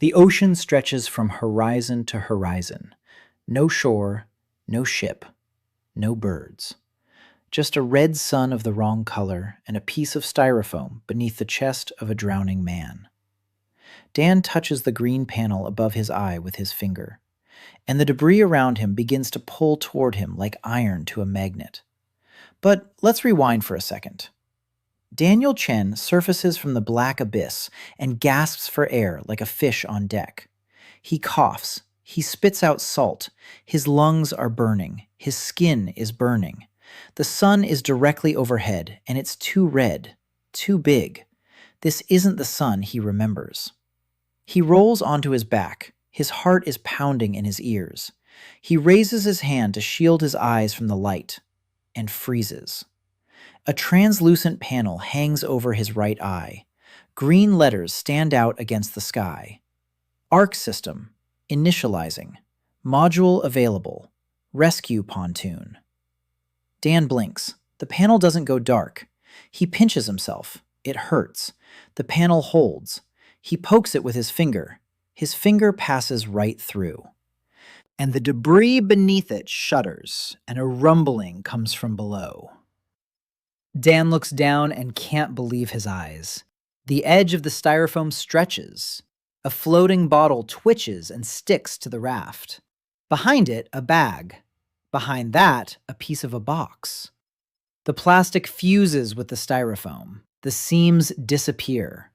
The ocean stretches from horizon to horizon. No shore, no ship, no birds. Just a red sun of the wrong color and a piece of styrofoam beneath the chest of a drowning man. Dan touches the green panel above his eye with his finger, and the debris around him begins to pull toward him like iron to a magnet. But let's rewind for a second. Daniel Chen surfaces from the black abyss and gasps for air like a fish on deck. He coughs. He spits out salt. His lungs are burning. His skin is burning. The sun is directly overhead, and it's too red, too big. This isn't the sun he remembers. He rolls onto his back. His heart is pounding in his ears. He raises his hand to shield his eyes from the light, and freezes. A translucent panel hangs over his right eye. Green letters stand out against the sky. Ark System, initializing, module available, rescue pontoon. Dan blinks. The panel doesn't go dark. He pinches himself. It hurts. The panel holds. He pokes it with his finger. His finger passes right through. And the debris beneath it shudders, and a rumbling comes from below. Dan looks down and can't believe his eyes. The edge of the styrofoam stretches. A floating bottle twitches and sticks to the raft. Behind it, a bag. Behind that, a piece of a box. The plastic fuses with the styrofoam. The seams disappear.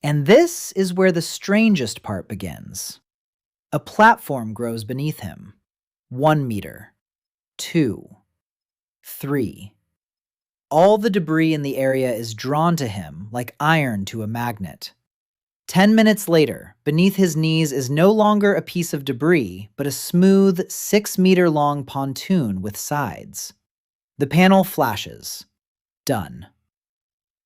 And this is where the strangest part begins. A platform grows beneath him. 1 meter. 2. 3. All the debris in the area is drawn to him like iron to a magnet. 10 minutes later, beneath his knees is no longer a piece of debris, but a smooth 6-meter-long pontoon with sides. The panel flashes. Done.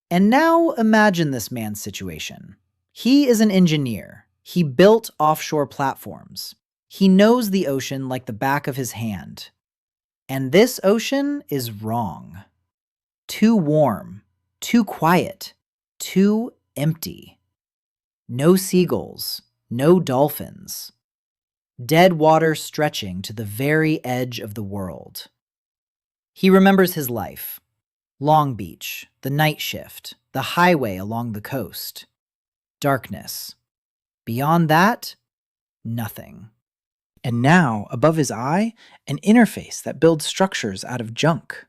And now imagine this man's situation. He is an engineer. He built offshore platforms. He knows the ocean like the back of his hand. And this ocean is wrong. Too warm, too quiet, too empty. No seagulls, no dolphins. Dead water stretching to the very edge of the world. He remembers his life. Long Beach, the night shift, the highway along the coast. Darkness. Beyond that, nothing. And now, above his eye, an interface that builds structures out of junk.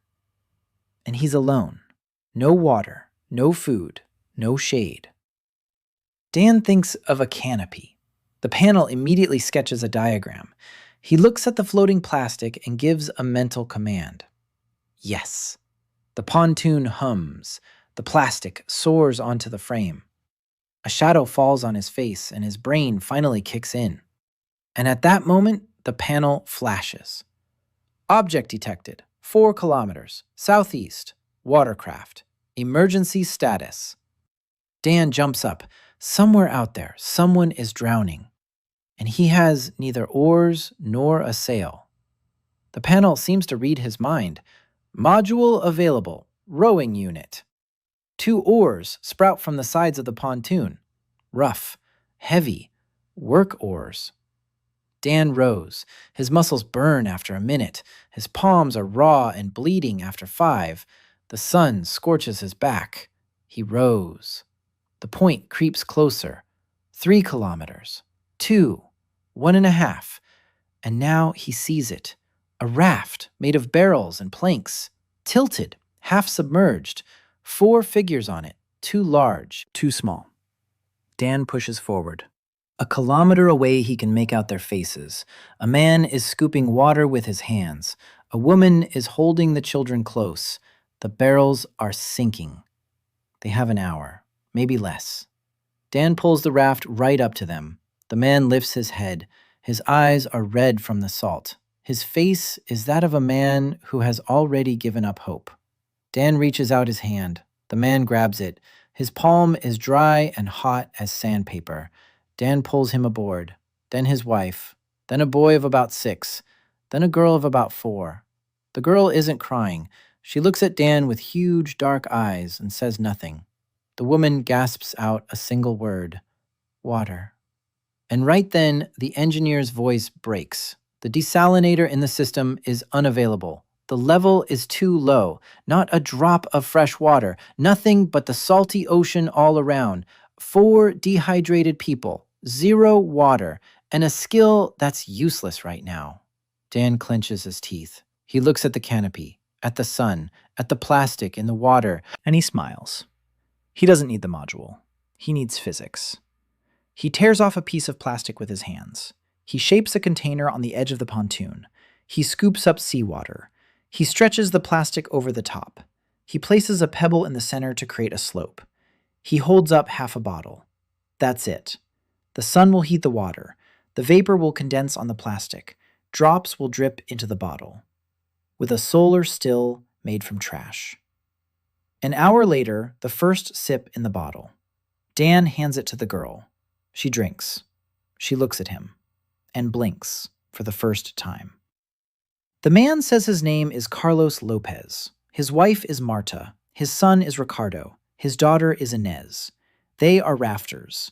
And he's alone. No water, no food, no shade. Dan thinks of a canopy. The panel immediately sketches a diagram. He looks at the floating plastic and gives a mental command. Yes. The pontoon hums. The plastic soars onto the frame. A shadow falls on his face and his brain finally kicks in. And at that moment, the panel flashes. Object detected. 4 kilometers. Southeast. Watercraft. Emergency status. Dan jumps up. Somewhere out there, someone is drowning. And he has neither oars nor a sail. The panel seems to read his mind. Module available. Rowing unit. 2 oars sprout from the sides of the pontoon. Rough. Heavy. Work oars. Dan rows. His muscles burn after a minute. His palms are raw and bleeding after 5. The sun scorches his back. He rows. The point creeps closer. 3 kilometers. 2. 1.5. And now he sees it. A raft made of barrels and planks. Tilted. Half submerged. 4 figures on it. Too large. Too small. Dan pushes forward. A kilometer away he can make out their faces. A man is scooping water with his hands. A woman is holding the children close. The barrels are sinking. They have an hour, maybe less. Dan pulls the raft right up to them. The man lifts his head. His eyes are red from the salt. His face is that of a man who has already given up hope. Dan reaches out his hand. The man grabs it. His palm is dry and hot as sandpaper. Dan pulls him aboard, then his wife, then a boy of about 6, then a girl of about 4. The girl isn't crying. She looks at Dan with huge dark eyes and says nothing. The woman gasps out a single word, water. And right then, the engineer's voice breaks. The desalinator in the system is unavailable. The level is too low. Not a drop of fresh water. Nothing but the salty ocean all around. 4 dehydrated people. 0 water. And a skill that's useless right now. Dan clenches his teeth. He looks at the canopy, at the sun, at the plastic in the water, and he smiles. He doesn't need the module. He needs physics. He tears off a piece of plastic with his hands. He shapes a container on the edge of the pontoon. He scoops up seawater. He stretches the plastic over the top. He places a pebble in the center to create a slope. He holds up half a bottle. That's it. The sun will heat the water. The vapor will condense on the plastic. Drops will drip into the bottle. With a solar still made from trash. An hour later, the first sip in the bottle. Dan hands it to the girl. She drinks. She looks at him. And blinks for the first time. The man says his name is Carlos Lopez. His wife is Marta. His son is Ricardo. His daughter is Inez. They are rafters.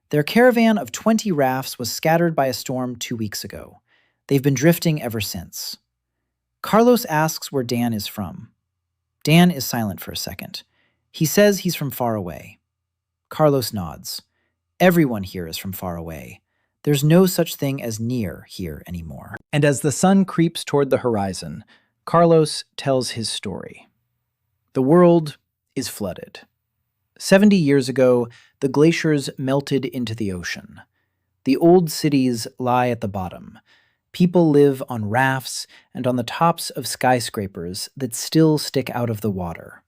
Their caravan of 20 rafts was scattered by a storm 2 weeks ago. They've been drifting ever since. Carlos asks where Dan is from. Dan is silent for a second. He says he's from far away. Carlos nods. Everyone here is from far away. There's no such thing as near here anymore. And as the sun creeps toward the horizon, Carlos tells his story. The world is flooded. 70 years ago, the glaciers melted into the ocean. The old cities lie at the bottom. People live on rafts and on the tops of skyscrapers that still stick out of the water.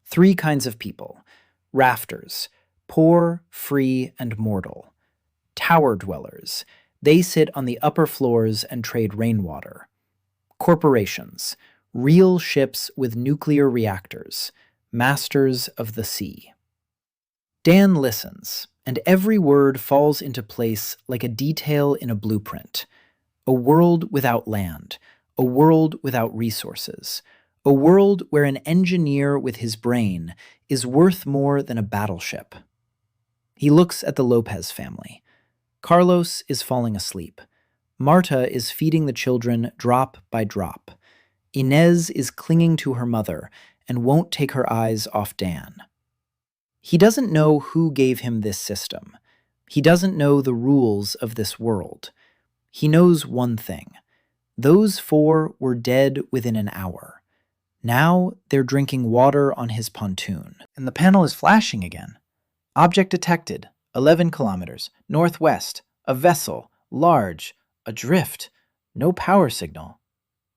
3 kinds of people. Rafters, poor, free, and mortal. Tower dwellers. They sit on the upper floors and trade rainwater. Corporations. Real ships with nuclear reactors. Masters of the sea. Dan listens, and every word falls into place like a detail in a blueprint. A world without land. A world without resources. A world where an engineer with his brain is worth more than a battleship. He looks at the Lopez family. Carlos is falling asleep. Marta is feeding the children drop by drop. Inez is clinging to her mother and won't take her eyes off Dan. He doesn't know who gave him this system. He doesn't know the rules of this world. He knows one thing. Those 4 were dead within an hour. Now they're drinking water on his pontoon. And the panel is flashing again. Object detected, 11 kilometers, northwest, a vessel, large, adrift, no power signal.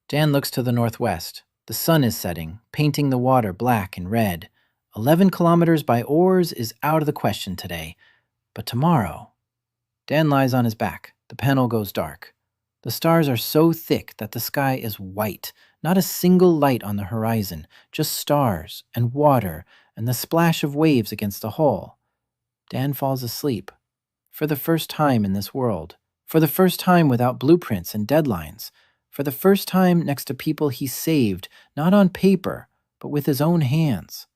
Dan looks to the northwest. The sun is setting, painting the water black and red. 11 kilometers by oars is out of the question today. But tomorrow... Dan lies on his back. The panel goes dark. The stars are so thick that the sky is white. Not a single light on the horizon. Just stars and water and the splash of waves against the hull. Dan falls asleep. For the first time in this world. For the first time without blueprints and deadlines. For the first time next to people he saved, not on paper, but with his own hands.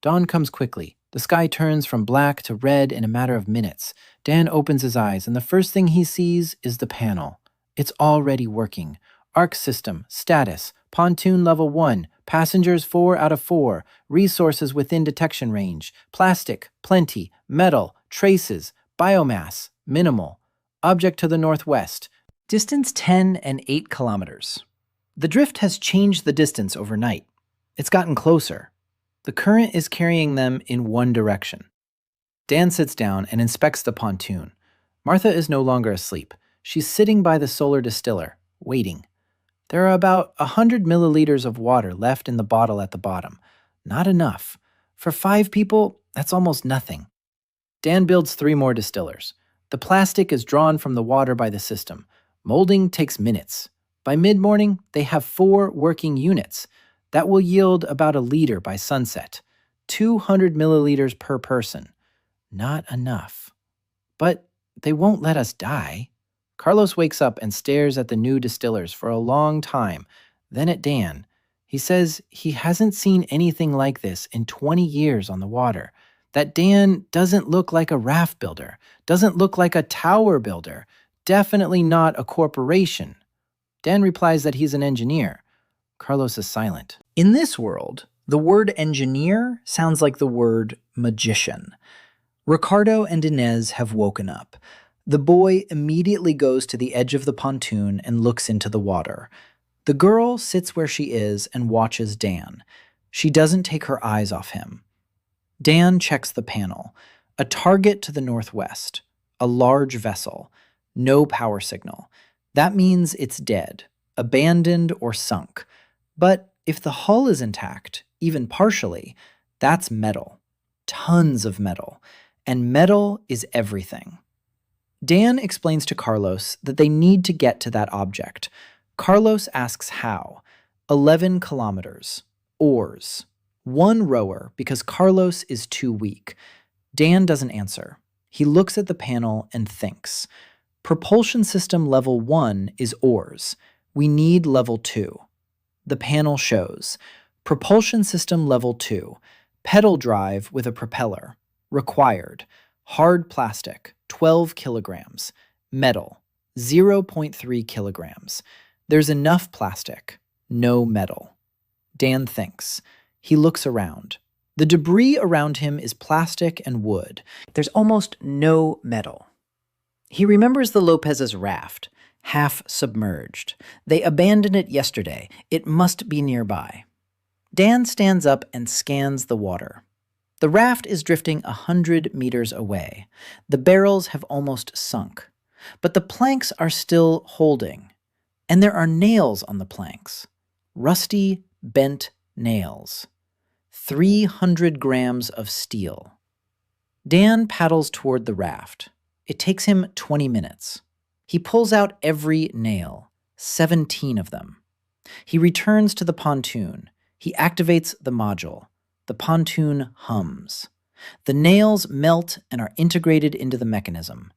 Dawn comes quickly. The sky turns from black to red in a matter of minutes. Dan opens his eyes, and the first thing he sees is the panel. It's already working. Ark System, status, pontoon level 1, passengers 4 out of 4, resources within detection range, plastic, plenty, metal, traces, biomass, minimal, object to the northwest, distance 10 and 8 kilometers. The drift has changed the distance overnight. It's gotten closer. The current is carrying them in one direction. Dan sits down and inspects the pontoon. Martha is no longer asleep. She's sitting by the solar distiller, waiting. There are about 100 milliliters of water left in the bottle at the bottom. Not enough. For 5 people, that's almost nothing. Dan builds 3 more distillers. The plastic is drawn from the water by the system. Molding takes minutes. By mid-morning, they have 4 working units. That will yield about a liter by sunset. 200 milliliters per person. Not enough. But they won't let us die. Carlos wakes up and stares at the new distillers for a long time, then at Dan. He says he hasn't seen anything like this in 20 years on the water. that Dan doesn't look like a raft builder, doesn't look like a tower builder, definitely not a corporation. Dan replies that he's an engineer. Carlos is silent. In this world, the word engineer sounds like the word magician. Ricardo and Inez have woken up. The boy immediately goes to the edge of the pontoon and looks into the water. The girl sits where she is and watches Dan. She doesn't take her eyes off him. Dan checks the panel. A target to the northwest. A large vessel. No power signal. That means it's dead, abandoned or sunk. But if the hull is intact, even partially, that's metal. Tons of metal. And metal is everything. Dan explains to Carlos that they need to get to that object. Carlos asks how. 11 kilometers. Oars. One rower because Carlos is too weak. Dan doesn't answer. He looks at the panel and thinks. Propulsion system level 1 is oars. We need level 2. The panel shows. Propulsion system level 2. Pedal drive with a propeller. Required. Hard plastic, 12 kilograms. Metal, 0.3 kilograms. There's enough plastic, no metal. Dan thinks. He looks around. The debris around him is plastic and wood. There's almost no metal. He remembers the Lopez's raft, half submerged. They abandoned it yesterday. It must be nearby. Dan stands up and scans the water. The raft is drifting 100 meters away. The barrels have almost sunk. But the planks are still holding. And there are nails on the planks. Rusty, bent nails. 300 grams of steel. Dan paddles toward the raft. It takes him 20 minutes. He pulls out every nail, 17 of them. He returns to the pontoon. He activates the module. The pontoon hums. The nails melt and are integrated into the mechanism.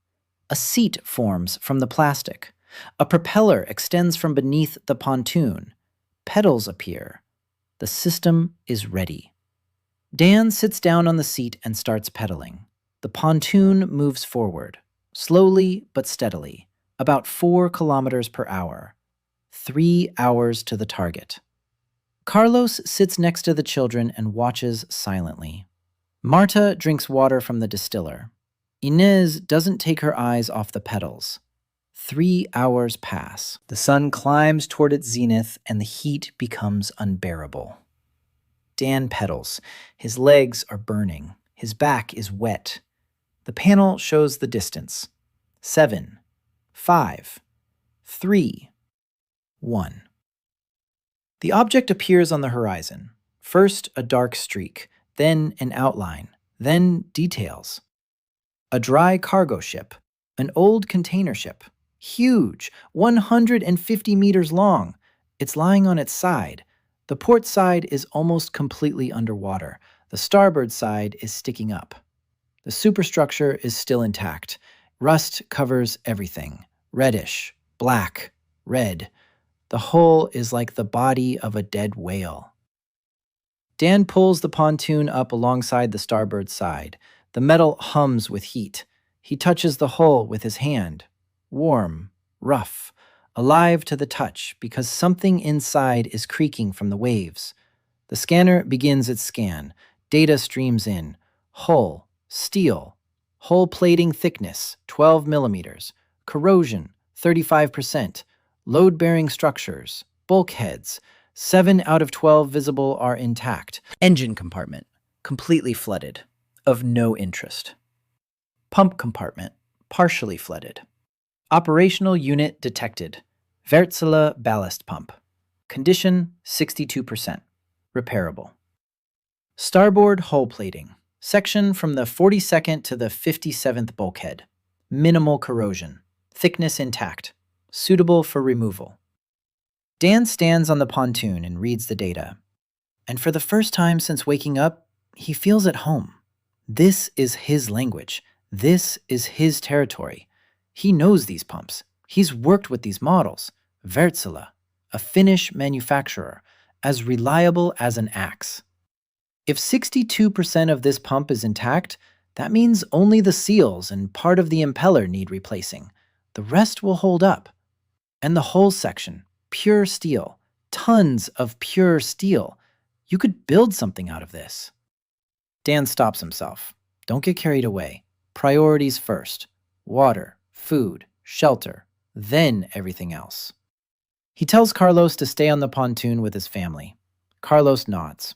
A seat forms from the plastic. A propeller extends from beneath the pontoon. Pedals appear. The system is ready. Dan sits down on the seat and starts pedaling. The pontoon moves forward, slowly but steadily, about 4 kilometers per hour. 3 hours to the target. Carlos sits next to the children and watches silently. Marta drinks water from the distiller. Inez doesn't take her eyes off the pedals. 3 hours pass. The sun climbs toward its zenith and the heat becomes unbearable. Dan pedals. His legs are burning. His back is wet. The panel shows the distance. 7, 5, 3, 1. The object appears on the horizon. First a dark streak, then an outline, then details. A dry cargo ship, an old container ship. Huge, 150 meters long. It's lying on its side. The port side is almost completely underwater. The starboard side is sticking up. The superstructure is still intact. Rust covers everything. Reddish, black, red. The hull is like the body of a dead whale. Dan pulls the pontoon up alongside the starboard side. The metal hums with heat. He touches the hull with his hand. Warm, rough, alive to the touch because something inside is creaking from the waves. The scanner begins its scan. Data streams in. Hull, steel. Hull plating thickness, 12 millimeters. Corrosion, 35%. Load-bearing structures, bulkheads. 7 out of 12 visible are intact. Engine compartment, completely flooded. Of no interest. Pump compartment, partially flooded. Operational unit detected. Wärtsilä ballast pump. Condition 62%. Repairable. Starboard hull plating. Section from the 42nd to the 57th bulkhead. Minimal corrosion. Thickness intact. Suitable for removal. Dan stands on the pontoon and reads the data. And for the first time since waking up, he feels at home. This is his language. This is his territory. He knows these pumps. He's worked with these models. Wärtsilä, a Finnish manufacturer, as reliable as an axe. If 62% of this pump is intact, that means only the seals and part of the impeller need replacing. The rest will hold up. And the whole section, pure steel, tons of pure steel. You could build something out of this. Dan stops himself. Don't get carried away. Priorities first. Water, food, shelter, then everything else. He tells Carlos to stay on the pontoon with his family. Carlos nods.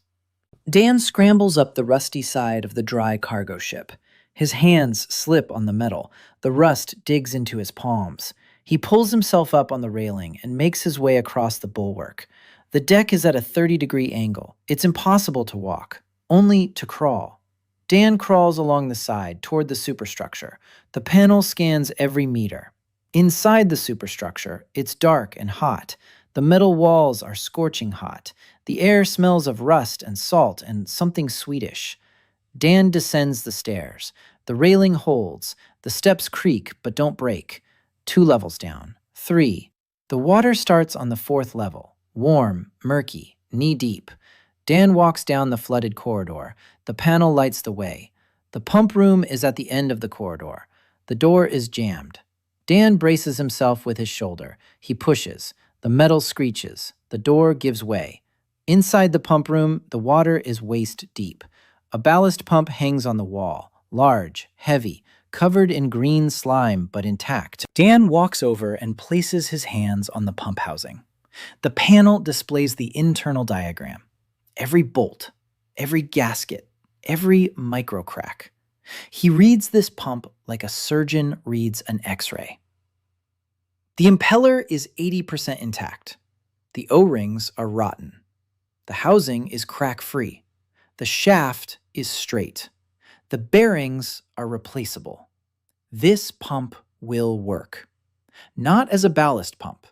Dan scrambles up the rusty side of the dry cargo ship. His hands slip on the metal. The rust digs into his palms. He pulls himself up on the railing and makes his way across the bulwark. The deck is at a 30-degree angle. It's impossible to walk, only to crawl. Dan crawls along the side toward the superstructure. The panel scans every meter. Inside the superstructure, it's dark and hot. The metal walls are scorching hot. The air smells of rust and salt and something Swedish. Dan descends the stairs. The railing holds. The steps creak but don't break. 2 levels down. 3. The water starts on the 4th level. Warm, murky, knee-deep. Dan walks down the flooded corridor. The panel lights the way. The pump room is at the end of the corridor. The door is jammed. Dan braces himself with his shoulder. He pushes. The metal screeches. The door gives way. Inside the pump room, the water is waist deep. A ballast pump hangs on the wall, large, heavy, covered in green slime but intact. Dan walks over and places his hands on the pump housing. The panel displays the internal diagram. Every bolt, every gasket, every micro crack. He reads this pump like a surgeon reads an X-ray. The impeller is 80% intact. The O-rings are rotten. The housing is crack-free. The shaft is straight. The bearings are replaceable. This pump will work. Not as a ballast pump,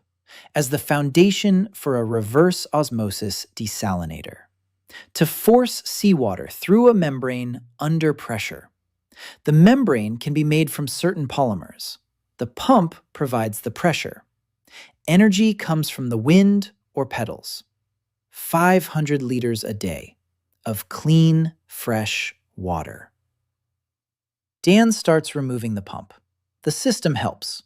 as the foundation for a reverse osmosis desalinator. To force seawater through a membrane under pressure. The membrane can be made from certain polymers. The pump provides the pressure. Energy comes from the wind or pedals. 500 liters a day of clean, fresh water. Dan starts removing the pump. The system helps.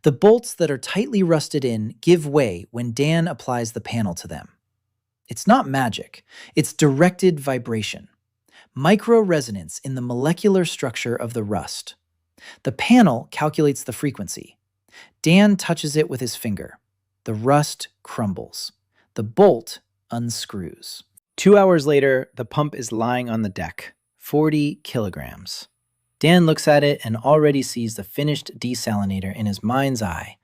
The bolts that are tightly rusted in give way when Dan applies the panel to them. It's not magic. It's directed vibration. Micro-resonance in the molecular structure of the rust. The panel calculates the frequency. Dan touches it with his finger. The rust crumbles. The bolt unscrews. 2 hours later, the pump is lying on the deck. 40 kilograms. Dan looks at it and already sees the finished desalinator in his mind's eye.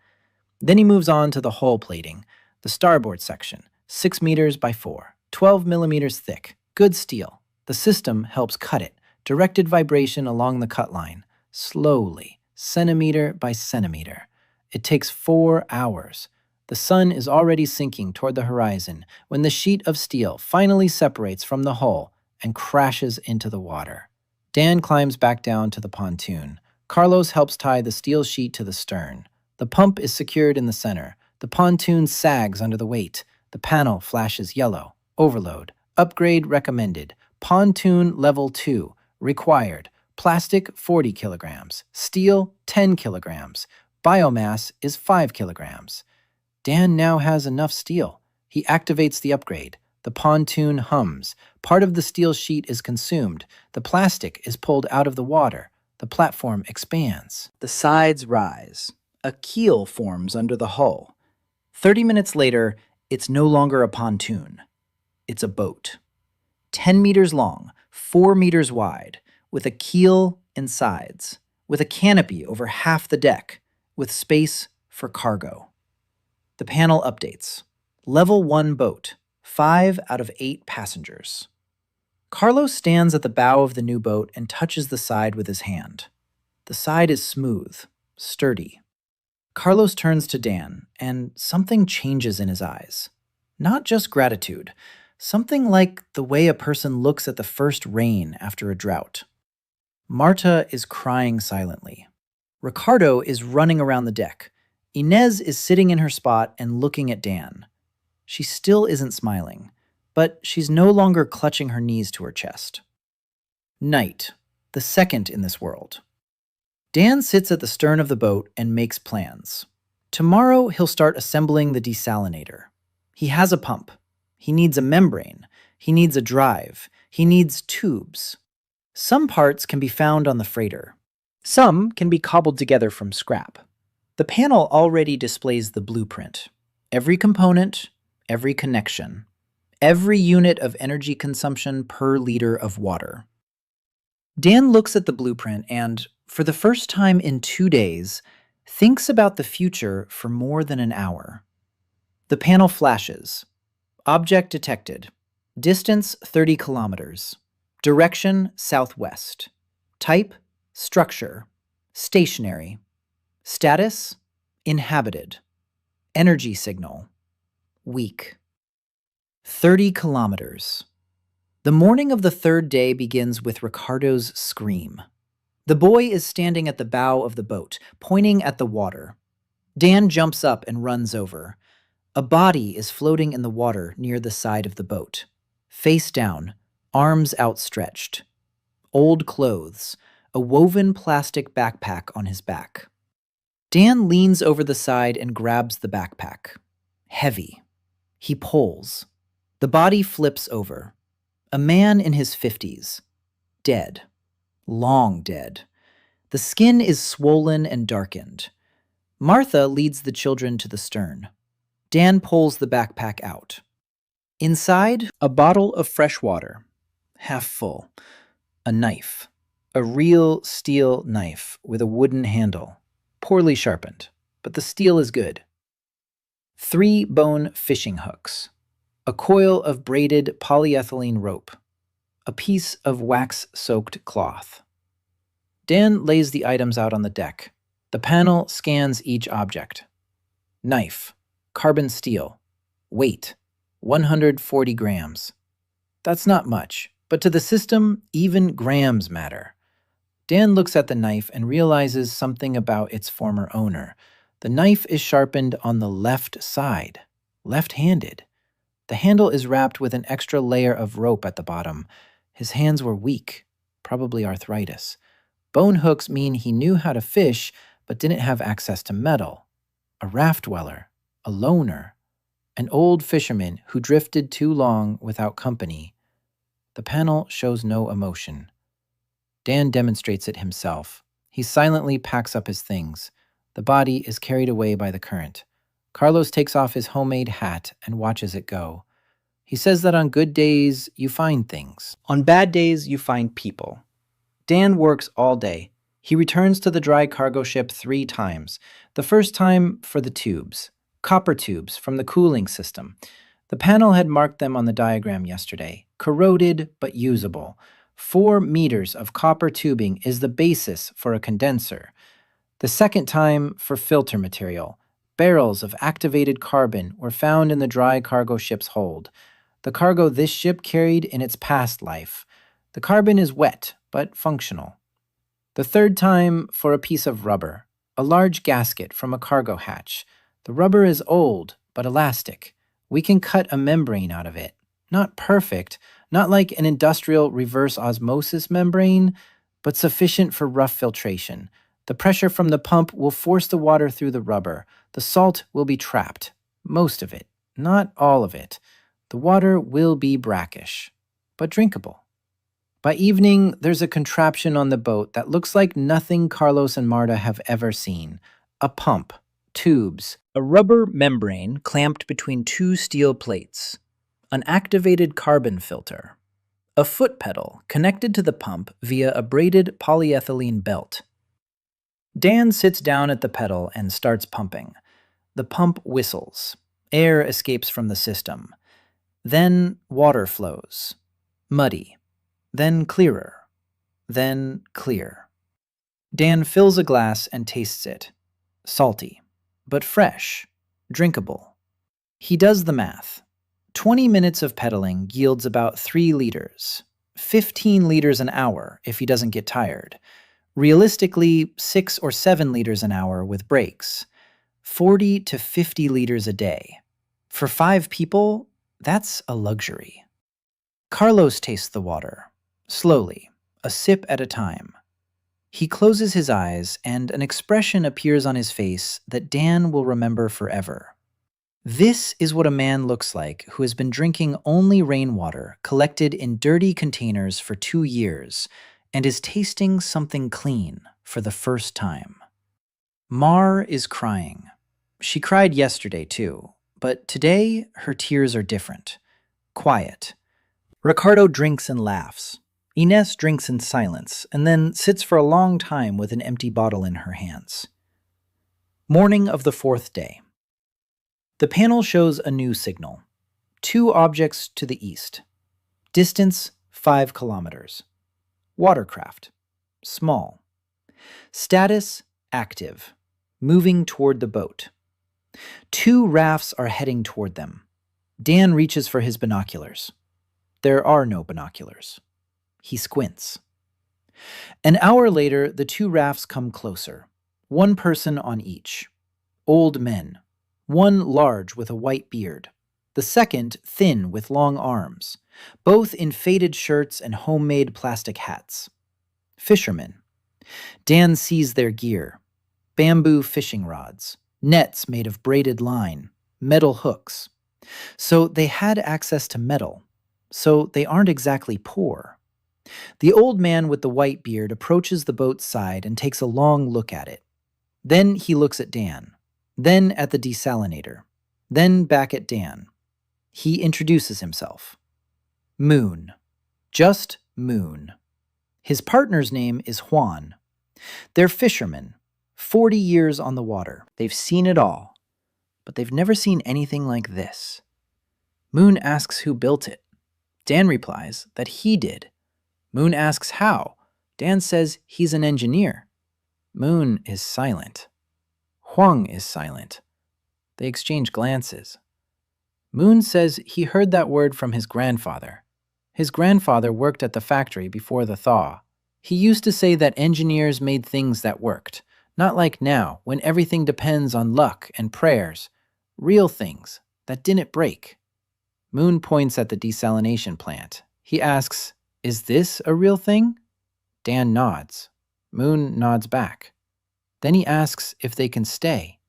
Then he moves on to the hull plating, the starboard section, 6 meters by 4, 12 millimeters thick, good steel. The system helps cut it, directed vibration along the cut line, slowly, centimeter by centimeter. It takes 4 hours. The sun is already sinking toward the horizon when the sheet of steel finally separates from the hull and crashes into the water. Dan climbs back down to the pontoon. Carlos helps tie the steel sheet to the stern. The pump is secured in the center. The pontoon sags under the weight. The panel flashes yellow. Overload. Upgrade recommended. Pontoon level 2. Required. Plastic 40 kilograms. Steel 10 kilograms. Biomass is 5 kilograms. Dan now has enough steel. He activates the upgrade. The pontoon hums. Part of the steel sheet is consumed. The plastic is pulled out of the water. The platform expands. The sides rise. A keel forms under the hull. 30 minutes later, it's no longer a pontoon. It's a boat. 10 meters long, 4 meters wide, with a keel and sides, with a canopy over half the deck, with space for cargo. The panel updates. Level 1 boat. 5 out of 8 passengers. Carlos stands at the bow of the new boat and touches the side with his hand. The side is smooth, sturdy. Carlos turns to Dan, and something changes in his eyes. Not just gratitude, something like the way a person looks at the first rain after a drought. Marta is crying silently. Ricardo is running around the deck. Inez is sitting in her spot and looking at Dan. She still isn't smiling. but she's no longer clutching her knees to her chest. Night, the second in this world. Dan sits at the stern of the boat and makes plans. Tomorrow, he'll start assembling the desalinator. He has a pump. He needs a membrane. He needs a drive. He needs tubes. Some parts can be found on the freighter. Some can be cobbled together from scrap. The panel already displays the blueprint. Every component, every connection, every unit of energy consumption per liter of water. Dan looks at the blueprint and, for the first time in 2 days, thinks about the future for more than an hour. The panel flashes. Object detected. Distance 30 kilometers. Direction southwest. Type structure. Stationary. Status inhabited. Energy signal weak. 30 kilometers. The morning of the third day begins with Ricardo's scream. The boy is standing at the bow of the boat, pointing at the water. Dan jumps up and runs over. A body is floating in the water near the side of the boat. Face down, arms outstretched. Old clothes, a woven plastic backpack on his back. Dan leans over the side and grabs the backpack. Heavy. He pulls. The body flips over. A man in his 50s. Dead. Long dead. The skin is swollen and darkened. Martha leads the children to the stern. Dan pulls the backpack out. Inside, a bottle of fresh water, half full. A knife. A real steel knife with a wooden handle. Poorly sharpened, but the steel is good. 3 bone fishing hooks. A coil of braided polyethylene rope. A piece of wax-soaked cloth. Dan lays the items out on the deck. The panel scans each object. Knife. Carbon steel. Weight. 140 grams. That's not much, but to the system, even grams matter. Dan looks at the knife and realizes something about its former owner. The knife is sharpened on the left side. Left-handed. The handle is wrapped with an extra layer of rope at the bottom. His hands were weak, probably arthritis. Bone hooks mean he knew how to fish, but didn't have access to metal. A raft dweller, a loner, an old fisherman who drifted too long without company. The panel shows no emotion. Dan demonstrates it himself. He silently packs up his things. The body is carried away by the current. Carlos takes off his homemade hat and watches it go. He says that on good days, you find things. On bad days, you find people. Dan works all day. He returns to the dry cargo ship 3 times. The first time for the tubes. Copper tubes from the cooling system. The panel had marked them on the diagram yesterday. Corroded, but usable. 4 meters of copper tubing is the basis for a condenser. The second time for filter material. Barrels of activated carbon were found in the dry cargo ship's hold. The cargo this ship carried in its past life. The carbon is wet, but functional. The third time for a piece of rubber. A large gasket from a cargo hatch. The rubber is old, but elastic. We can cut a membrane out of it. Not perfect, not like an industrial reverse osmosis membrane, but sufficient for rough filtration. The pressure from the pump will force the water through the rubber. The salt will be trapped. Most of it, not all of it. The water will be brackish, but drinkable. By evening, there's a contraption on the boat that looks like nothing Carlos and Marta have ever seen. A pump, tubes, a rubber membrane clamped between 2 steel plates, an activated carbon filter, a foot pedal connected to the pump via a braided polyethylene belt. Dan sits down at the pedal and starts pumping. The pump whistles. Air escapes from the system. Then water flows. Muddy. Then clearer. Then clear. Dan fills a glass and tastes it. Salty, but fresh, drinkable. He does the math. 20 minutes of pedaling yields about 3 liters. 15 liters an hour if he doesn't get tired. Realistically, 6 or 7 liters an hour with breaks. 40 to 50 liters a day. For 5 people, that's a luxury. Carlos tastes the water, slowly, a sip at a time. He closes his eyes, and an expression appears on his face that Dan will remember forever. This is what a man looks like who has been drinking only rainwater collected in dirty containers for 2 years and is tasting something clean for the first time. Mar is crying. She cried yesterday too, but today her tears are different, quiet. Ricardo drinks and laughs. Ines drinks in silence and then sits for a long time with an empty bottle in her hands. Morning of the fourth day. The panel shows a new signal. 2 objects to the east. Distance 5 kilometers. Watercraft. Small. Status active. Moving toward the boat. 2 rafts are heading toward them. Dan reaches for his binoculars. There are no binoculars. He squints. An hour later, the 2 rafts come closer. 1 person on each. Old men. One large with a white beard. The second thin with long arms. Both in faded shirts and homemade plastic hats. Fishermen. Dan sees their gear. Bamboo fishing rods. Nets made of braided line. Metal hooks. So they had access to metal. So they aren't exactly poor. The old man with the white beard approaches the boat's side and takes a long look at it. Then he looks at Dan. Then at the desalinator. Then back at Dan. He introduces himself. Moon. Just Moon. His partner's name is Juan. They're fishermen, 40 years on the water. They've seen it all, but they've never seen anything like this. Moon asks who built it. Dan replies that he did. Moon asks how. Dan says he's an engineer. Moon is silent. Huang is silent. They exchange glances. Moon says he heard that word from his grandfather. His grandfather worked at the factory before the thaw. He used to say that engineers made things that worked, not like now when everything depends on luck and prayers, real things that didn't break. Moon points at the desalination plant. He asks, "Is this a real thing?" Dan nods. Moon nods back. Then he asks if they can stay.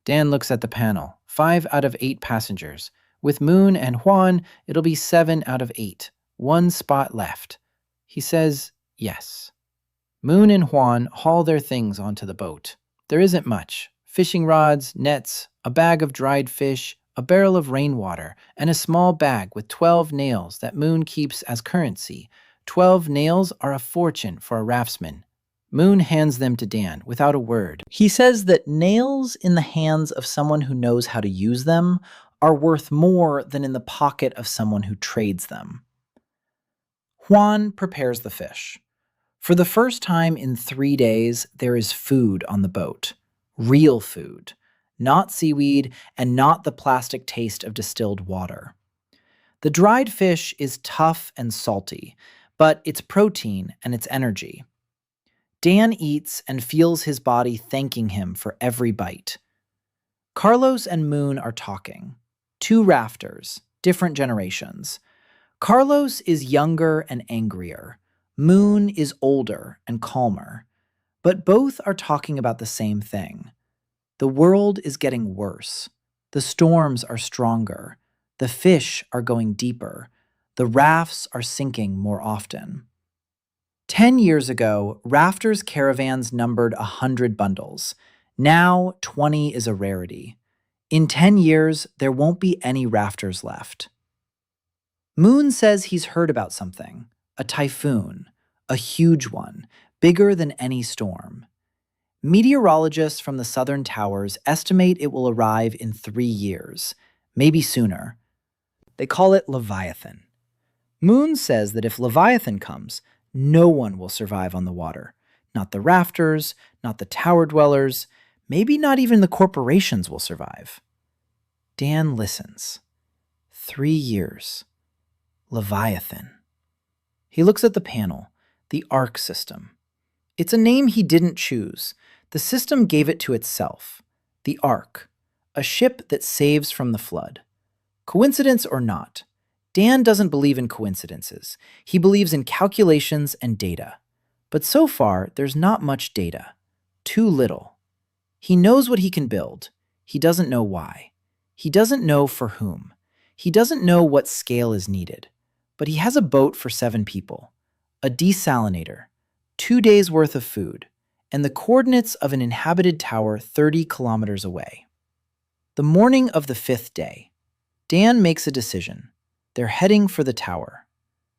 Dan looks at the panel. 5 out of 8 passengers. With Moon and Juan, it'll be 7 out of 8. 1 spot left. He says yes. Moon and Juan haul their things onto the boat. There isn't much. Fishing rods, nets, a bag of dried fish, a barrel of rainwater, and a small bag with 12 nails that Moon keeps as currency. 12 nails are a fortune for a raftsman. Moon hands them to Dan without a word. He says that nails in the hands of someone who knows how to use them are worth more than in the pocket of someone who trades them. Juan prepares the fish. For the first time in 3 days, there is food on the boat. Real food. Not seaweed and not the plastic taste of distilled water. The dried fish is tough and salty, but it's protein and it's energy. Dan eats and feels his body thanking him for every bite. Carlos and Moon are talking. 2 rafters, different generations. Carlos is younger and angrier. Moon is older and calmer. But both are talking about the same thing. The world is getting worse. The storms are stronger. The fish are going deeper. The rafts are sinking more often. 10 years ago, rafters caravans numbered 100 bundles. Now, 20 is a rarity. In 10 years, there won't be any rafters left. Moon says he's heard about something. A typhoon. A huge one. Bigger than any storm. Meteorologists from the southern towers estimate it will arrive in 3 years, maybe sooner. They call it Leviathan. Moon says that if Leviathan comes, no one will survive on the water. Not the rafters, not the tower dwellers, maybe not even the corporations will survive. Dan listens. 3 years. Leviathan. He looks at the panel, the Ark System. It's a name he didn't choose. The system gave it to itself. The Ark, a ship that saves from the flood. Coincidence or not, Dan doesn't believe in coincidences. He believes in calculations and data. But so far, there's not much data. Too little. He knows what he can build. He doesn't know why. He doesn't know for whom. He doesn't know what scale is needed. But he has a boat for 7 people, a desalinator, 2 days' worth of food, and the coordinates of an inhabited tower 30 kilometers away. The morning of the 5th day, Dan makes a decision. They're heading for the tower.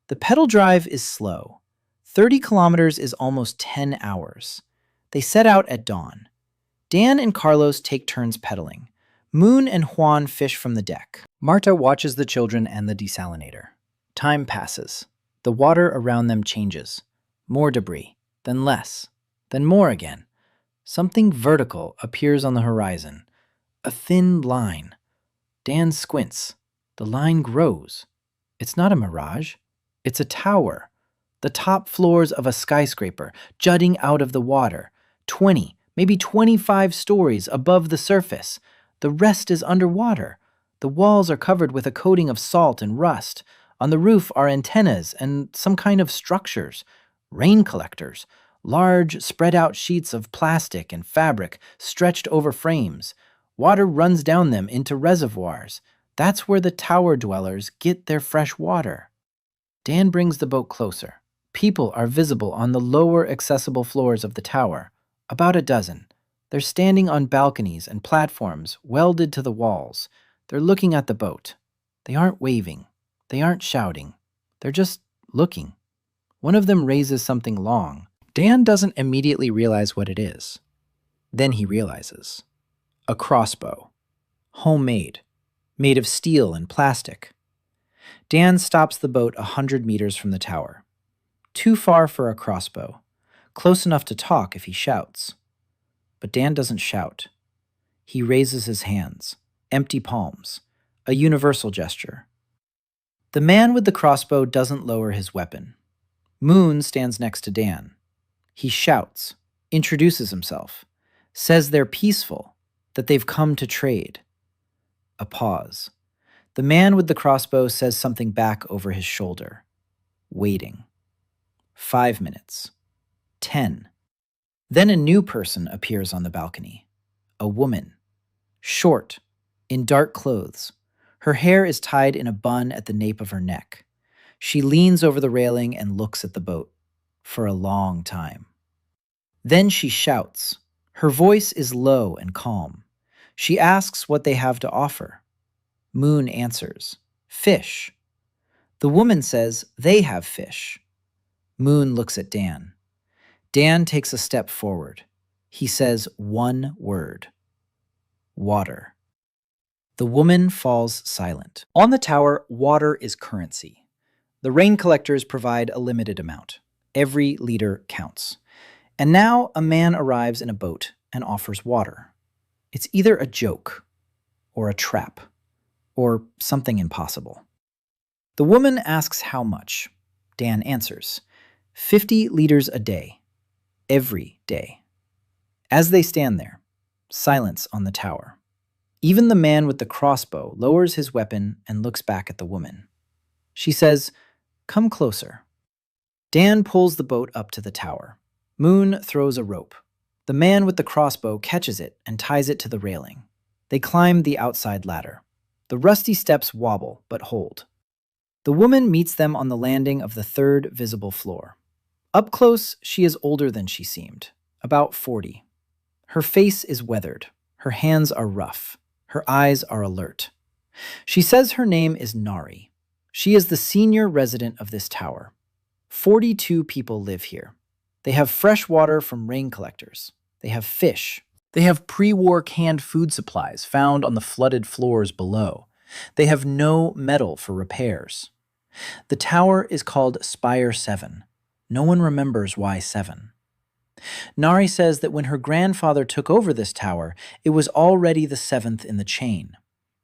The pedal drive is slow. 30 kilometers is almost 10 hours. They set out at dawn. Dan and Carlos take turns pedaling. Moon and Juan fish from the deck. Marta watches the children and the desalinator. Time passes. The water around them changes. More debris, then less, then more again. Something vertical appears on the horizon. A thin line. Dan squints. The line grows. It's not a mirage. It's a tower. The top floors of a skyscraper jutting out of the water. 20, maybe 25 stories above the surface. The rest is underwater. The walls are covered with a coating of salt and rust. On the roof are antennas and some kind of structures. Rain collectors. Large, spread-out sheets of plastic and fabric stretched over frames. Water runs down them into reservoirs. That's where the tower dwellers get their fresh water. Dan brings the boat closer. People are visible on the lower accessible floors of the tower, about a dozen. They're standing on balconies and platforms welded to the walls. They're looking at the boat. They aren't waving. They aren't shouting. They're just looking. One of them raises something long. Dan doesn't immediately realize what it is. Then he realizes. A crossbow. Homemade. Made of steel and plastic. Dan stops the boat 100 meters from the tower. Too far for a crossbow. Close enough to talk if he shouts. But Dan doesn't shout. He raises his hands, empty palms, a universal gesture. The man with the crossbow doesn't lower his weapon. Moon stands next to Dan. He shouts, introduces himself, says they're peaceful, that they've come to trade. A pause. The man with the crossbow says something back over his shoulder. Waiting. 5 minutes. 10. Then a new person appears on the balcony. A woman. Short, in dark clothes. Her hair is tied in a bun at the nape of her neck. She leans over the railing and looks at the boat. For a long time. Then she shouts. Her voice is low and calm. She asks what they have to offer. Moon answers, fish. The woman says they have fish. Moon looks at Dan. Dan takes a step forward. He says one word. Water. The woman falls silent. On the tower, water is currency. The rain collectors provide a limited amount. Every liter counts. And now a man arrives in a boat and offers water. It's either a joke, or a trap, or something impossible. The woman asks how much. Dan answers, 50 liters a day, every day. As they stand there, silence on the tower. Even the man with the crossbow lowers his weapon and looks back at the woman. She says, come closer. Dan pulls the boat up to the tower. Moon throws a rope. The man with the crossbow catches it and ties it to the railing. They climb the outside ladder. The rusty steps wobble, but hold. The woman meets them on the landing of the 3rd visible floor. Up close, she is older than she seemed, about 40. Her face is weathered. Her hands are rough. Her eyes are alert. She says her name is Nari. She is the senior resident of this tower. 42 people live here. They have fresh water from rain collectors. They have fish. They have pre-war canned food supplies found on the flooded floors below. They have no metal for repairs. The tower is called Spire 7. No one remembers why 7. Nari says that when her grandfather took over this tower, it was already the 7th in the chain.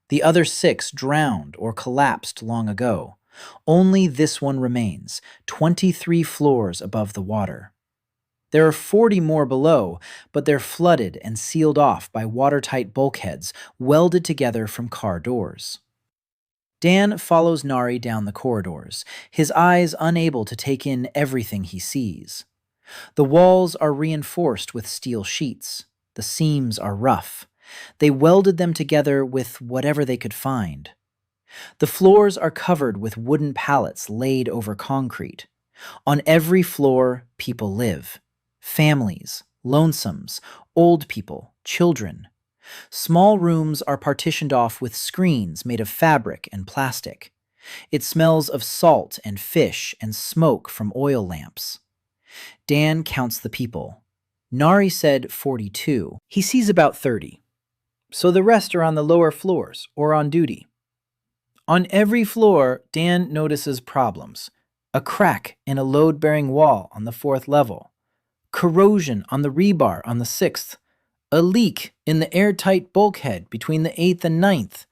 The other 6 drowned or collapsed long ago. Only this one remains, 23 floors above the water. There are 40 more below, but they're flooded and sealed off by watertight bulkheads welded together from car doors. Dan follows Nari down the corridors, his eyes unable to take in everything he sees. The walls are reinforced with steel sheets. The seams are rough. They welded them together with whatever they could find. The floors are covered with wooden pallets laid over concrete. On every floor, people live. Families, lonesomes, old people, children. Small rooms are partitioned off with screens made of fabric and plastic. It smells of salt and fish and smoke from oil lamps. Dan counts the people. Nari said 42. He sees about 30. So the rest are on the lower floors or on duty. On every floor, Dan notices problems. A crack in a load-bearing wall on the 4th level. Corrosion on the rebar on the 6th. A leak in the airtight bulkhead between the 8th and 9th.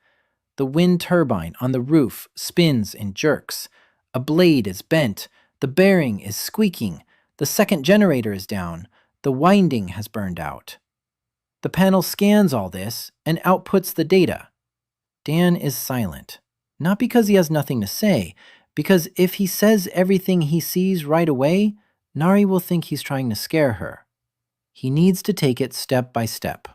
The wind turbine on the roof spins and jerks. A blade is bent. The bearing is squeaking. The second generator is down. The winding has burned out. The panel scans all this and outputs the data. Dan is silent. Not because he has nothing to say, because if he says everything he sees right away, Nari will think he's trying to scare her. He needs to take it step by step.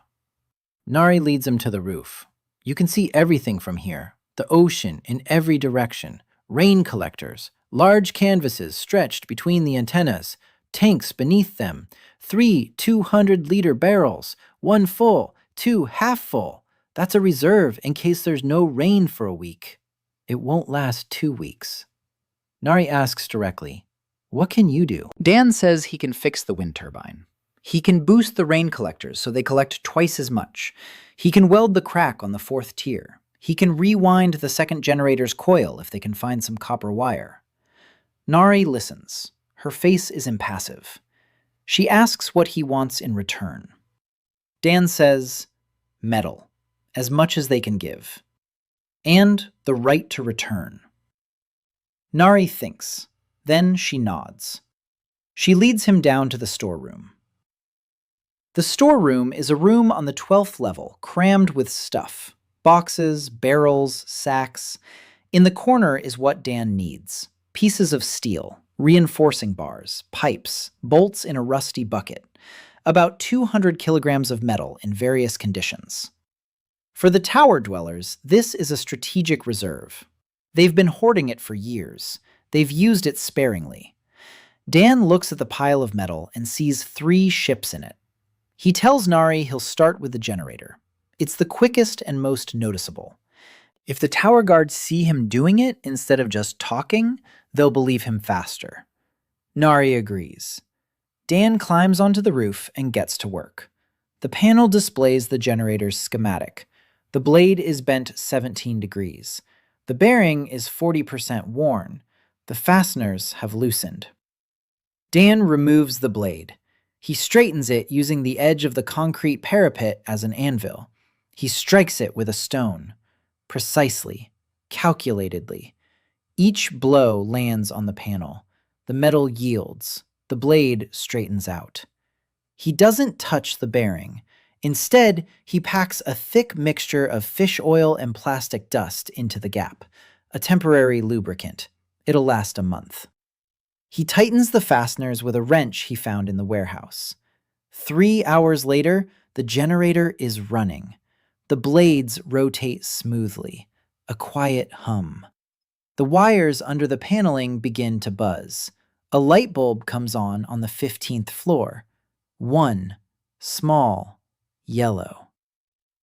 Nari leads him to the roof. You can see everything from here. The ocean in every direction. Rain collectors. Large canvases stretched between the antennas. Tanks beneath them. 3 200-liter barrels. 1 full, 2 half full. That's a reserve in case there's no rain for a week. It won't last 2 weeks. Nari asks directly, "What can you do?" Dan says he can fix the wind turbine. He can boost the rain collectors so they collect twice as much. He can weld the crack on the 4th tier. He can rewind the second generator's coil if they can find some copper wire. Nari listens. Her face is impassive. She asks what he wants in return. Dan says, metal, as much as they can give. And the right to return. Nari thinks. Then she nods. She leads him down to the storeroom. The storeroom is a room on the 12th level, crammed with stuff. Boxes, barrels, sacks. In the corner is what Dan needs. Pieces of steel, reinforcing bars, pipes, bolts in a rusty bucket. About 200 kilograms of metal in various conditions. For the tower dwellers, this is a strategic reserve. They've been hoarding it for years. They've used it sparingly. Dan looks at the pile of metal and sees 3 ships in it. He tells Nari he'll start with the generator. It's the quickest and most noticeable. If the tower guards see him doing it instead of just talking, they'll believe him faster. Nari agrees. Dan climbs onto the roof and gets to work. The panel displays the generator's schematic. The blade is bent 17 degrees. The bearing is 40% worn. The fasteners have loosened. Dan removes the blade. He straightens it using the edge of the concrete parapet as an anvil. He strikes it with a stone. Precisely, calculatedly. Each blow lands on the panel. The metal yields. The blade straightens out. He doesn't touch the bearing. Instead, he packs a thick mixture of fish oil and plastic dust into the gap, a temporary lubricant. It'll last a month. He tightens the fasteners with a wrench he found in the warehouse. 3 hours later, the generator is running. The blades rotate smoothly, a quiet hum. The wires under the paneling begin to buzz. A light bulb comes on the 15th floor. 1, small, yellow.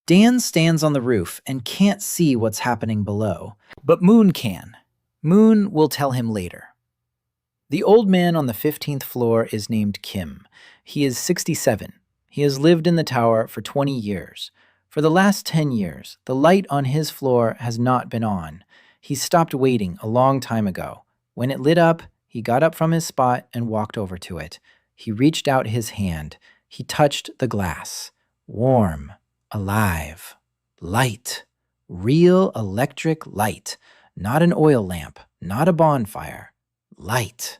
Dan stands on the roof and can't see what's happening below, but Moon can. Moon will tell him later. The old man on the 15th floor is named Kim. He is 67. He has lived in the tower for 20 years. For the last 10 years, the light on his floor has not been on. He stopped waiting a long time ago. When it lit up, he got up from his spot and walked over to it. He reached out his hand. He touched the glass. Warm, alive, light, real electric light. Not an oil lamp, not a bonfire. Light.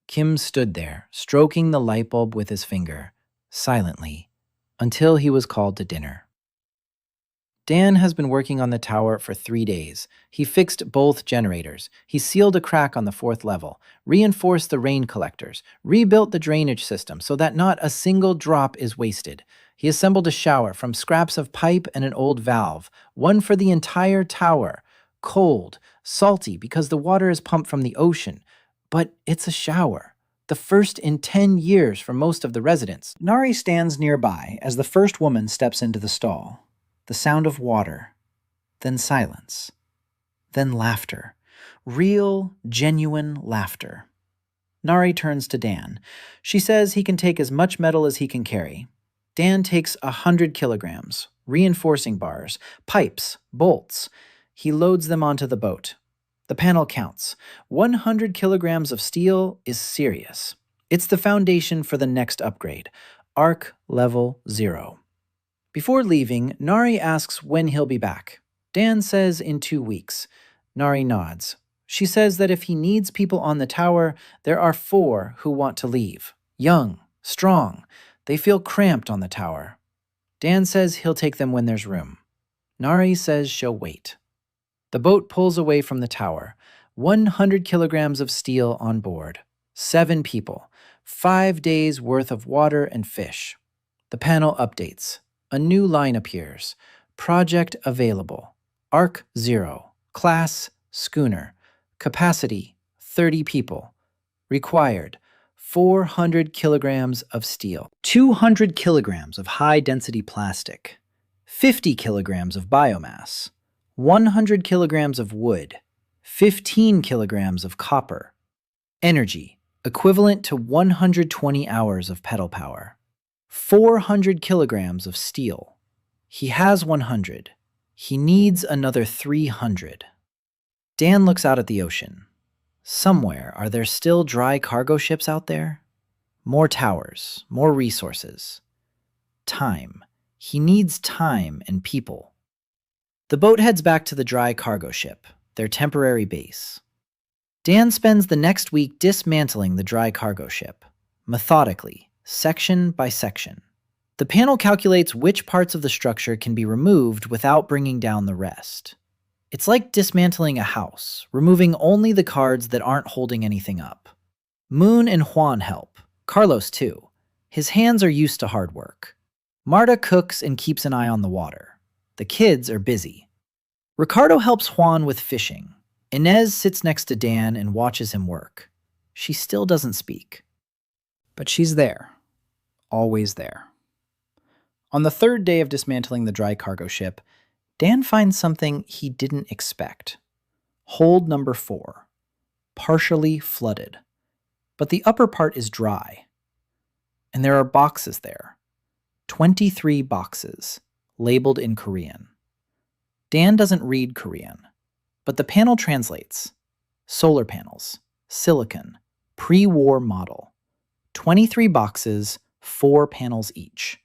Kim stood there, stroking the light bulb with his finger, silently, until he was called to dinner. Dan has been working on the tower for 3 days. He fixed both generators. He sealed a crack on the fourth level, reinforced the rain collectors, rebuilt the drainage system so that not a single drop is wasted. He assembled a shower from scraps of pipe and an old valve, one for the entire tower. Cold, salty because the water is pumped from the ocean. But it's a shower. The first in 10 years for most of the residents. Nari stands nearby as the first woman steps into the stall. The sound of water, then silence, then laughter. Real, genuine laughter. Nari turns to Dan. She says he can take as much metal as he can carry. Dan takes 100 kilograms, reinforcing bars, pipes, bolts. He loads them onto the boat. The panel counts. 100 kilograms of steel is serious. It's the foundation for the next upgrade, Ark Level 0. Before leaving, Nari asks when he'll be back. Dan says in 2 weeks. Nari nods. She says that if he needs people on the tower, there are 4 who want to leave. Young, strong. They feel cramped on the tower. Dan says he'll take them when there's room. Nari says she'll wait. The boat pulls away from the tower. 100 kilograms of steel on board. 7 people. 5 days' worth of water and fish. The panel updates. A new line appears. Project available. Ark 0. Class schooner. Capacity 30 people. Required 400 kilograms of steel. 200 kilograms of high-density plastic. 50 kilograms of biomass. 100 kilograms of wood. 15 kilograms of copper. Energy equivalent to 120 hours of pedal power. 400 kilograms of steel. He has 100. He needs another 300. Dan looks out at the ocean. Somewhere, are there still dry cargo ships out there? More towers, more resources. Time. He needs time and people. The boat heads back to the dry cargo ship, their temporary base. Dan spends the next week dismantling the dry cargo ship, methodically, section by section. The panel calculates which parts of the structure can be removed without bringing down the rest. It's like dismantling a house, removing only the cards that aren't holding anything up. Moon and Juan help. Carlos too. His hands are used to hard work. Marta cooks and keeps an eye on the water. The kids are busy. Ricardo helps Juan with fishing. Inez sits next to Dan and watches him work. She still doesn't speak. But she's there. Always there. On the 3rd day of dismantling the dry cargo ship, Dan finds something he didn't expect. Hold number 4. Partially flooded. But the upper part is dry. And there are boxes there. 23 boxes, labeled in Korean. Dan doesn't read Korean, but the panel translates. Solar panels, silicon, pre-war model. 23 boxes, 4 panels each.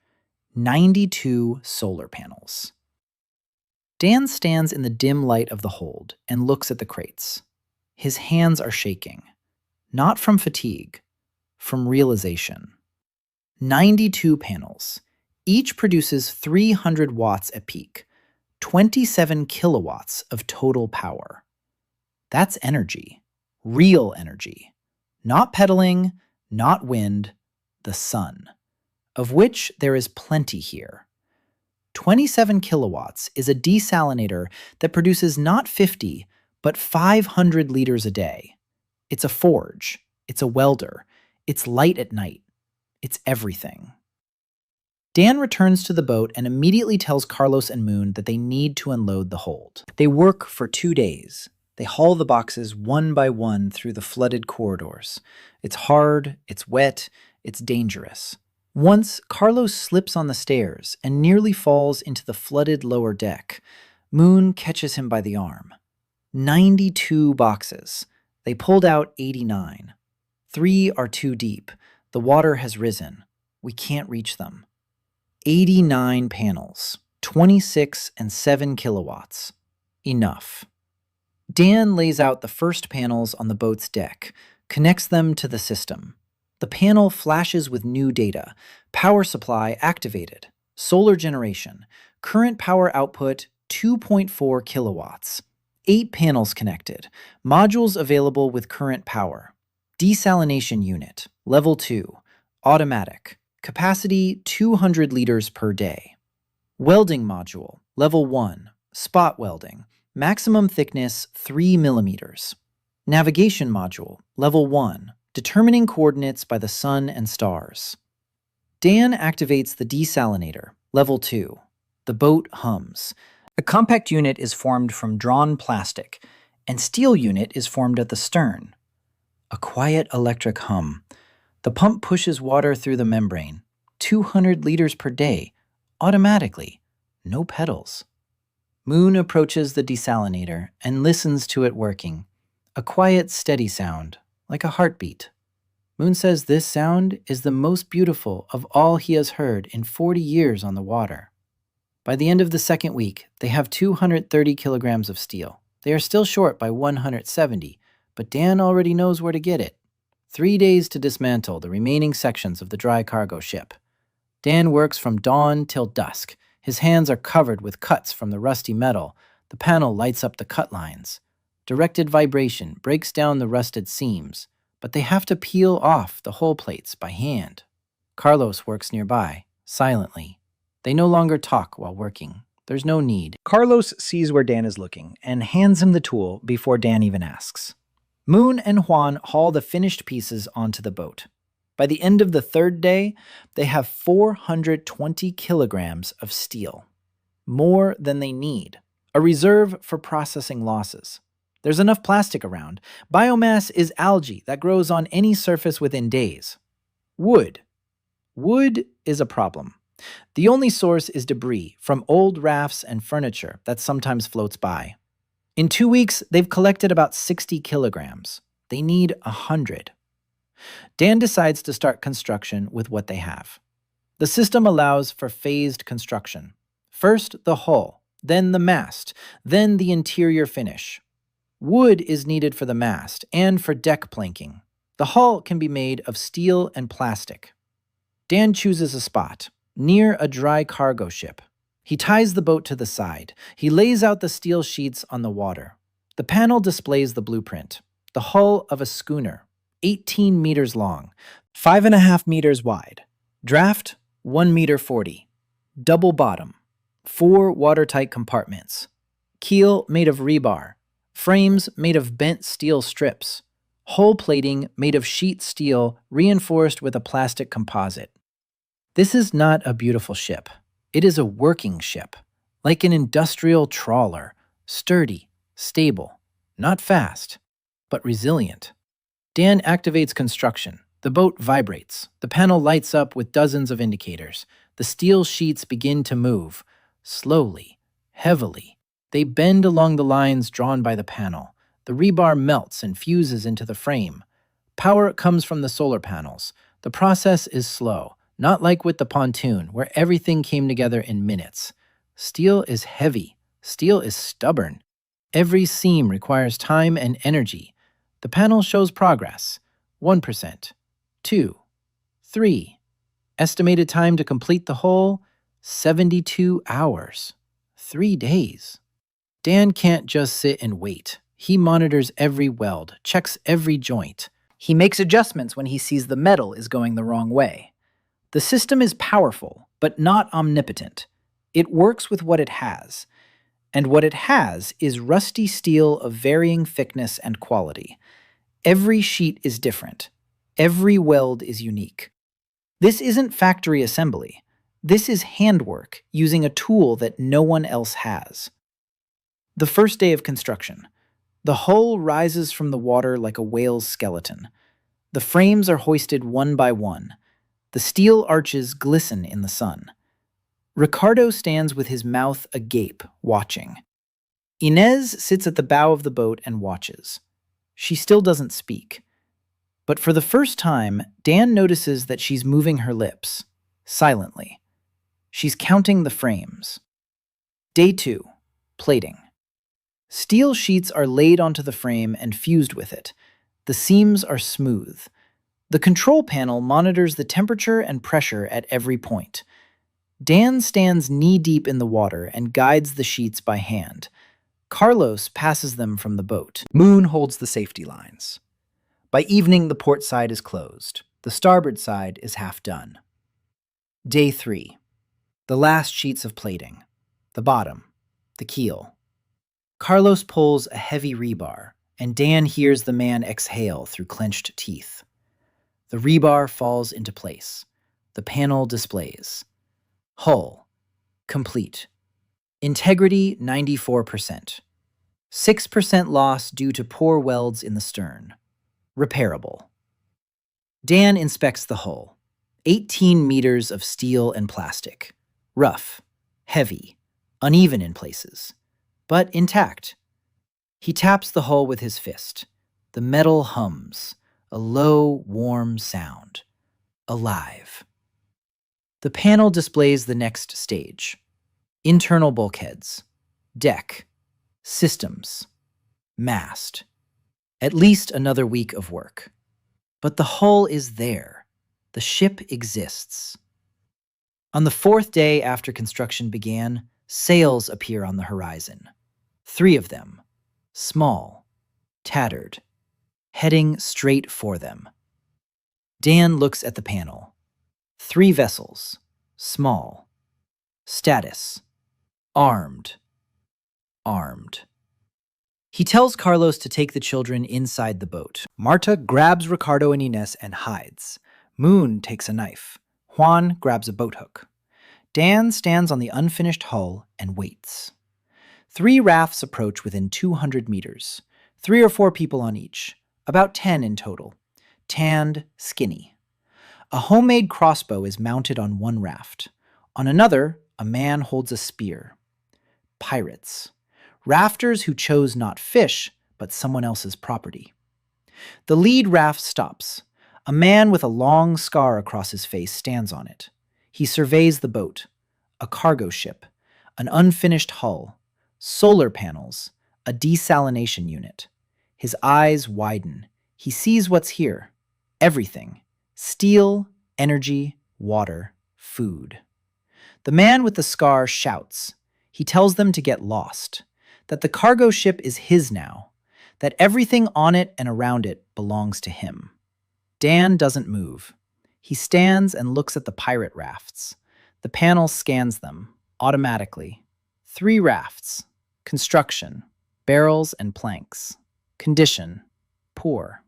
92 solar panels. Dan stands in the dim light of the hold and looks at the crates. His hands are shaking. Not from fatigue, from realization. 92 panels. Each produces 300 watts at peak. 27 kilowatts of total power. That's energy. Real energy. Not pedaling, not wind, the sun. Of which there is plenty here. 27 kilowatts is a desalinator that produces not 50, but 500 liters a day. It's a forge. It's a welder. It's light at night. It's everything. Dan returns to the boat and immediately tells Carlos and Moon that they need to unload the hold. They work for 2 days. They haul the boxes one by one through the flooded corridors. It's hard, it's wet, it's dangerous. Once, Carlos slips on the stairs and nearly falls into the flooded lower deck. Moon catches him by the arm. 92 boxes. They pulled out 89. 3 are too deep. The water has risen. We can't reach them. 89 panels. 26 and 7 kilowatts. Enough. Dan lays out the first panels on the boat's deck, connects them to the system. The panel flashes with new data. Power supply activated. Solar generation. Current power output 2.4 kilowatts. 8 panels connected. Modules available with current power. Desalination unit, level 2. Automatic. Capacity 200 liters per day. Welding module, level 1. Spot welding. Maximum thickness 3 millimeters. Navigation module, level 1. Determining coordinates by the sun and stars. Dan activates the desalinator, level 2. The boat hums. A compact unit is formed from drawn plastic, and steel unit is formed at the stern. A quiet electric hum. The pump pushes water through the membrane, 200 liters per day, automatically, no pedals. Moon approaches the desalinator and listens to it working. A quiet, steady sound, like a heartbeat. Moon says this sound is the most beautiful of all he has heard in 40 years on the water. By the end of the second week, they have 230 kilograms of steel. They are still short by 170, but Dan already knows where to get it. 3 days to dismantle the remaining sections of the dry cargo ship. Dan works from dawn till dusk. His hands are covered with cuts from the rusty metal. The panel lights up the cut lines. Directed vibration breaks down the rusted seams, but they have to peel off the hull plates by hand. Carlos works nearby, silently. They no longer talk while working. There's no need. Carlos sees where Dan is looking and hands him the tool before Dan even asks. Moon and Juan haul the finished pieces onto the boat. By the end of the third day, they have 420 kilograms of steel. More than they need. A reserve for processing losses. There's enough plastic around. Biomass is algae that grows on any surface within days. Wood. Wood is a problem. The only source is debris from old rafts and furniture that sometimes floats by. In 2 weeks, they've collected about 60 kilograms. They need 100. Dan decides to start construction with what they have. The system allows for phased construction. First the hull, then the mast, then the interior finish. Wood is needed for the mast and for deck planking. The hull can be made of steel and plastic. Dan chooses a spot, near a dry cargo ship. He ties the boat to the side. He lays out the steel sheets on the water. The panel displays the blueprint. The hull of a schooner, 18 meters long, 5.5 meters wide. Draft, 1 meter 40. Double bottom, 4 watertight compartments. Keel made of rebar. Frames made of bent steel strips. Hull plating made of sheet steel reinforced with a plastic composite. This is not a beautiful ship. It is a working ship, like an industrial trawler, sturdy, stable, not fast, but resilient. Dan activates construction. The boat vibrates. The panel lights up with dozens of indicators. The steel sheets begin to move, slowly, heavily. They bend along the lines drawn by the panel. The rebar melts and fuses into the frame. Power comes from the solar panels. The process is slow. Not like with the Pontoon, where everything came together in minutes. Steel is heavy. Steel is stubborn. Every seam requires time and energy. The panel shows progress. 1%, 2, 3. Estimated time to complete the whole, 72 hours. 3 days. Dan can't just sit and wait. He monitors every weld, checks every joint. He makes adjustments when he sees the metal is going the wrong way. The system is powerful, but not omnipotent. It works with what it has. And what it has is rusty steel of varying thickness and quality. Every sheet is different. Every weld is unique. This isn't factory assembly. This is handwork using a tool that no one else has. The first day of construction. The hull rises from the water like a whale's skeleton. The frames are hoisted one by one. The steel arches glisten in the sun. Ricardo stands with his mouth agape, watching. Inez sits at the bow of the boat and watches. She still doesn't speak. But for the first time, Dan notices that she's moving her lips, silently. She's counting the frames. Day 2. Plating. Steel sheets are laid onto the frame and fused with it. The seams are smooth. The control panel monitors the temperature and pressure at every point. Dan stands knee-deep in the water and guides the sheets by hand. Carlos passes them from the boat. Moon holds the safety lines. By evening, the port side is closed. The starboard side is half done. Day 3. The last sheets of plating. The bottom. The keel. Carlos pulls a heavy rebar, and Dan hears the man exhale through clenched teeth. The rebar falls into place. The panel displays. Hull. Complete. Integrity 94%. 6% loss due to poor welds in the stern. Repairable. Dan inspects the hull. 18 meters of steel and plastic. Rough, heavy, uneven in places, but intact. He taps the hull with his fist. The metal hums, a low, warm sound. Alive. The panel displays the next stage. Internal bulkheads. Deck. Systems. Mast. At least another week of work. But the hull is there. The ship exists. On the 4th day after construction began, sails appear on the horizon. 3 of them. Small. Tattered. Heading straight for them. Dan looks at the panel. 3 vessels. Small. Status. Armed. Armed. He tells Carlos to take the children inside the boat. Marta grabs Ricardo and Ines and hides. Moon takes a knife. Juan grabs a boat hook. Dan stands on the unfinished hull and waits. 3 rafts approach within 200 meters. 3 or 4 people on each. About 10 in total. Tanned, skinny. A homemade crossbow is mounted on one raft. On another, a man holds a spear. Pirates. Rafters who chose not fish, but someone else's property. The lead raft stops. A man with a long scar across his face stands on it. He surveys the boat. A cargo ship. An unfinished hull. Solar panels. A desalination unit. His eyes widen. He sees what's here. Everything. Steel, energy, water, food. The man with the scar shouts. He tells them to get lost. That the cargo ship is his now. That everything on it and around it belongs to him. Dan doesn't move. He stands and looks at the pirate rafts. The panel scans them, automatically. 3 rafts. Construction. Barrels and planks. Condition. Poor.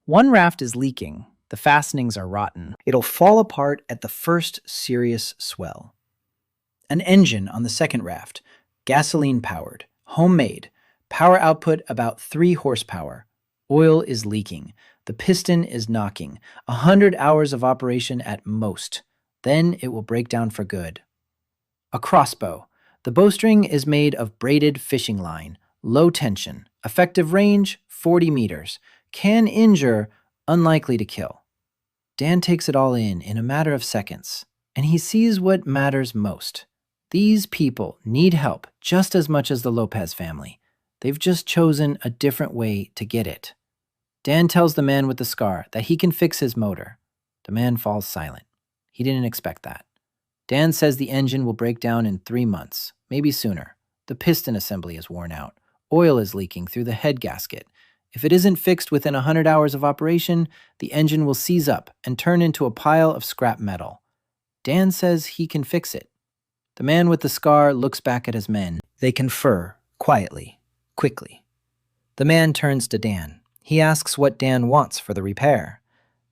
1 raft is leaking. The fastenings are rotten. It'll fall apart at the first serious swell. An engine on the 2nd raft. Gasoline-powered. Homemade. Power output about 3 horsepower. Oil is leaking. The piston is knocking. 100 hours of operation at most. Then it will break down for good. A crossbow. The bowstring is made of braided fishing line. Low tension. Effective range, 40 meters. Can injure, unlikely to kill. Dan takes it all in a matter of seconds. And he sees what matters most. These people need help just as much as the Lopez family. They've just chosen a different way to get it. Dan tells the man with the scar that he can fix his motor. The man falls silent. He didn't expect that. Dan says the engine will break down in 3 months, maybe sooner. The piston assembly is worn out. Oil is leaking through the head gasket. If it isn't fixed within 100 hours of operation, the engine will seize up and turn into a pile of scrap metal. Dan says he can fix it. The man with the scar looks back at his men. They confer, quietly, quickly. The man turns to Dan. He asks what Dan wants for the repair.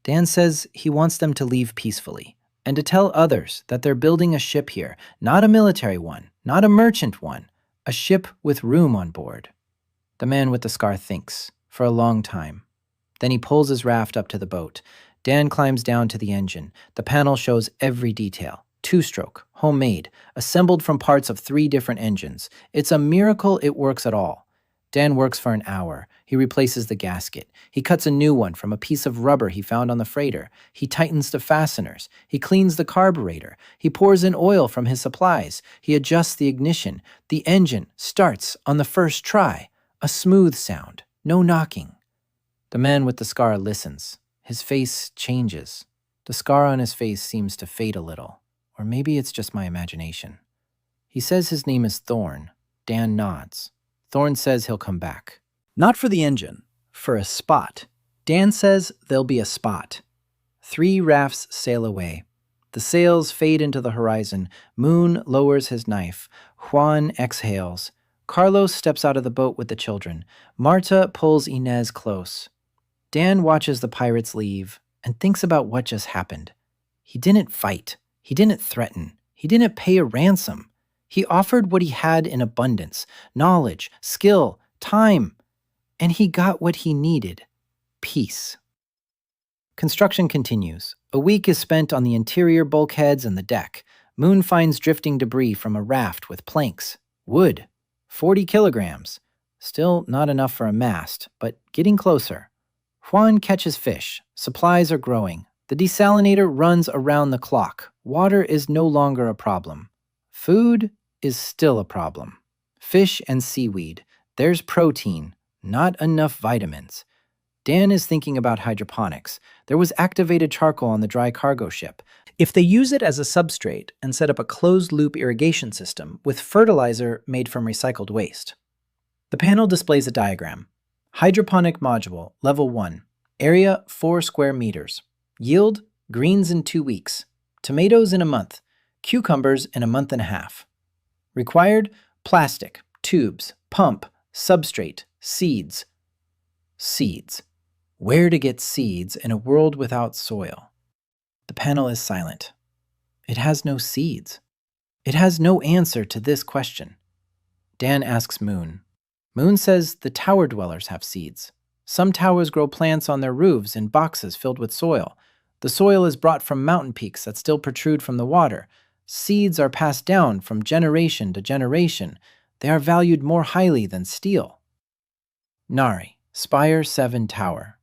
Dan says he wants them to leave peacefully and to tell others that they're building a ship here, not a military one, not a merchant one, a ship with room on board. The man with the scar thinks for a long time. Then he pulls his raft up to the boat. Dan climbs down to the engine. The panel shows every detail. 2-stroke, homemade, assembled from parts of 3 different engines. It's a miracle it works at all. Dan works for an hour. He replaces the gasket. He cuts a new one from a piece of rubber he found on the freighter. He tightens the fasteners. He cleans the carburetor. He pours in oil from his supplies. He adjusts the ignition. The engine starts on the first try. A smooth sound. No knocking. The man with the scar listens. His face changes. The scar on his face seems to fade a little. Or maybe it's just my imagination. He says his name is Thorn. Dan nods. Thorn says he'll come back. Not for the engine, for a spot. Dan says there'll be a spot. 3 rafts sail away. The sails fade into the horizon. Moon lowers his knife. Juan exhales. Carlos steps out of the boat with the children. Marta pulls Inez close. Dan watches the pirates leave and thinks about what just happened. He didn't fight. He didn't threaten. He didn't pay a ransom. He offered what he had in abundance: knowledge, skill, time. And he got what he needed: peace. Construction continues. A week is spent on the interior bulkheads and the deck. Moon finds drifting debris from a raft with planks. Wood. 40 kilograms. Still not enough for a mast, but getting closer. Juan catches fish. Supplies are growing. The desalinator runs around the clock. Water is no longer a problem. Food is still a problem. Fish and seaweed. There's protein. Not enough vitamins. Dan is thinking about hydroponics. There was activated charcoal on the dry cargo ship. If they use it as a substrate and set up a closed-loop irrigation system with fertilizer made from recycled waste. The panel displays a diagram. Hydroponic module, level 1. Area 4 square meters. Yield, greens in 2 weeks. Tomatoes in a month. Cucumbers in a month and a half. Required, plastic, tubes, pump, substrate, seeds. Seeds. Where to get seeds in a world without soil? The panel is silent. It has no seeds. It has no answer to this question. Dan asks Moon. Moon says the tower dwellers have seeds. Some towers grow plants on their roofs in boxes filled with soil. The soil is brought from mountain peaks that still protrude from the water. Seeds are passed down from generation to generation. They are valued more highly than steel. Nari, Spire 7 Tower.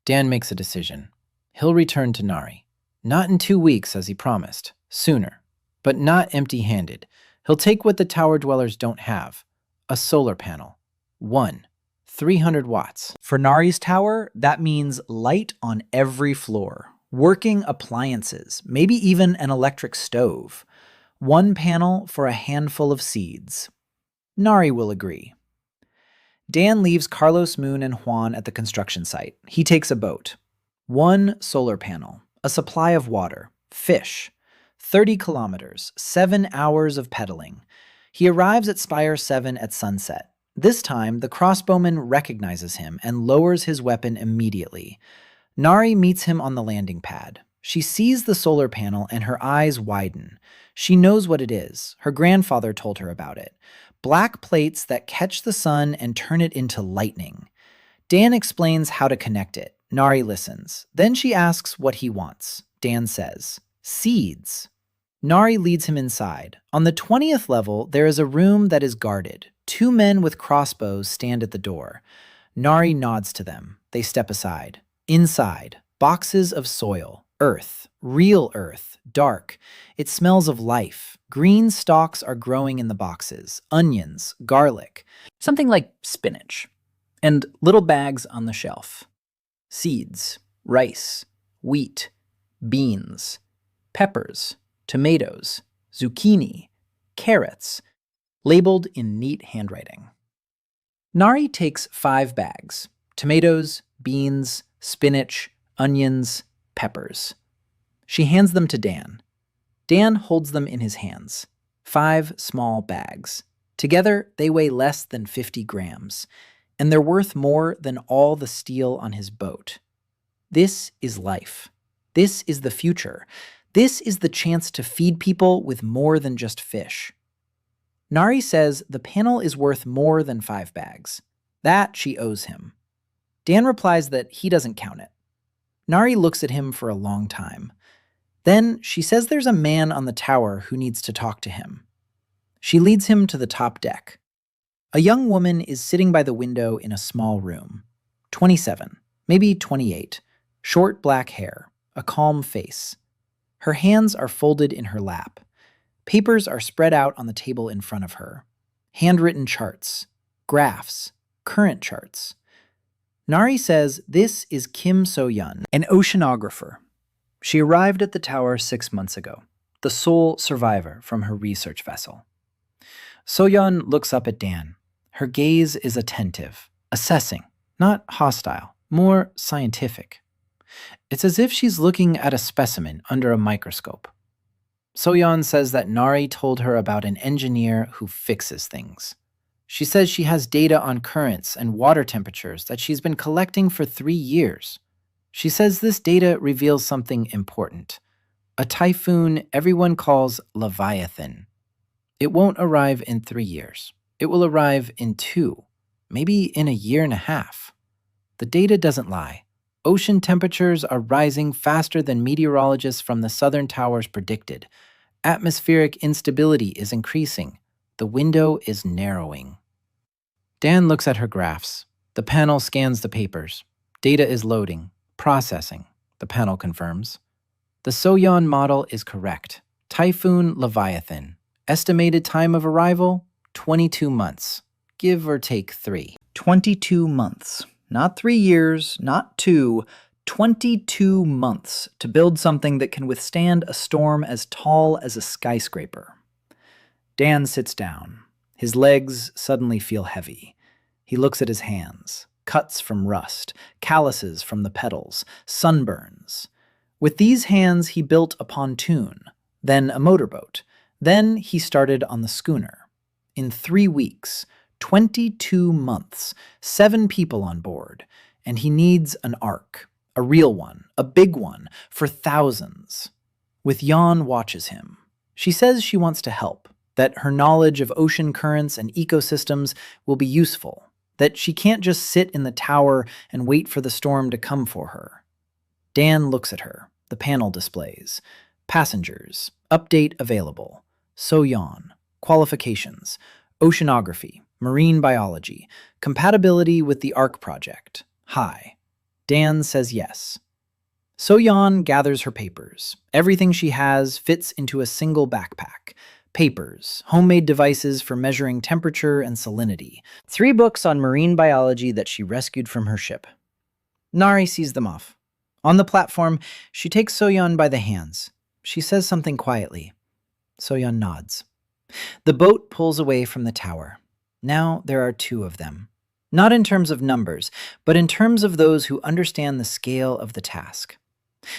Dan makes a decision. He'll return to Nari. Not in 2 weeks, as he promised. Sooner. But not empty-handed. He'll take what the tower dwellers don't have. A solar panel. 1. 300 watts. For Nari's tower, that means light on every floor. Working appliances. Maybe even an electric stove. 1 panel for a handful of seeds. Nari will agree. Dan leaves Carlos, Moon, and Juan at the construction site. He takes a boat. 1 solar panel, a supply of water, fish, 30 kilometers, 7 hours of pedaling. He arrives at Spire 7 at sunset. This time, the crossbowman recognizes him and lowers his weapon immediately. Nari meets him on the landing pad. She sees the solar panel and her eyes widen. She knows what it is. Her grandfather told her about it. Black plates that catch the sun and turn it into lightning. Dan explains how to connect it. Nari listens. Then she asks what he wants. Dan says, seeds. Nari leads him inside. On the 20th level, there is a room that is guarded. 2 men with crossbows stand at the door. Nari nods to them. They step aside. Inside, boxes of soil, earth, real earth, dark. It smells of life. Green stalks are growing in the boxes, onions, garlic, Something like spinach. And little bags on the shelf. Seeds, rice, wheat, beans, peppers, tomatoes, zucchini, carrots, labeled in neat handwriting. Nari takes 5 bags: tomatoes, beans, spinach, onions, peppers. She hands them to Dan. Dan holds them in his hands. 5 small bags. Together, they weigh less than 50 grams, and they're worth more than all the steel on his boat. This is life. This is the future. This is the chance to feed people with more than just fish. Nari says the panel is worth more than 5 bags. That she owes him. Dan replies that he doesn't count it. Nari looks at him for a long time. Then she says there's a man on the tower who needs to talk to him. She leads him to the top deck. A young woman is sitting by the window in a small room. 27, maybe 28. Short black hair, a calm face. Her hands are folded in her lap. Papers are spread out on the table in front of her. Handwritten charts, graphs, current charts. Nari says this is Kim So-yeon, an oceanographer. She arrived at the tower 6 months ago. the sole survivor from her research vessel. Soyeon looks up at Dan. Her gaze is attentive, assessing, not hostile, more scientific. It's as if she's looking at a specimen under a microscope. Soyeon says that Nari told her about an engineer who fixes things. She says she has data on currents and water temperatures that she's been collecting for 3 years. She says this data reveals something important. A typhoon everyone calls Leviathan. It won't arrive in 3 years. It will arrive in 2, maybe in a year and a half. The data doesn't lie. Ocean temperatures are rising faster than meteorologists from the southern towers predicted. Atmospheric instability is increasing. The window is narrowing. Dan looks at her graphs. The panel scans the papers. Data is loading, processing, the panel confirms. The Soyeon model is correct. Typhoon Leviathan. Estimated time of arrival, 22 months. Give or take 3. 22 months. Not 3 years, not 2. 22 months to build something that can withstand a storm as tall as a skyscraper. Dan sits down. His legs suddenly feel heavy. He looks at his hands. Cuts from rust, calluses from the pedals, sunburns. With these hands, he built a pontoon, then a motorboat. Then he started on the schooner. In 3 weeks, 22 months, 7 people on board, and he needs an ark, a real one, a big one, for thousands. With Yeon watches him. She says she wants to help, that her knowledge of ocean currents and ecosystems will be useful, that she can't just sit in the tower and wait for the storm to come for her. Dan looks at her. The panel displays. Passengers. Update available. Soyeon. Qualifications. Oceanography. Marine biology. Compatibility with the Ark project. High. Dan says yes. Soyeon gathers her papers. Everything she has fits into a single backpack. Papers, homemade devices for measuring temperature and salinity. 3 books on marine biology that she rescued from her ship. Nari sees them off. On the platform, she takes Soyeon by the hands. She says something quietly. Soyeon nods. The boat pulls away from the tower. Now there are 2 of them. Not in terms of numbers, but in terms of those who understand the scale of the task.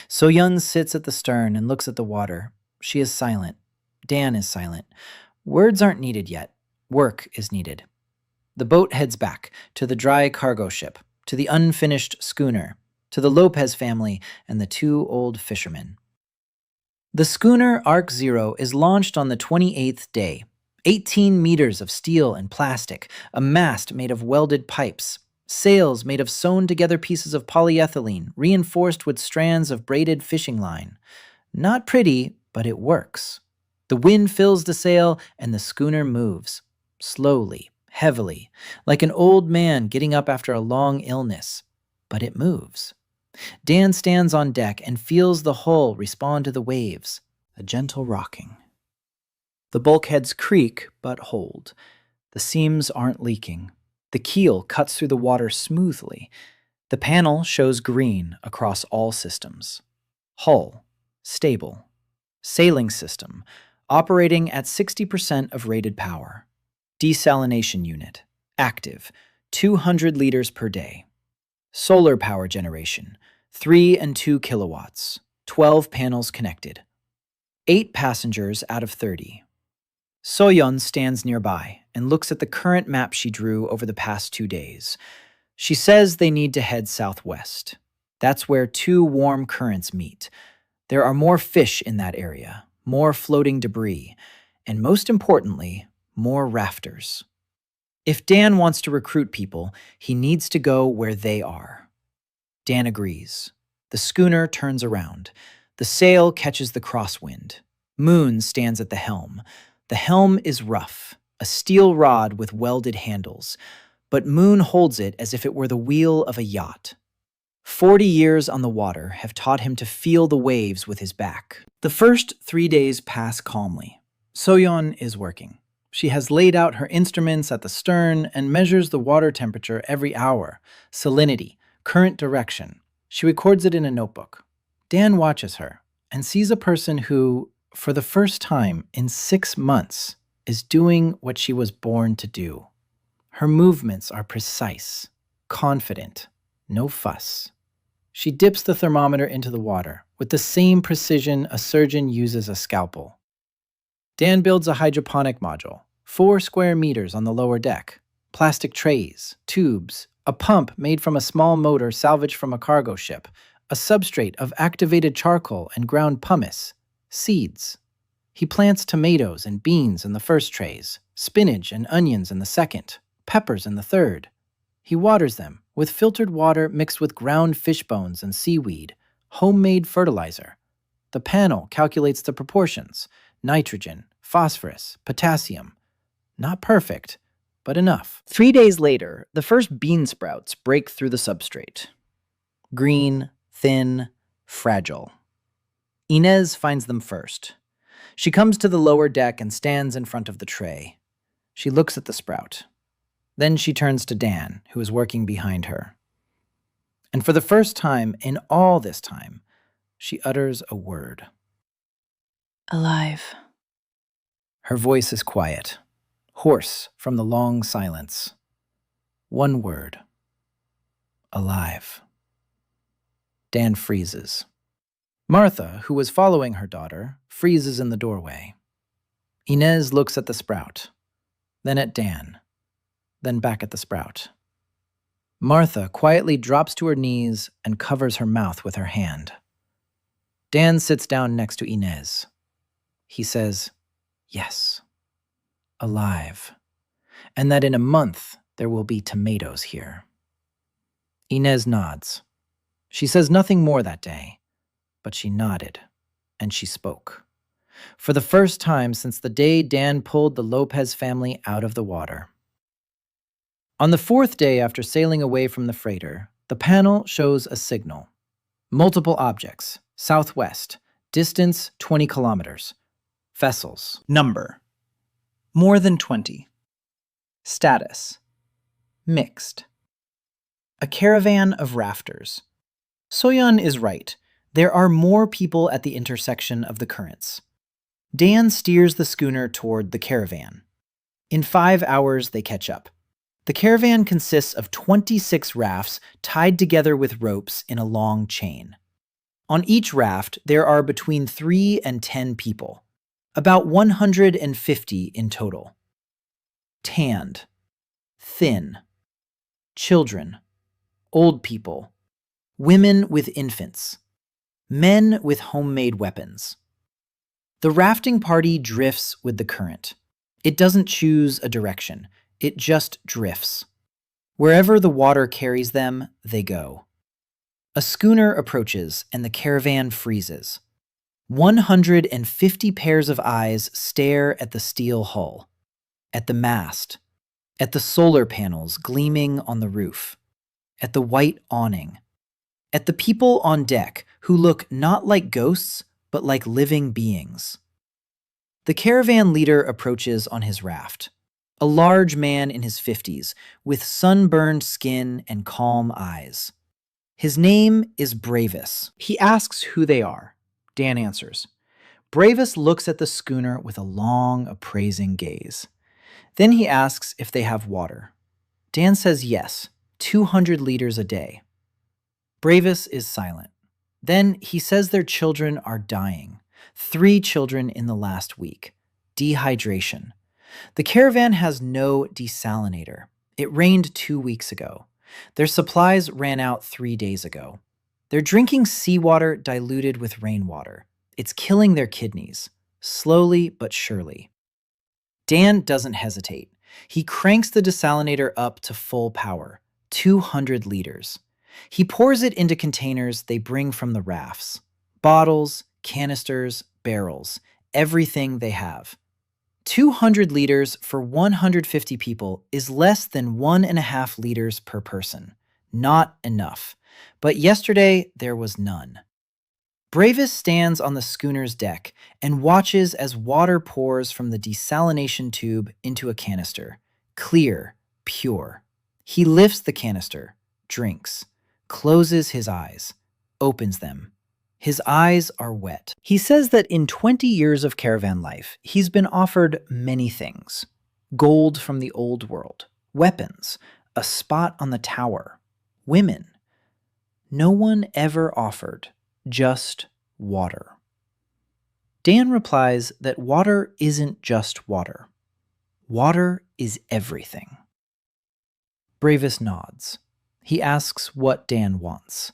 Soyeon sits at the stern and looks at the water. She is silent. Dan is silent. Words aren't needed yet. Work is needed. The boat heads back to the dry cargo ship, to the unfinished schooner, to the Lopez family and the 2 old fishermen. The schooner Ark 0 is launched on the 28th day. 18 meters of steel and plastic, a mast made of welded pipes, sails made of sewn-together pieces of polyethylene reinforced with strands of braided fishing line. Not pretty, but it works. The wind fills the sail and the schooner moves, slowly, heavily, like an old man getting up after a long illness. But it moves. Dan stands on deck and feels the hull respond to the waves, a gentle rocking. The bulkheads creak but hold. The seams aren't leaking. The keel cuts through the water smoothly. The panel shows green across all systems. Hull, stable. Sailing system, operating at 60% of rated power. Desalination unit, active, 200 liters per day. Solar power generation, 3 and 2 kilowatts, 12 panels connected. 8 passengers out of 30. Soyeon stands nearby and looks at the current map she drew over the past 2 days. She says they need to head southwest. That's where 2 warm currents meet. There are more fish in that area, more floating debris, and most importantly, more rafters. If Dan wants to recruit people, he needs to go where they are. Dan agrees. The schooner turns around. The sail catches the crosswind. Moon stands at the helm. The helm is rough, a steel rod with welded handles, but Moon holds it as if it were the wheel of a yacht. 40 years on the water have taught him to feel the waves with his back. The first 3 days pass calmly. Soyeon is working. She has laid out her instruments at the stern and measures the water temperature every hour, salinity, current direction. She records it in a notebook. Dan watches her and sees a person who, for the first time in 6 months, is doing what she was born to do. Her movements are precise, confident, no fuss. She dips the thermometer into the water with the same precision a surgeon uses a scalpel. Dan builds a hydroponic module, 4 square meters on the lower deck, plastic trays, tubes, a pump made from a small motor salvaged from a cargo ship, a substrate of activated charcoal and ground pumice, seeds. He plants tomatoes and beans in the first trays, spinach and onions in the second, peppers in the third. He waters them with filtered water mixed with ground fish bones and seaweed, homemade fertilizer. The panel calculates the proportions: nitrogen, phosphorus, potassium. Not perfect, but enough. 3 days later, the first bean sprouts break through the substrate. Green, thin, fragile. Inez finds them first. She comes to the lower deck and stands in front of the tray. She looks at the sprout. Then she turns to Dan, who is working behind her. And for the first time in all this time, she utters a word. Alive. Her voice is quiet, hoarse from the long silence. One word. Alive. Dan freezes. Martha, who was following her daughter, freezes in the doorway. Inez looks at the sprout, then at Dan, then back at the sprout. Martha quietly drops to her knees and covers her mouth with her hand. Dan sits down next to Inez. He says, yes, alive, and that in a month there will be tomatoes here. Inez nods. She says nothing more that day, but she nodded, and she spoke. For the first time since the day Dan pulled the Lopez family out of the water. On the 4th day after sailing away from the freighter, the panel shows a signal. Multiple objects, southwest, distance 20 kilometers. Vessels. Number: more than 20. Status: mixed. A caravan of rafters. Soyeon is right. There are more people at the intersection of the currents. Dan steers the schooner toward the caravan. In 5 hours, they catch up. The caravan consists of 26 rafts tied together with ropes in a long chain. On each raft, there are between 3 and 10 people, about 150 in total. Tanned, thin, children, old people, women with infants, men with homemade weapons. The rafting party drifts with the current. It doesn't choose a direction. It just drifts. Wherever the water carries them, they go. A schooner approaches and the caravan freezes. 150 pairs of eyes stare at the steel hull, at the mast, at the solar panels gleaming on the roof, at the white awning, at the people on deck who look not like ghosts, but like living beings. The caravan leader approaches on his raft, a large man in his 50s with sunburned skin and calm eyes. His name is Bravis. He asks who they are. Dan answers. Bravis looks at the schooner with a long, appraising gaze. Then he asks if they have water. Dan says yes, 200 liters a day. Bravis is silent. Then he says their children are dying. 3 children in the last week. Dehydration. The caravan has no desalinator. It rained 2 weeks ago. Their supplies ran out 3 days ago. They're drinking seawater diluted with rainwater. It's killing their kidneys, slowly but surely. Dan doesn't hesitate. He cranks the desalinator up to full power, 200 liters. He pours it into containers they bring from the rafts. Bottles, canisters, barrels, everything they have. 200 liters for 150 people is less than 1.5 liters per person. Not enough. But yesterday, there was none. Bravis stands on the schooner's deck and watches as water pours from the desalination tube into a canister. Clear, pure. He lifts the canister, drinks, closes his eyes, opens them. His eyes are wet. He says that in 20 years of caravan life, he's been offered many things. Gold from the old world, weapons, a spot on the tower, women. No one ever offered just water. Dan replies that water isn't just water. Water is everything. Bravis nods. He asks what Dan wants.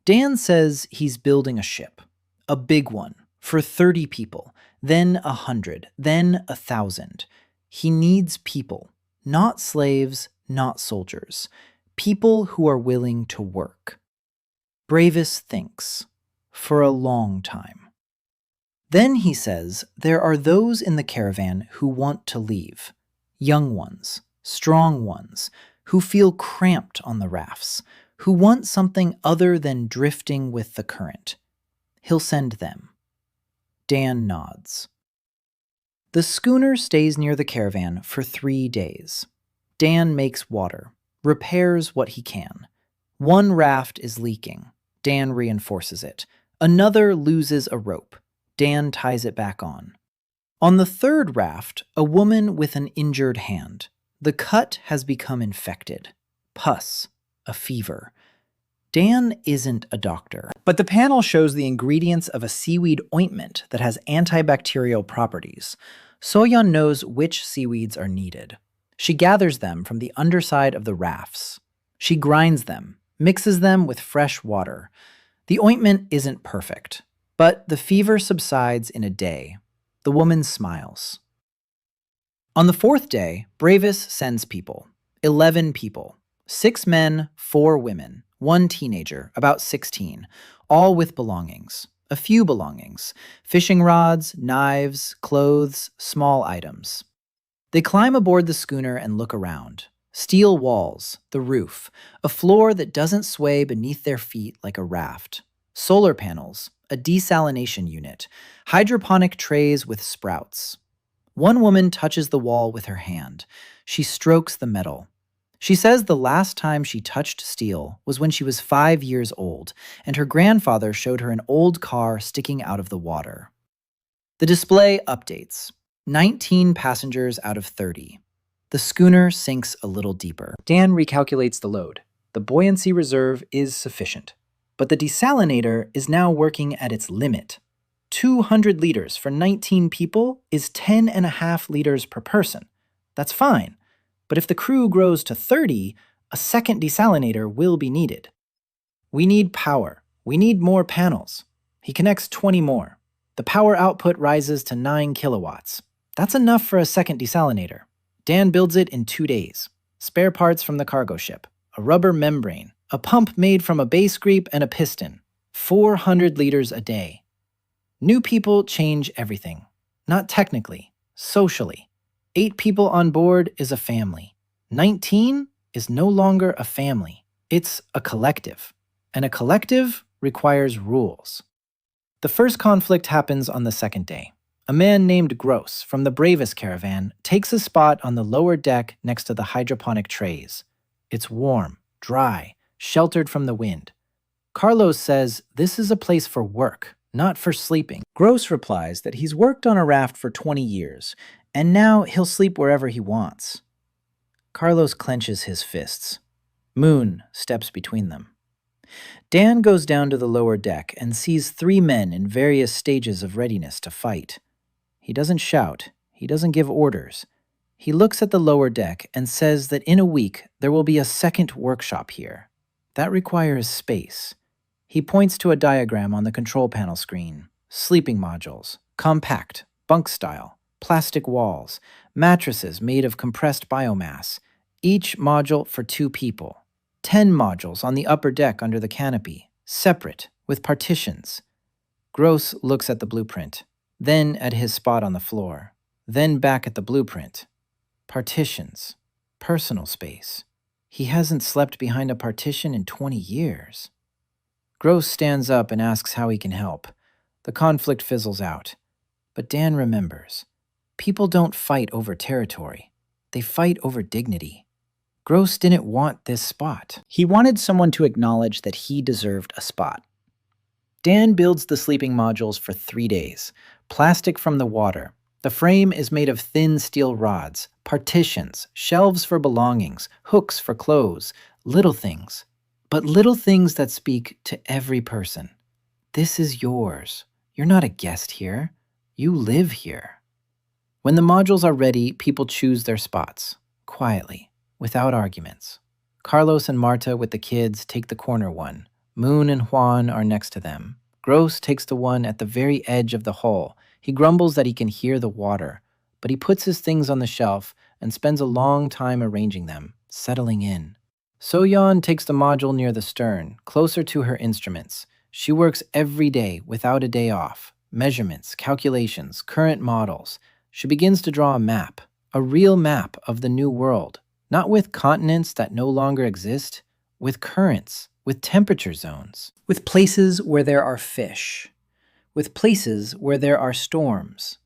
Dan says he's building a ship, a big one, for 30 people, then 100, then 1,000. He needs people, not slaves, not soldiers, people who are willing to work. Bravis thinks, for a long time. Then he says there are those in the caravan who want to leave, young ones, strong ones, who feel cramped on the rafts, who want something other than drifting with the current. He'll send them. Dan nods. The schooner stays near the caravan for 3 days. Dan makes water, repairs what he can. One raft is leaking. Dan reinforces it. Another loses a rope. Dan ties it back on. On the third raft, a woman with an injured hand. The cut has become infected. Pus. A fever. Dan isn't a doctor, but the panel shows the ingredients of a seaweed ointment that has antibacterial properties. Soyeon knows which seaweeds are needed. She gathers them from the underside of the rafts. She grinds them, mixes them with fresh water. The ointment isn't perfect, but the fever subsides in a day. The woman smiles. On the fourth day, Bravis sends people. 11 people. 6 men, 4 women, 1 teenager, about 16, all with belongings. A few belongings. Fishing rods, knives, clothes, small items. They climb aboard the schooner and look around. Steel walls, the roof, a floor that doesn't sway beneath their feet like a raft. Solar panels, a desalination unit, hydroponic trays with sprouts. One woman touches the wall with her hand. She strokes the metal. She says the last time she touched steel was when she was 5 years old, and her grandfather showed her an old car sticking out of the water. The display updates. 19 passengers out of 30. The schooner sinks a little deeper. Dan recalculates the load. The buoyancy reserve is sufficient. But the desalinator is now working at its limit. 200 liters for 19 people is 10.5 liters per person. That's fine. But if the crew grows to 30, a second desalinator will be needed. We need power. We need more panels. He connects 20 more. The power output rises to 9 kilowatts. That's enough for a second desalinator. Dan builds it in 2 days. Spare parts from the cargo ship, a rubber membrane, a pump made from a base greep and a piston. 400 liters a day. New people change everything. Not technically, socially. 8 people on board is a family. 19 is no longer a family. It's a collective. And a collective requires rules. The first conflict happens on the second day. A man named Gross from the Bravis caravan takes a spot on the lower deck next to the hydroponic trays. It's warm, dry, sheltered from the wind. Carlos says this is a place for work, not for sleeping. Gross replies that he's worked on a raft for 20 years, and now he'll sleep wherever he wants. Carlos clenches his fists. Moon steps between them. Dan goes down to the lower deck and sees 3 men in various stages of readiness to fight. He doesn't shout. He doesn't give orders. He looks at the lower deck and says that in a week there will be a second workshop here. That requires space. He points to a diagram on the control panel screen. Sleeping modules, compact, bunk style, plastic walls, mattresses made of compressed biomass, each module for 2 people. 10 modules on the upper deck under the canopy, separate, with partitions. Gross looks at the blueprint, then at his spot on the floor, then back at the blueprint. Partitions. Personal space. He hasn't slept behind a partition in 20 years. Gross stands up and asks how he can help. The conflict fizzles out. But Dan remembers. People don't fight over territory. They fight over dignity. Gross didn't want this spot. He wanted someone to acknowledge that he deserved a spot. Dan builds the sleeping modules for 3 days. Plastic from the water. The frame is made of thin steel rods, partitions, shelves for belongings, hooks for clothes, little things. But little things that speak to every person. This is yours. You're not a guest here. You live here. When the modules are ready, people choose their spots, quietly, without arguments. Carlos and Marta with the kids take the corner one. Moon and Juan are next to them. Gross takes the one at the very edge of the hull. He grumbles that he can hear the water, but he puts his things on the shelf and spends a long time arranging them, settling in. So-yeon takes the module near the stern, closer to her instruments. She works every day without a day off. Measurements, calculations, current models. She begins to draw a map, a real map of the new world, not with continents that no longer exist, with currents, with temperature zones, with places where there are fish, with places where there are storms,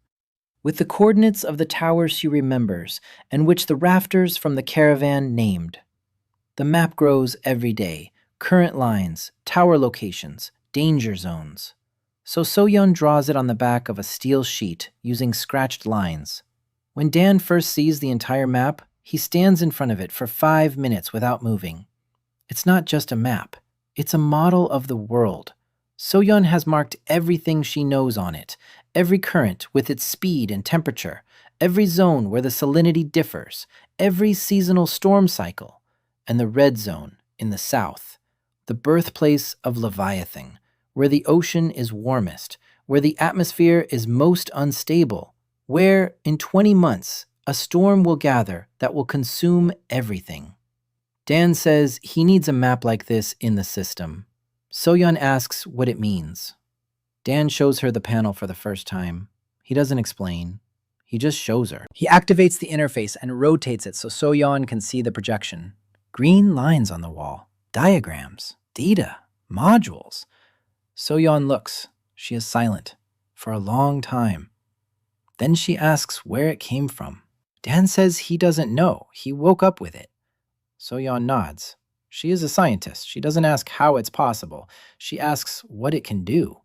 with the coordinates of the towers she remembers and which the rafters from the caravan named. The map grows every day, current lines, tower locations, danger zones. So So-yeon draws it on the back of a steel sheet using scratched lines. When Dan first sees the entire map, he stands in front of it for 5 minutes without moving. It's not just a map. It's a model of the world. So-yeon has marked everything she knows on it, every current with its speed and temperature, every zone where the salinity differs, every seasonal storm cycle, and the red zone in the south, the birthplace of Leviathan, where the ocean is warmest, where the atmosphere is most unstable, where, in 20 months, a storm will gather that will consume everything. Dan says he needs a map like this in the system. So-yeon asks what it means. Dan shows her the panel for the first time. He doesn't explain. He just shows her. He activates the interface and rotates it so So-yeon can see the projection. Green lines on the wall. Diagrams. Data. Modules. So-yeon looks. She is silent. For a long time. Then she asks where it came from. Dan says he doesn't know. He woke up with it. So-yeon nods. She is a scientist. She doesn't ask how it's possible. She asks what it can do.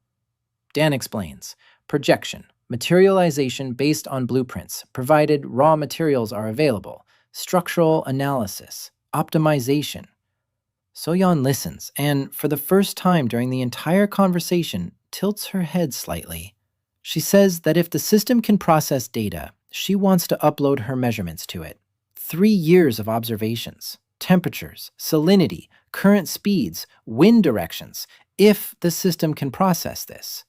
Dan explains. Projection. Materialization based on blueprints, provided raw materials are available. Structural analysis. Optimization. So-yeon listens, and for the first time during the entire conversation, tilts her head slightly. She says that if the system can process data, she wants to upload her measurements to it. 3 years of observations, temperatures, salinity, current speeds, wind directions, if the system can process this.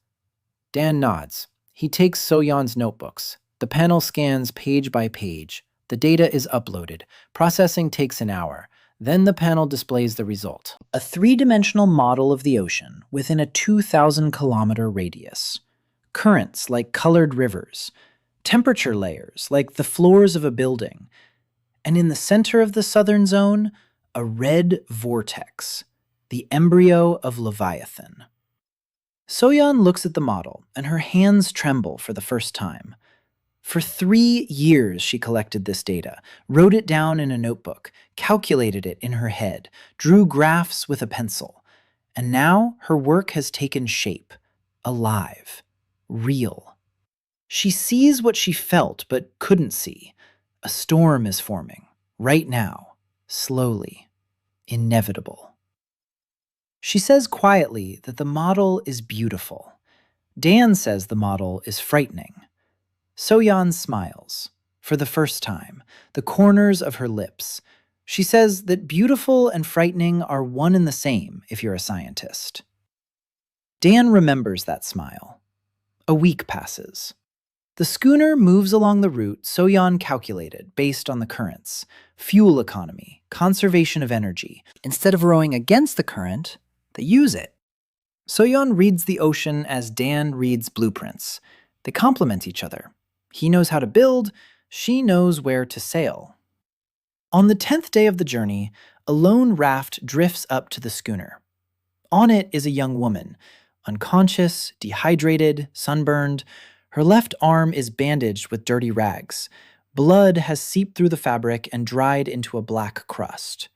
Dan nods. He takes So-yeon's notebooks. The panel scans page by page. The data is uploaded. Processing takes an hour. Then the panel displays the result. A 3-dimensional model of the ocean within a 2,000-kilometer radius. Currents like colored rivers. Temperature layers like the floors of a building. And in the center of the southern zone, a red vortex, the embryo of Leviathan. So-yeon looks at the model, and her hands tremble for the first time. For 3 years she collected this data, wrote it down in a notebook, calculated it in her head, drew graphs with a pencil. And now her work has taken shape, alive, real. She sees what she felt but couldn't see. A storm is forming, right now, slowly, inevitable. She says quietly that the model is beautiful. Dan says the model is frightening. So-yeon smiles, for the first time, the corners of her lips. She says that beautiful and frightening are one and the same if you're a scientist. Dan remembers that smile. A week passes. The schooner moves along the route So-yeon calculated based on the currents, fuel economy, conservation of energy. Instead of rowing against the current, they use it. So-yeon reads the ocean as Dan reads blueprints. They complement each other. He knows how to build, she knows where to sail. On the 10th day of the journey, a lone raft drifts up to the schooner. On it is a young woman, unconscious, dehydrated, sunburned. Her left arm is bandaged with dirty rags. Blood has seeped through the fabric and dried into a black crust.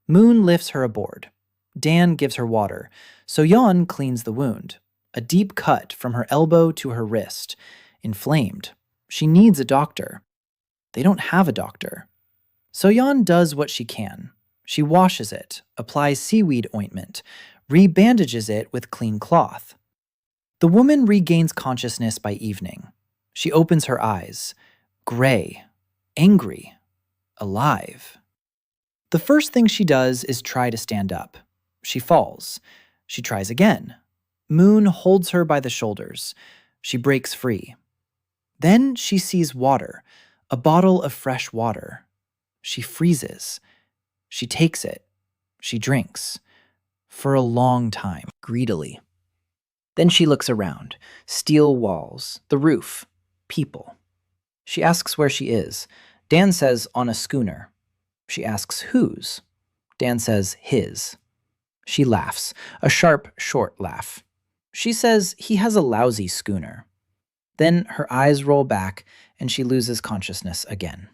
Moon lifts her aboard. Dan gives her water. So-yeon cleans the wound. A deep cut from her elbow to her wrist. Inflamed. She needs a doctor. They don't have a doctor. So-yeon does what she can. She washes it, applies seaweed ointment, rebandages it with clean cloth. The woman regains consciousness by evening. She opens her eyes. Gray. Angry. Alive. The first thing she does is try to stand up. She falls. She tries again. Moon holds her by the shoulders. She breaks free. Then she sees water, a bottle of fresh water. She freezes. She takes it. She drinks. For a long time, greedily. Then she looks around. Steel walls, the roof, people. She asks where she is. Dan says on a schooner. She asks whose. Dan says his. She laughs, a sharp, short laugh. She says he has a lousy schooner. Then her eyes roll back and she loses consciousness again.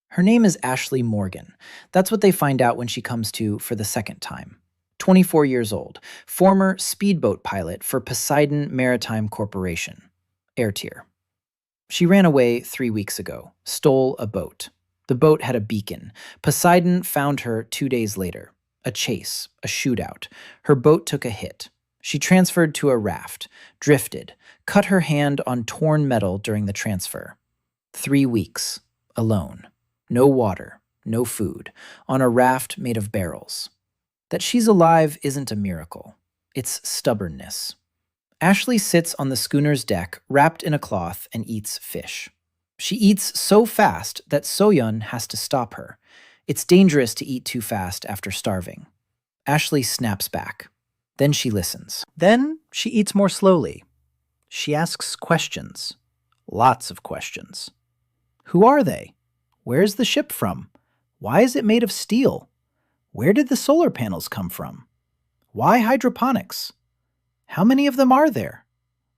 Her name is Ashley Morgan. That's what they find out when she comes to for the second time. 24 years old, former speedboat pilot for Poseidon Maritime Corporation, Air Tier. She ran away 3 weeks ago, stole a boat. The boat had a beacon. Poseidon found her 2 days later. A chase, a shootout. Her boat took a hit. She transferred to a raft, drifted, cut her hand on torn metal during the transfer. 3 weeks, alone. No water, no food, on a raft made of barrels. That she's alive isn't a miracle. It's stubbornness. Ashley sits on the schooner's deck, wrapped in a cloth, and eats fish. She eats so fast that So-yeon has to stop her. It's dangerous to eat too fast after starving. Ashley snaps back. Then she listens. Then she eats more slowly. She asks questions. Lots of questions. Who are they? Where's the ship from? Why is it made of steel? Where did the solar panels come from? Why hydroponics? How many of them are there?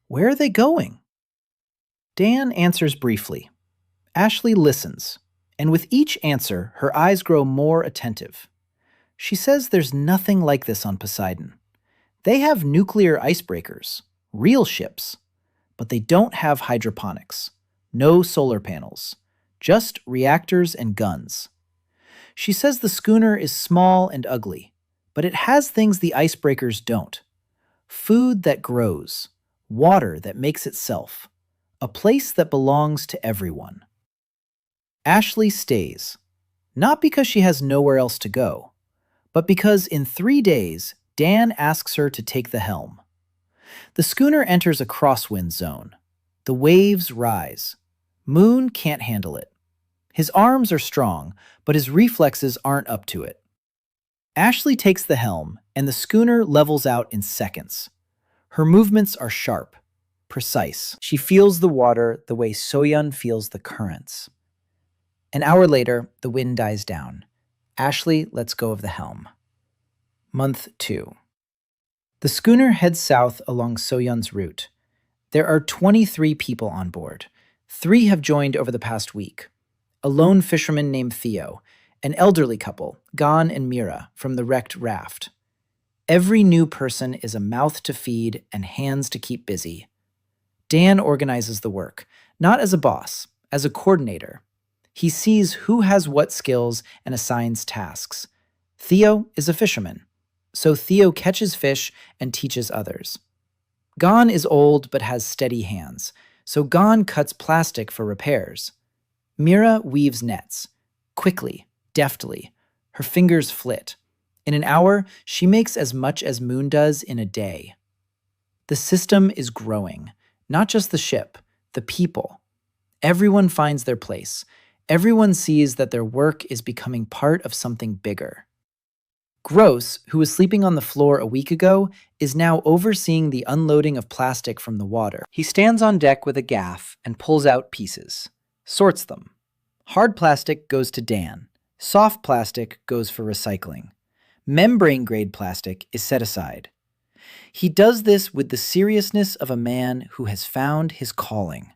Where are they going? Dan answers briefly. Ashley listens, and with each answer, her eyes grow more attentive. She says there's nothing like this on Poseidon. They have nuclear icebreakers, real ships, but they don't have hydroponics, no solar panels, just reactors and guns. She says the schooner is small and ugly, but it has things the icebreakers don't. Food that grows, water that makes itself, a place that belongs to everyone. Ashley stays, not because she has nowhere else to go, but because in 3 days, Dan asks her to take the helm. The schooner enters a crosswind zone. The waves rise. Moon can't handle it. His arms are strong, but his reflexes aren't up to it. Ashley takes the helm, and the schooner levels out in seconds. Her movements are sharp, precise. She feels the water the way So-yeon feels the currents. An hour later, the wind dies down. Ashley lets go of the helm. Month 2. The schooner heads south along So-yeon's route. There are 23 people on board. 3 have joined over the past week. A lone fisherman named Theo, an elderly couple, Gon and Mira, from the wrecked raft. Every new person is a mouth to feed and hands to keep busy. Dan organizes the work, not as a boss, as a coordinator. He sees who has what skills and assigns tasks. Theo is a fisherman, so Theo catches fish and teaches others. Gon is old but has steady hands, so Gon cuts plastic for repairs. Mira weaves nets, quickly, deftly. Her fingers flit. In an hour, she makes as much as Moon does in a day. The system is growing, not just the ship, the people. Everyone finds their place. Everyone sees that their work is becoming part of something bigger. Gross, who was sleeping on the floor a week ago, is now overseeing the unloading of plastic from the water. He stands on deck with a gaff and pulls out pieces. Sorts them. Hard plastic goes to Dan. Soft plastic goes for recycling. Membrane-grade plastic is set aside. He does this with the seriousness of a man who has found his calling.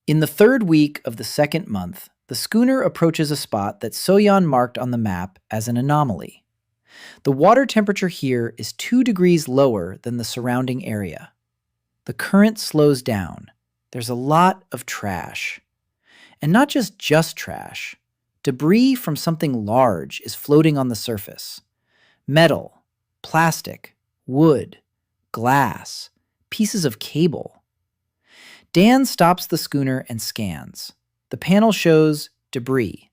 In the 3rd week of the 2nd month, the schooner approaches a spot that So-yeon marked on the map as an anomaly. The water temperature here is 2 degrees lower than the surrounding area. The current slows down. There's a lot of trash. And not just trash. Debris from something large is floating on the surface. Metal, plastic, wood, glass, pieces of cable. Dan stops the schooner and scans. The panel shows debris.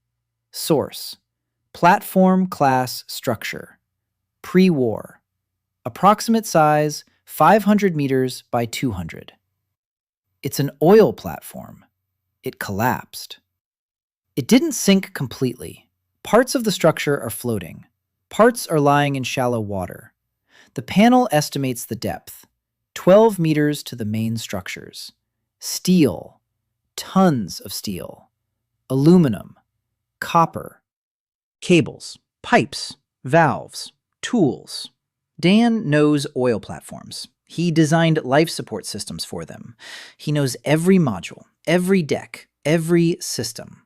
Source. Platform class structure. Pre-war. Approximate size 500 meters by 200. It's an oil platform. It collapsed. It didn't sink completely. Parts of the structure are floating. Parts are lying in shallow water. The panel estimates the depth, 12 meters to the main structures. Steel, tons of steel. Aluminum, copper. Cables, pipes, valves, tools. Dan knows oil platforms. He designed life support systems for them. He knows every module, every deck, every system.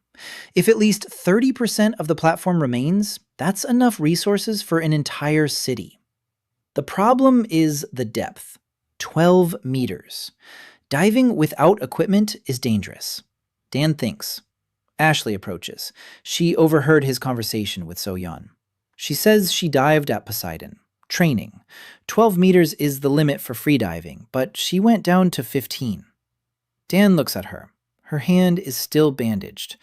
If at least 30% of the platform remains, that's enough resources for an entire city. The problem is the depth, 12 meters. Diving without equipment is dangerous. Dan thinks. Ashley approaches. She overheard his conversation with So-yeon. She says she dived at Poseidon. Training. 12 meters is the limit for freediving, but she went down to 15. Dan looks at her. Her hand is still bandaged.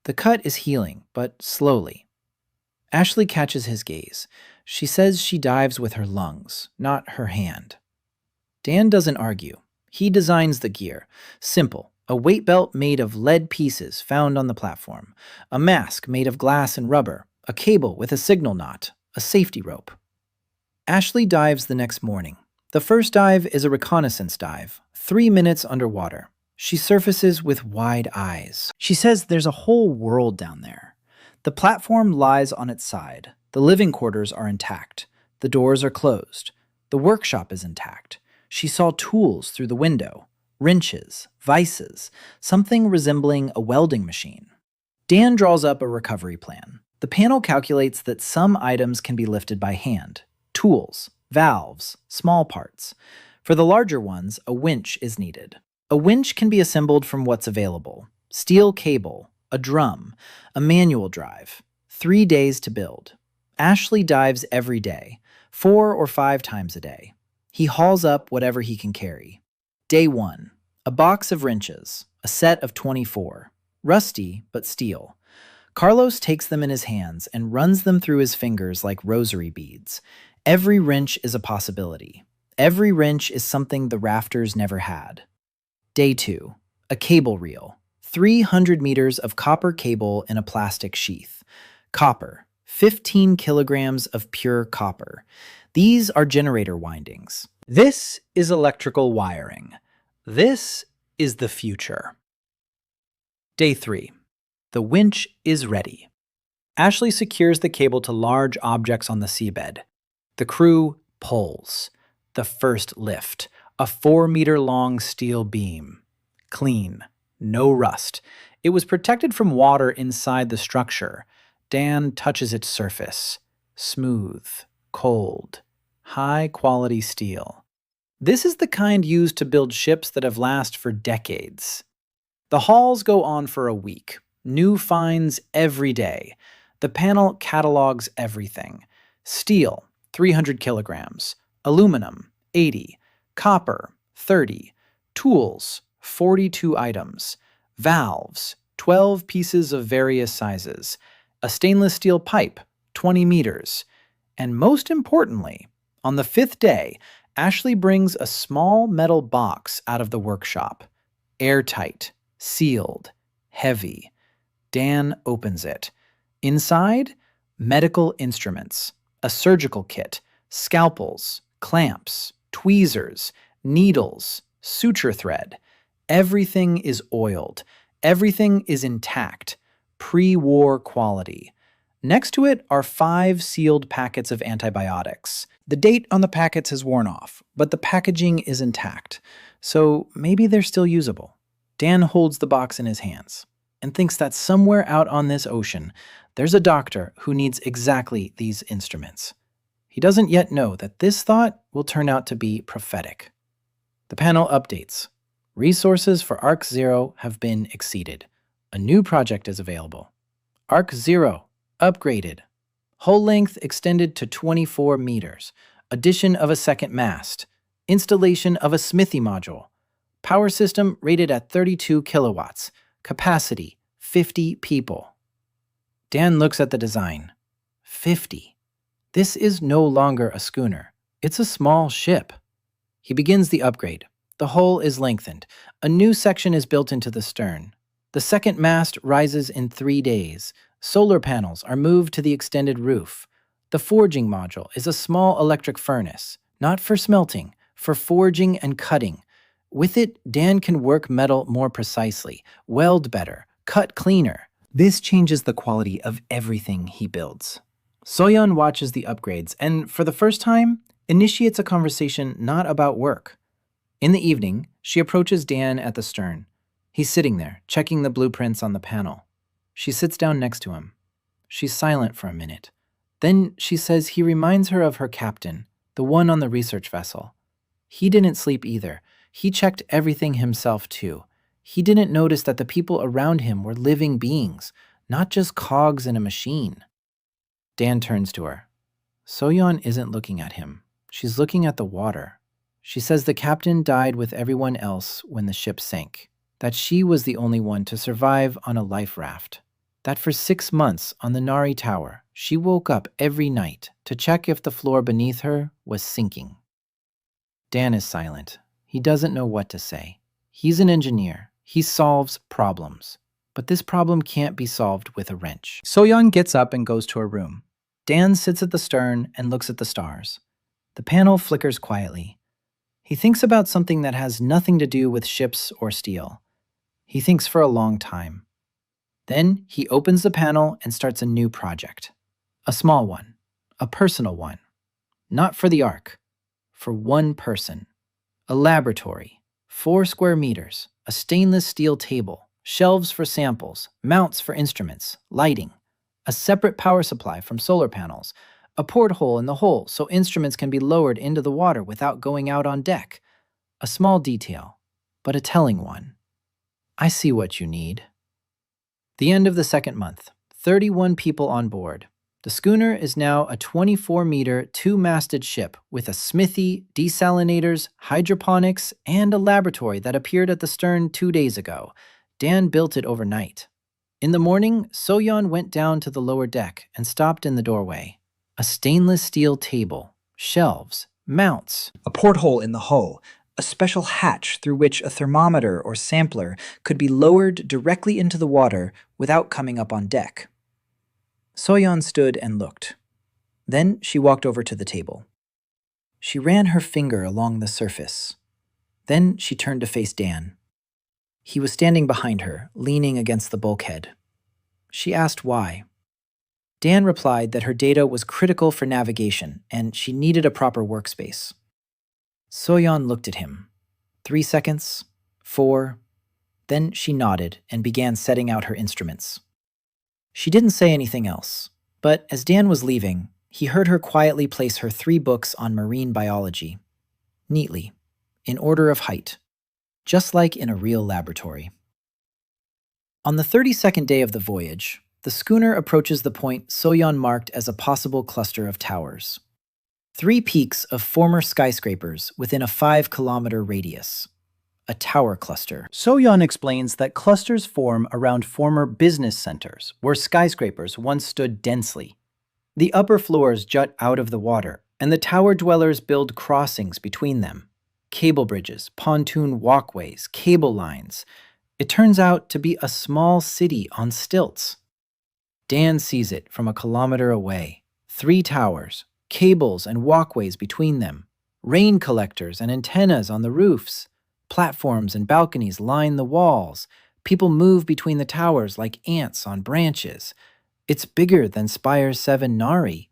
The cut is healing, but slowly. Ashley catches his gaze. She says she dives with her lungs, not her hand. Dan doesn't argue. He designs the gear. Simple. A weight belt made of lead pieces found on the platform. A mask made of glass and rubber. A cable with a signal knot. A safety rope. Ashley dives the next morning. The first dive is a reconnaissance dive, 3 minutes underwater. She surfaces with wide eyes. She says there's a whole world down there. The platform lies on its side. The living quarters are intact. The doors are closed. The workshop is intact. She saw tools through the window. Wrenches, vices, something resembling a welding machine. Dan draws up a recovery plan. The panel calculates that some items can be lifted by hand. Tools, valves, small parts. For the larger ones, a winch is needed. A winch can be assembled from what's available. Steel cable, a drum, a manual drive. 3 days to build. Ashley dives every day, 4 or 5 times a day. He hauls up whatever he can carry. Day 1. A box of wrenches, a set of 24. Rusty, but steel. Carlos takes them in his hands and runs them through his fingers like rosary beads. Every wrench is a possibility. Every wrench is something the rafters never had. Day 2. A cable reel. 300 meters of copper cable in a plastic sheath. Copper. 15 kilograms of pure copper. These are generator windings. This is electrical wiring. This is the future. Day 3. The winch is ready. Ashley secures the cable to large objects on the seabed. The crew pulls. The first lift. A 4-meter-long steel beam. Clean. No rust. It was protected from water inside the structure. Dan touches its surface. Smooth. Cold. High-quality steel. This is the kind used to build ships that have lasted for decades. The hauls go on for a week. New finds every day. The panel catalogs everything. Steel, 300 kilograms. Aluminum, 80. Copper, 30. Tools, 42 items. Valves, 12 pieces of various sizes. A stainless steel pipe, 20 meters. And most importantly, on the 5th day, Ashley brings a small metal box out of the workshop. Airtight, sealed, heavy. Dan opens it. Inside, medical instruments, a surgical kit, scalpels, clamps, tweezers, needles, suture thread. Everything is oiled. Everything is intact. Pre-war quality. Next to it are 5 sealed packets of antibiotics. The date on the packets has worn off, but the packaging is intact, so maybe they're still usable. Dan holds the box in his hands and thinks that somewhere out on this ocean, there's a doctor who needs exactly these instruments. He doesn't yet know that this thought will turn out to be prophetic. The panel updates. Resources for Ark 0 have been exceeded. A new project is available. Ark 0 upgraded. Hull length extended to 24 meters. Addition of a second mast. Installation of a smithy module. Power system rated at 32 kilowatts. Capacity 50 people. Dan looks at the design. 50. This is no longer a schooner. It's a small ship. He begins the upgrade. The hull is lengthened. A new section is built into the stern. The second mast rises in 3 days. Solar panels are moved to the extended roof. The forging module is a small electric furnace, not for smelting, for forging and cutting. With it, Dan can work metal more precisely, weld better, cut cleaner. This changes the quality of everything he builds. Soyeon watches the upgrades and, for the first time, initiates a conversation not about work. In the evening, she approaches Dan at the stern. He's sitting there, checking the blueprints on the panel. She sits down next to him. She's silent for a minute. Then she says he reminds her of her captain, the one on the research vessel. He didn't sleep either. He checked everything himself too. He didn't notice that the people around him were living beings, not just cogs in a machine. Dan turns to her. Soyeon isn't looking at him. She's looking at the water. She says the captain died with everyone else when the ship sank, that she was the only one to survive on a life raft, that for 6 months on the Nari Tower, she woke up every night to check if the floor beneath her was sinking. Dan is silent. He doesn't know what to say. He's an engineer. He solves problems. But this problem can't be solved with a wrench. Soyeon gets up and goes to her room. Dan sits at the stern and looks at the stars. The panel flickers quietly. He thinks about something that has nothing to do with ships or steel. He thinks for a long time. Then he opens the panel and starts a new project. A small one. A personal one. Not for the Ark. For one person. A laboratory. 4 square meters. A stainless steel table. Shelves for samples. Mounts for instruments. Lighting. A separate power supply from solar panels. A porthole in the hull so instruments can be lowered into the water without going out on deck. A small detail, but a telling one. I see what you need. The end of the second month. 31 people on board. The schooner is now a 24-meter, 2-masted ship with a smithy, desalinators, hydroponics, and a laboratory that appeared at the stern 2 days ago. Dan built it overnight. In the morning, Soyeon went down to the lower deck and stopped in the doorway. A stainless steel table, shelves, mounts, a porthole in the hull, a special hatch through which a thermometer or sampler could be lowered directly into the water without coming up on deck. Soyeon stood and looked. Then she walked over to the table. She ran her finger along the surface. Then she turned to face Dan. He was standing behind her, leaning against the bulkhead. She asked why. Dan replied that her data was critical for navigation and she needed a proper workspace. Soyeon looked at him. 3 seconds, 4. Then she nodded and began setting out her instruments. She didn't say anything else, but as Dan was leaving, he heard her quietly place her 3 books on marine biology, neatly, in order of height, just like in a real laboratory. On the 32nd day of the voyage, the schooner approaches the point Soyeon marked as a possible cluster of towers. 3 peaks of former skyscrapers within a 5-kilometer radius. A tower cluster. Soyeon explains that clusters form around former business centers where skyscrapers once stood densely. The upper floors jut out of the water, and the tower dwellers build crossings between them. Cable bridges, pontoon walkways, cable lines. It turns out to be a small city on stilts. Dan sees it from a kilometer away. 3 towers, cables and walkways between them, rain collectors and antennas on the roofs. Platforms and balconies line the walls. People move between the towers like ants on branches. It's bigger than Spire 7 Nari.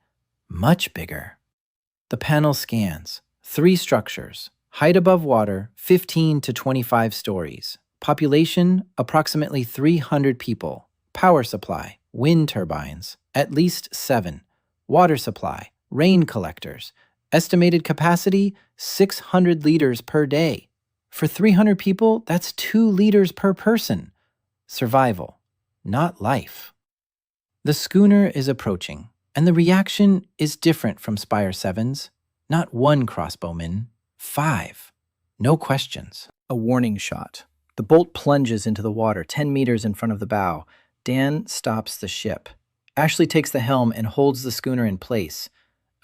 Much bigger. The panel scans. 3 structures. Height above water, 15 to 25 stories. Population, approximately 300 people. Power supply, wind turbines, at least 7. Water supply, Rain collectors. Estimated capacity 600 liters per day. For 300 people, that's 2 liters per person. Survival, not life. The schooner is approaching, and the reaction is different from Spire 7's. Not one crossbowman, 5. No questions. A warning shot. The bolt plunges into the water 10 meters in front of the bow. Dan stops the ship. Ashley takes the helm and holds the schooner in place.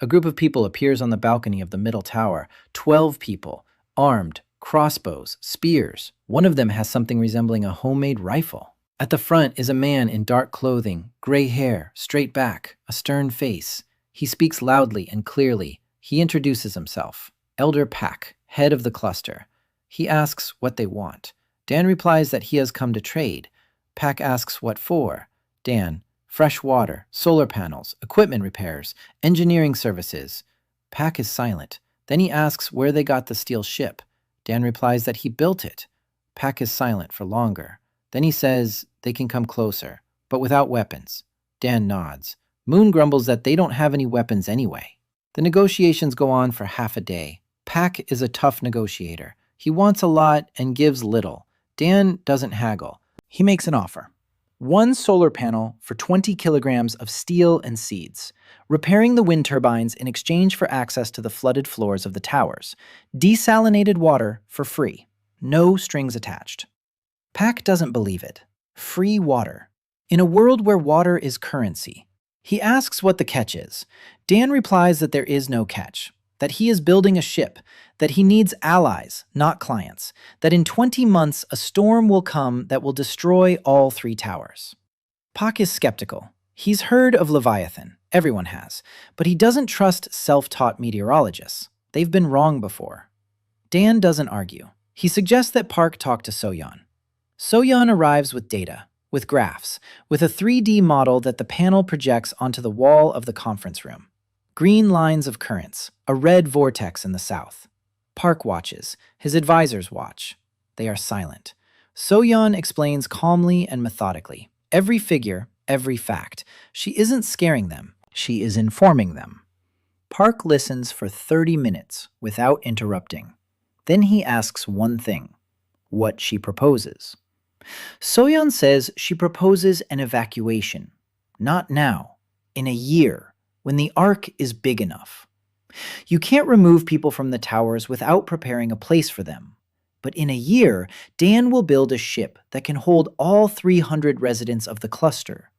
A group of people appears on the balcony of the middle tower. 12 people, armed, crossbows, spears. One of them has something resembling a homemade rifle. At the front is a man in dark clothing, gray hair, straight back, a stern face. He speaks loudly and clearly. He introduces himself. Elder Pak, head of the cluster. He asks what they want. Dan replies that he has come to trade. Pak asks what for. Dan, fresh water, solar panels, equipment repairs, engineering services. Pak is silent. Then he asks where they got the steel ship. Dan replies that he built it. Pak is silent for longer. Then he says they can come closer, but without weapons. Dan nods. Moon grumbles that they don't have any weapons anyway. The negotiations go on for half a day. Pak is a tough negotiator. He wants a lot and gives little. Dan doesn't haggle. He makes an offer. 1 solar panel for 20 kilograms of steel and seeds, repairing the wind turbines in exchange for access to the flooded floors of the towers, desalinated water for free, no strings attached. Pak doesn't believe it. Free water. In a world where water is currency. He asks what the catch is. Dan replies that there is no catch, that he is building a ship, that he needs allies, not clients, that in 20 months a storm will come that will destroy all 3 towers. Pak is skeptical. He's heard of Leviathan, everyone has, but he doesn't trust self-taught meteorologists. They've been wrong before. Dan doesn't argue. He suggests that Park talk to Soyeon. Soyeon arrives with data, with graphs, with a 3D model that the panel projects onto the wall of the conference room. Green lines of currents, a red vortex in the south. Park watches. His advisors watch. They are silent. Soyeon explains calmly and methodically. Every figure, every fact. She isn't scaring them. She is informing them. Park listens for 30 minutes without interrupting. Then he asks one thing. What she proposes. Soyeon says she proposes an evacuation. Not now. In a year, when the Ark is big enough. You can't remove people from the towers without preparing a place for them. But in a year, Dan will build a ship that can hold all 300 residents of the cluster.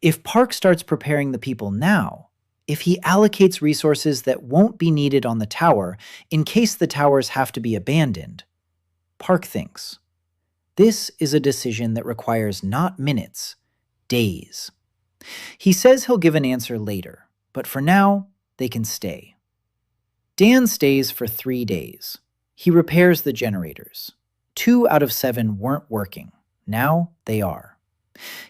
If Park starts preparing the people now, if he allocates resources that won't be needed on the tower in case the towers have to be abandoned, Park thinks. This is a decision that requires not minutes, days. He says he'll give an answer later, but for now, they can stay. Dan stays for 3 days. He repairs the generators. 2 out of 7 weren't working. Now they are.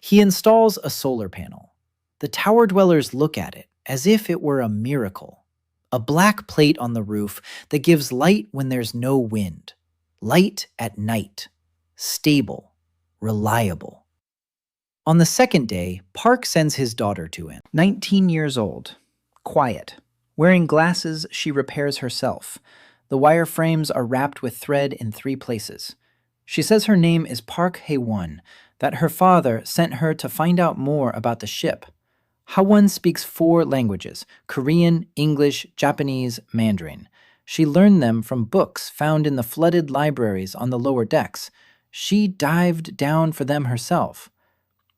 He installs a solar panel. The tower dwellers look at it as if it were a miracle. A black plate on the roof that gives light when there's no wind. Light at night. Stable. Reliable. On the 2nd day, Park sends his daughter to him. 19 years old. Quiet. Wearing glasses, she repairs herself. The wire frames are wrapped with thread in 3 places. She says her name is Park Hae-won, that her father sent her to find out more about the ship. Ha-won speaks 4 languages, Korean, English, Japanese, Mandarin. She learned them from books found in the flooded libraries on the lower decks. She dived down for them herself.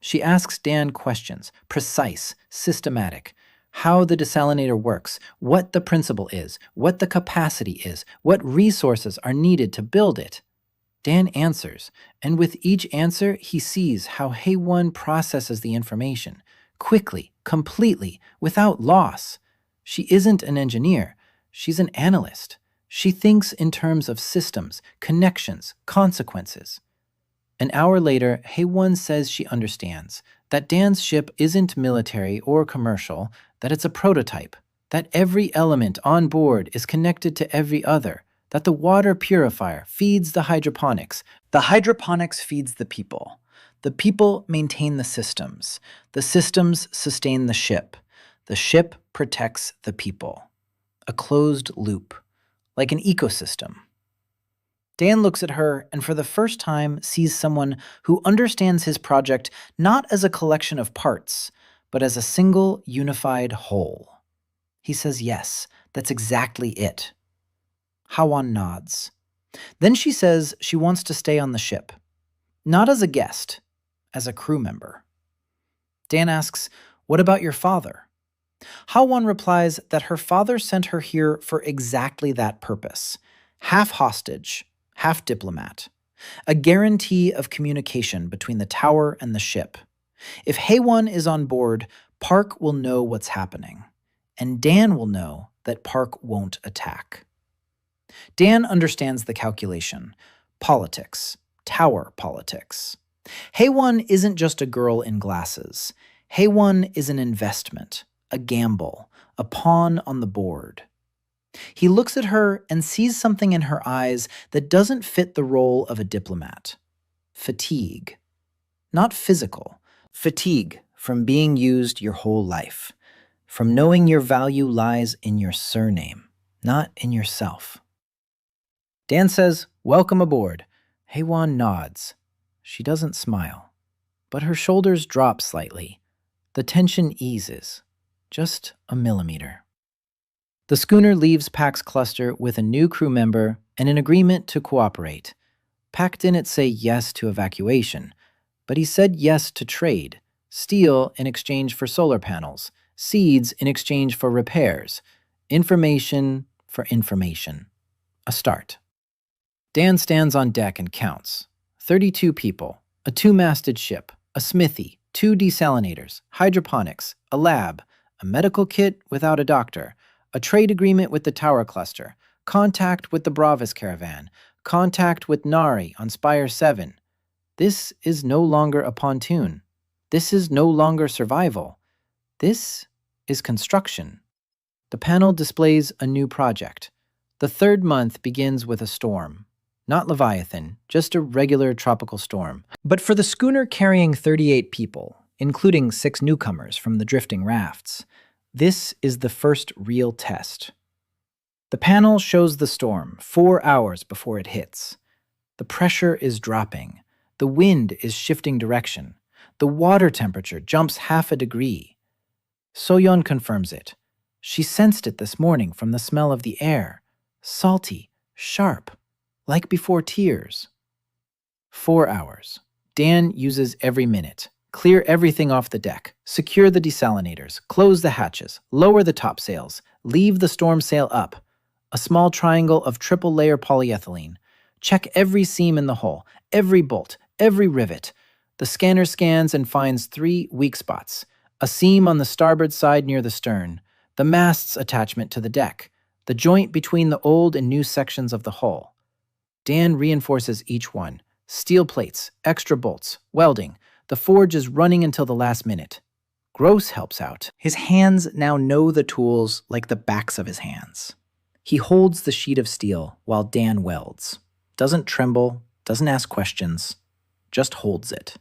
She asks Dan questions, precise, systematic. How the desalinator works, what the principle is, what the capacity is, what resources are needed to build it. Dan answers, and with each answer, he sees how Hae-won processes the information, quickly, completely, without loss. She isn't an engineer, she's an analyst. She thinks in terms of systems, connections, consequences. An hour later, Hae-won says she understands, that Dan's ship isn't military or commercial, that it's a prototype, that every element on board is connected to every other, that the water purifier feeds the hydroponics feeds the people maintain the systems sustain the ship protects the people. A closed loop, like an ecosystem. Dan looks at her and for the first time sees someone who understands his project not as a collection of parts, but as a single unified whole. He says yes, that's exactly it. Hawan nods. Then she says she wants to stay on the ship. Not as a guest, as a crew member. Dan asks, "What about your father?" Hawan replies that her father sent her here for exactly that purpose. Half hostage, half diplomat. A guarantee of communication between the tower and the ship. If Haewon is on board, Park will know what's happening. And Dan will know that Park won't attack. Dan understands the calculation. Politics. Tower politics. Haewon isn't just a girl in glasses. Haewon is an investment, a gamble, a pawn on the board. He looks at her and sees something in her eyes that doesn't fit the role of a diplomat. Fatigue. Not physical. Fatigue from being used your whole life. From knowing your value lies in your surname, not in yourself. Dan says, "Welcome aboard." Haewon nods. She doesn't smile, but her shoulders drop slightly. The tension eases, just a millimeter. The schooner leaves Pack's cluster with a new crew member and an agreement to cooperate. Pack didn't say yes to evacuation, but he said yes to trade, steel in exchange for solar panels, seeds in exchange for repairs, information for information. A start. Dan stands on deck and counts. 32 people, a two-masted ship, a smithy, 2 desalinators, hydroponics, a lab, a medical kit without a doctor, a trade agreement with the tower cluster, contact with the Bravis caravan, contact with Nari on Spire 7. This is no longer a pontoon. This is no longer survival. This is construction. The panel displays a new project. The 3rd month begins with a storm. Not Leviathan, just a regular tropical storm. But for the schooner carrying 38 people, including 6 newcomers from the drifting rafts, this is the first real test. The panel shows the storm 4 hours before it hits. The pressure is dropping. The wind is shifting direction. The water temperature jumps half a degree. Soyeon confirms it. She sensed it this morning from the smell of the air. Salty, sharp, like before tears. 4 hours. Dan uses every minute. Clear everything off the deck. Secure the desalinators. Close the hatches. Lower the topsails. Leave the storm sail up. A small triangle of triple-layer polyethylene. Check every seam in the hull, every bolt, every rivet. The scanner scans and finds 3 weak spots. A seam on the starboard side near the stern. The mast's attachment to the deck. The joint between the old and new sections of the hull. Dan reinforces each one. Steel plates, extra bolts, welding. The forge is running until the last minute. Gross helps out. His hands now know the tools like the backs of his hands. He holds the sheet of steel while Dan welds. Doesn't tremble, doesn't ask questions, just holds it.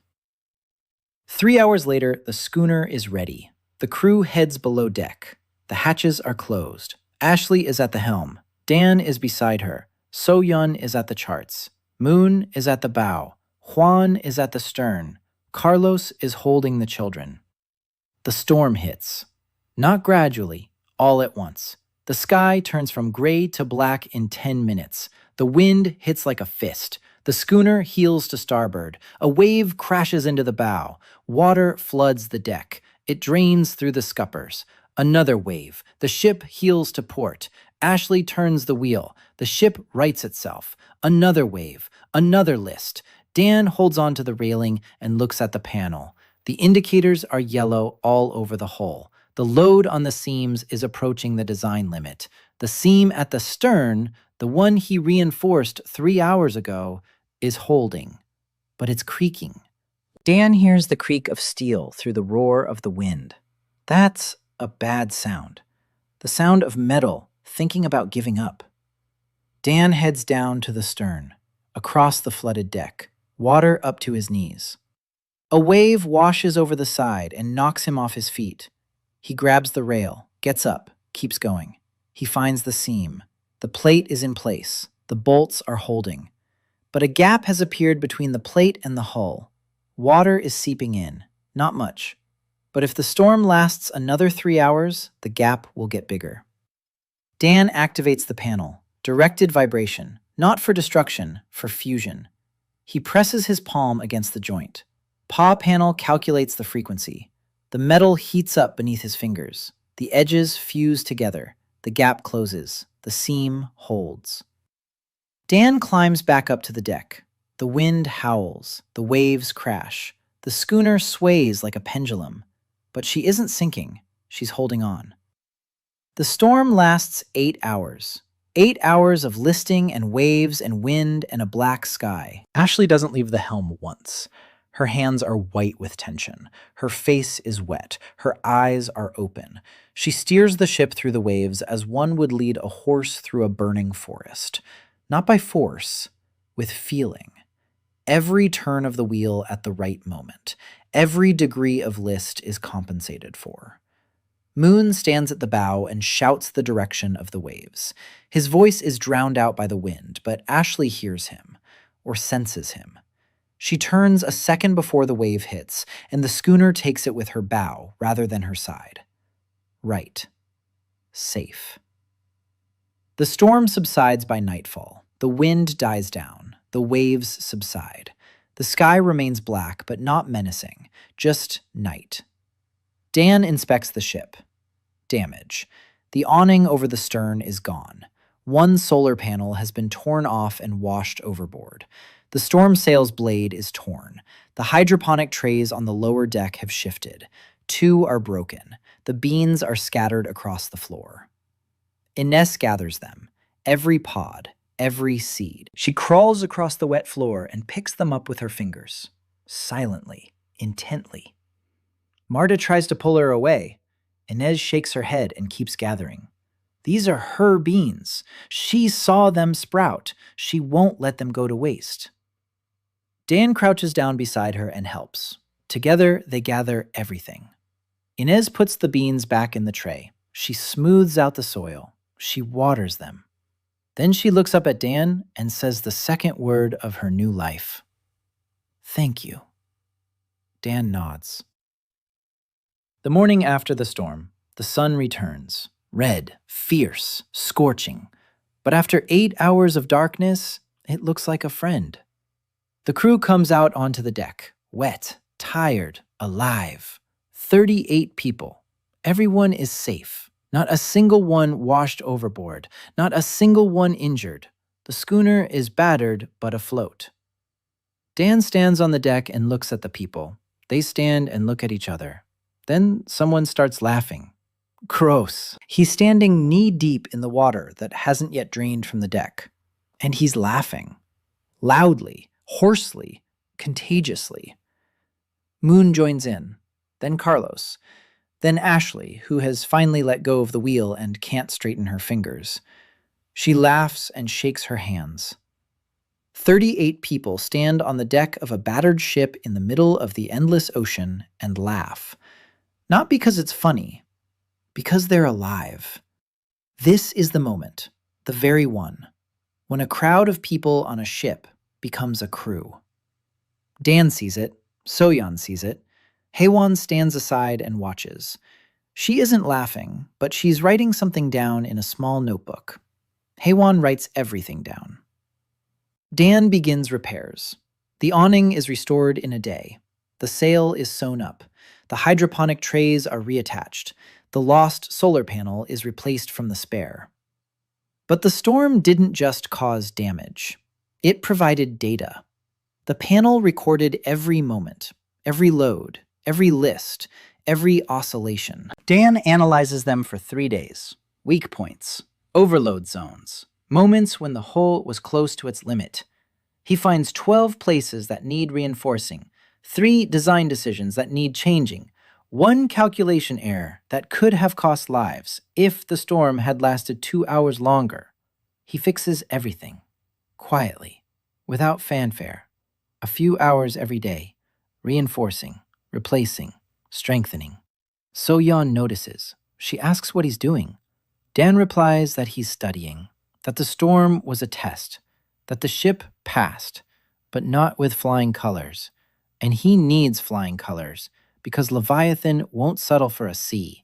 3 hours later, the schooner is ready. The crew heads below deck. The hatches are closed. Ashley is at the helm. Dan is beside her. So-Yun is at the charts. Moon is at the bow. Juan is at the stern. Carlos is holding the children. The storm hits. Not gradually, all at once. The sky turns from gray to black in 10 minutes. The wind hits like a fist. The schooner heels to starboard. A wave crashes into the bow. Water floods the deck. It drains through the scuppers. Another wave. The ship heels to port. Ashley turns the wheel. The ship rights itself. Another wave. Another list. Dan holds onto the railing and looks at the panel. The indicators are yellow all over the hull. The load on the seams is approaching the design limit. The seam at the stern, the one he reinforced 3 hours ago, is holding, but it's creaking. Dan hears the creak of steel through the roar of the wind. That's a bad sound. The sound of metal thinking about giving up. Dan heads down to the stern, across the flooded deck, water up to his knees. A wave washes over the side and knocks him off his feet. He grabs the rail, Gets up, keeps going. He finds the seam. The plate is in place. The bolts are holding. But a gap has appeared between the plate and the hull. Water is seeping in. Not much. But if the storm lasts another 3 hours, the gap will get bigger. Dan activates the panel. Directed vibration. Not for destruction, for fusion. He presses his palm against the joint. Paw panel calculates the frequency. The metal heats up beneath his fingers. The edges fuse together. The gap closes. The seam holds. Dan climbs back up to the deck. The wind howls. The waves crash. The schooner sways like a pendulum. But she isn't sinking. She's holding on. The storm lasts 8 hours. 8 hours of listing and waves and wind and a black sky. Ashley doesn't leave the helm once. Her hands are white with tension. Her face is wet. Her eyes are open. She steers the ship through the waves as one would lead a horse through a burning forest. Not by force, with feeling. Every turn of the wheel at the right moment. Every degree of list is compensated for. Moon stands at the bow and shouts the direction of the waves. His voice is drowned out by the wind, but Ashley hears him, or senses him. She turns a second before the wave hits, and the schooner takes it with her bow rather than her side. Right. Safe. The storm subsides by nightfall. The wind dies down. The waves subside. The sky remains black, but not menacing, just night. Dan inspects the ship. Damage. The awning over the stern is gone. One solar panel has been torn off and washed overboard. The storm sail's blade is torn. The hydroponic trays on the lower deck have shifted. 2 are broken. The beans are scattered across the floor. Ines gathers them. Every pod, every seed. She crawls across the wet floor and picks them up with her fingers. Silently, intently. Marta tries to pull her away. Inez shakes her head and keeps gathering. These are her beans. She saw them sprout. She won't let them go to waste. Dan crouches down beside her and helps. Together, they gather everything. Inez puts the beans back in the tray. She smooths out the soil. She waters them. Then she looks up at Dan and says the second word of her new life. Thank you. Dan nods. The morning after the storm, the sun returns, red, fierce, scorching. But after 8 hours of darkness, it looks like a friend. The crew comes out onto the deck, wet, tired, alive. 38 people. Everyone is safe. Not a single one washed overboard. Not a single one injured. The schooner is battered but afloat. Dan stands on the deck and looks at the people. They stand and look at each other. Then someone starts laughing. Gross. He's standing knee-deep in the water that hasn't yet drained from the deck. And he's laughing. Loudly, hoarsely, contagiously. Moon joins in. Then Carlos. Then Ashley, who has finally let go of the wheel and can't straighten her fingers. She laughs and shakes her hands. 38 people stand on the deck of a battered ship in the middle of the endless ocean and laugh. Not because it's funny, because they're alive. This is the moment, the very one, when a crowd of people on a ship becomes a crew. Dan sees it. Soyeon sees it. Haewon stands aside and watches. She isn't laughing, but she's writing something down in a small notebook. Haewon writes everything down. Dan begins repairs. The awning is restored in a day. The sail is sewn up. The hydroponic trays are reattached. The lost solar panel is replaced from the spare. But the storm didn't just cause damage. It provided data. The panel recorded every moment, every load, every list, every oscillation. Dan analyzes them for 3 days. Weak points, overload zones, moments when the hull was close to its limit. He finds 12 places that need reinforcing, 3 design decisions that need changing, 1 calculation error that could have cost lives if the storm had lasted 2 hours longer. He fixes everything, quietly, without fanfare, a few hours every day, reinforcing, replacing, strengthening. Soyeon notices. She asks what he's doing. Dan replies that he's studying, that the storm was a test, that the ship passed, but not with flying colors. And he needs flying colors because Leviathan won't settle for a C.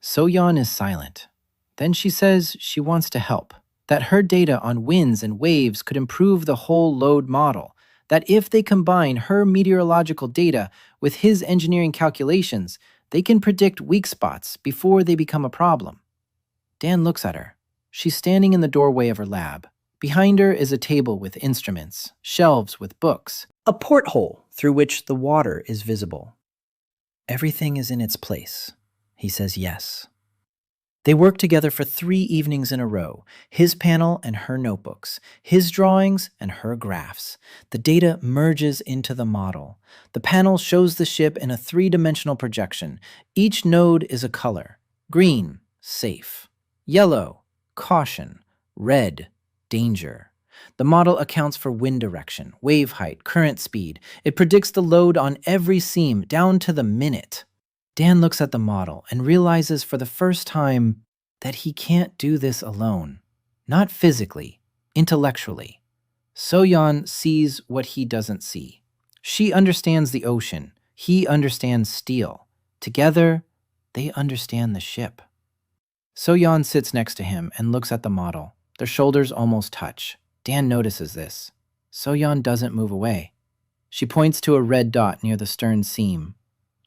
So-yeon is silent. Then she says she wants to help, that her data on winds and waves could improve the whole load model, that if they combine her meteorological data with his engineering calculations, they can predict weak spots before they become a problem. Dan looks at her. She's standing in the doorway of her lab. Behind her is a table with instruments, shelves with books, A porthole through which the water is visible. Everything is in its place. He says yes. They work together for 3 evenings in a row, his panel and her notebooks, his drawings and her graphs. The data merges into the model. The panel shows the ship in a 3-dimensional projection. Each node is a color. Green, safe. Yellow, caution. Red, danger. The model accounts for wind direction, wave height, current speed. It predicts the load on every seam down to the minute. Dan looks at the model and realizes for the first time that he can't do this alone. Not physically, intellectually. So-yeon sees what he doesn't see. She understands the ocean. He understands steel. Together, they understand the ship. So-yeon sits next to him and looks at the model. Their shoulders almost touch. Dan notices this. So-yeon doesn't move away. She points to a red dot near the stern seam.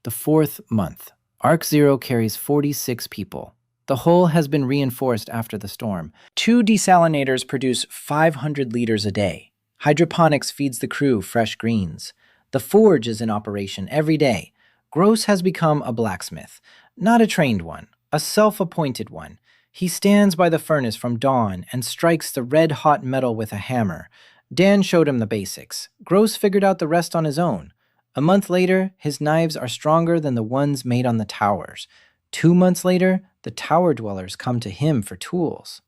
The 4th month. Ark 0 carries 46 people. The hull has been reinforced after the storm. 2 desalinators produce 500 liters a day. Hydroponics feeds the crew fresh greens. The forge is in operation every day. Gross has become a blacksmith. Not a trained one, a self-appointed one. He stands by the furnace from dawn and strikes the red-hot metal with a hammer. Dan showed him the basics. Gross figured out the rest on his own. A month later, his knives are stronger than the ones made on the towers. 2 months later, the tower dwellers come to him for tools.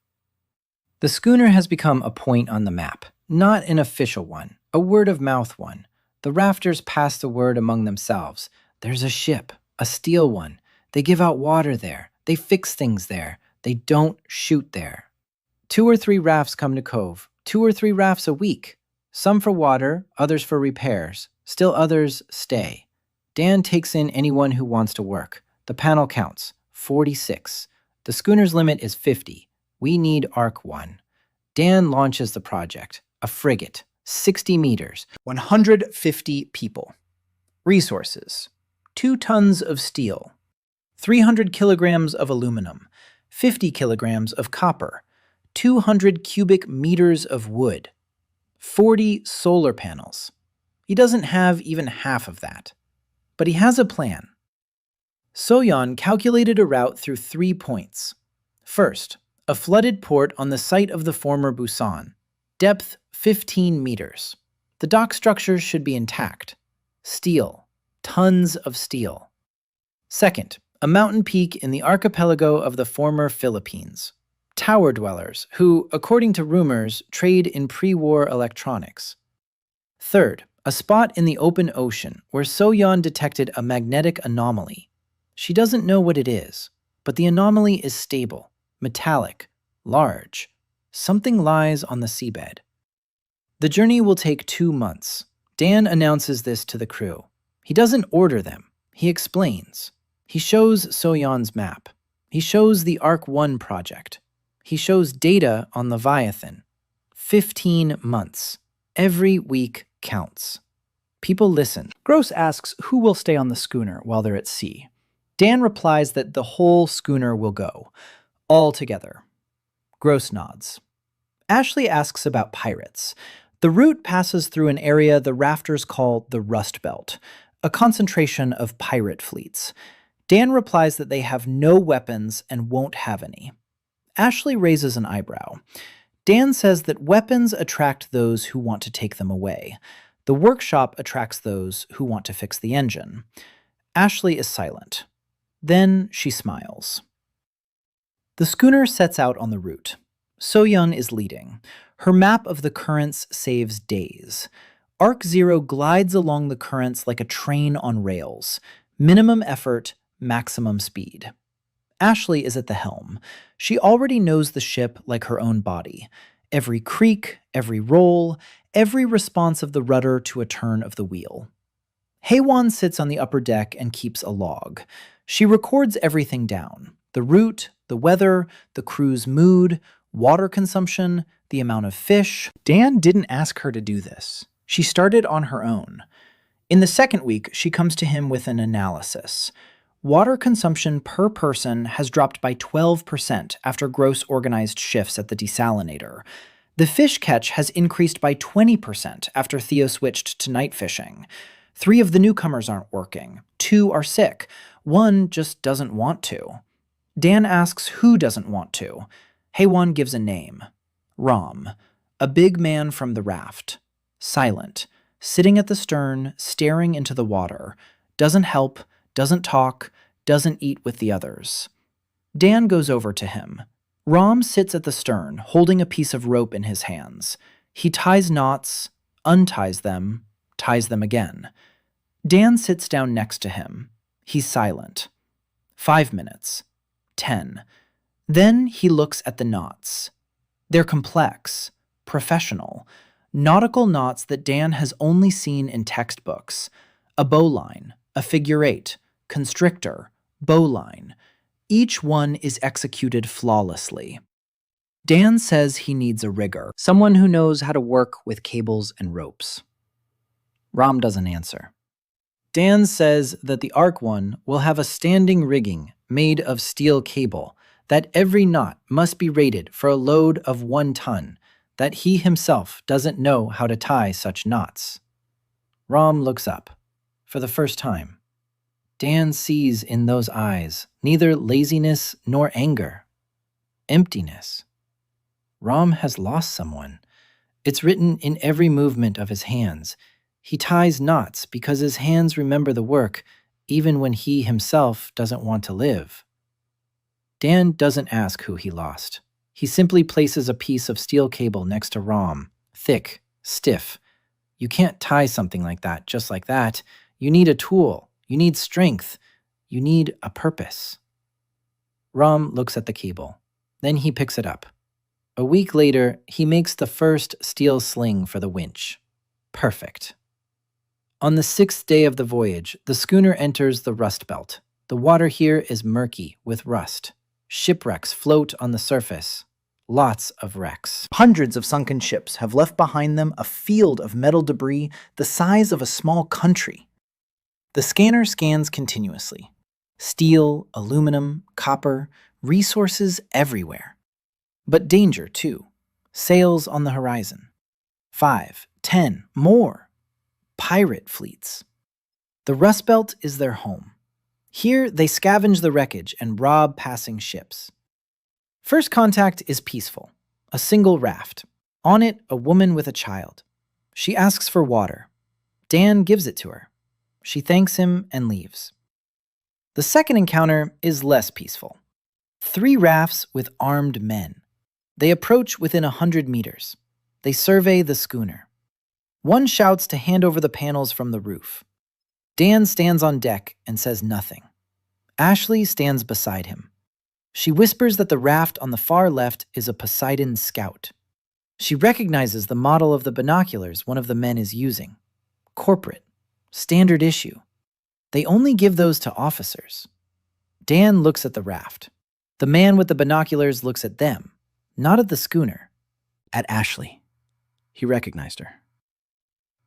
The schooner has become a point on the map, not an official one, a word-of-mouth one. The rafters pass the word among themselves. There's a ship, a steel one. They give out water there. They fix things there. They don't shoot there. 2 or 3 rafts come to Cove, 2 or 3 rafts a week. Some for water, others for repairs. Still others stay. Dan takes in anyone who wants to work. The panel counts, 46. The schooner's limit is 50. We need Ark 1. Dan launches the project. A frigate, 60 meters. 150 people. Resources: 2 tons of steel, 300 kilograms of aluminum, 50 kilograms of copper, 200 cubic meters of wood, 40 solar panels. He doesn't have even half of that. But he has a plan. So-yeon calculated a route through 3 points. First, a flooded port on the site of the former Busan. Depth 15 meters. The dock structure should be intact. Steel. Tons of steel. Second, a mountain peak in the archipelago of the former Philippines. Tower dwellers who, according to rumors, trade in pre-war electronics. Third, a spot in the open ocean where So-yeon detected a magnetic anomaly. She doesn't know what it is, but the anomaly is stable, metallic, large. Something lies on the seabed. The journey will take 2 months. Dan announces this to the crew. He doesn't order them. He explains. He shows So-yeon's map. He shows the Ark 1 project. He shows data on Leviathan. 15 months. Every week counts. People listen. Gross asks who will stay on the schooner while they're at sea. Dan replies that the whole schooner will go, all together. Gross nods. Ashley asks about pirates. The route passes through an area the rafters call the Rust Belt, a concentration of pirate fleets. Dan replies that they have no weapons and won't have any. Ashley raises an eyebrow. Dan says that weapons attract those who want to take them away. The workshop attracts those who want to fix the engine. Ashley is silent. Then she smiles. The schooner sets out on the route. So-yeon is leading. Her map of the currents saves days. Ark 0 glides along the currents like a train on rails. Minimum effort, maximum speed. Ashley is at the helm. She already knows the ship like her own body. Every creak, every roll, every response of the rudder to a turn of the wheel. Haewon sits on the upper deck and keeps a log. She records everything down: the route, the weather, the crew's mood, water consumption, the amount of fish. Dan didn't ask her to do this. She started on her own. In the second week, she comes to him with an analysis. Water consumption per person has dropped by 12% after gross organized shifts at the desalinator. The fish catch has increased by 20% after Theo switched to night fishing. 3 of the newcomers aren't working. 2 are sick. 1 just doesn't want to. Dan asks who doesn't want to. Haewon gives a name. Ram, a big man from the raft. Silent, sitting at the stern, staring into the water. Doesn't help, doesn't talk, doesn't eat with the others. Dan goes over to him. Ram sits at the stern, holding a piece of rope in his hands. He ties knots, unties them, ties them again. Dan sits down next to him. He's silent. 5 minutes. 10. Then he looks at the knots. They're complex, professional, nautical knots that Dan has only seen in textbooks. A bowline, a figure 8, constrictor, bowline. Each one is executed flawlessly. Dan says he needs a rigger, someone who knows how to work with cables and ropes. Ram doesn't answer. Dan says that the Ark one will have a standing rigging made of steel cable, that every knot must be rated for a load of 1 ton, that he himself doesn't know how to tie such knots. Ram looks up. For the first time, Dan sees in those eyes neither laziness nor anger. Emptiness. Ram has lost someone. It's written in every movement of his hands. He ties knots because his hands remember the work, even when he himself doesn't want to live. Dan doesn't ask who he lost. He simply places a piece of steel cable next to Ram, thick, stiff. You can't tie something like that just like that. You need a tool. You need strength. You need a purpose. Ram looks at the cable. Then he picks it up. A week later, he makes the first steel sling for the winch. Perfect. On the 6th day of the voyage, the schooner enters the rust belt. The water here is murky with rust. Shipwrecks float on the surface. Lots of wrecks. Hundreds of sunken ships have left behind them a field of metal debris the size of a small country. The scanner scans continuously. Steel, aluminum, copper, resources everywhere. But danger, too. Sails on the horizon. 5, 10, more. Pirate fleets. The Rust Belt is their home. Here, they scavenge the wreckage and rob passing ships. First contact is peaceful. A single raft. On it, a woman with a child. She asks for water. Dan gives it to her. She thanks him and leaves. The second encounter is less peaceful. 3 rafts with armed men. They approach within 100 meters. They survey the schooner. One shouts to hand over the panels from the roof. Dan stands on deck and says nothing. Ashley stands beside him. She whispers that the raft on the far left is a Poseidon Scout. She recognizes the model of the binoculars one of the men is using. Corporate. Standard issue. They only give those to officers. Dan looks at the raft. The man with the binoculars looks at them, not at the schooner, at Ashley. He recognized her.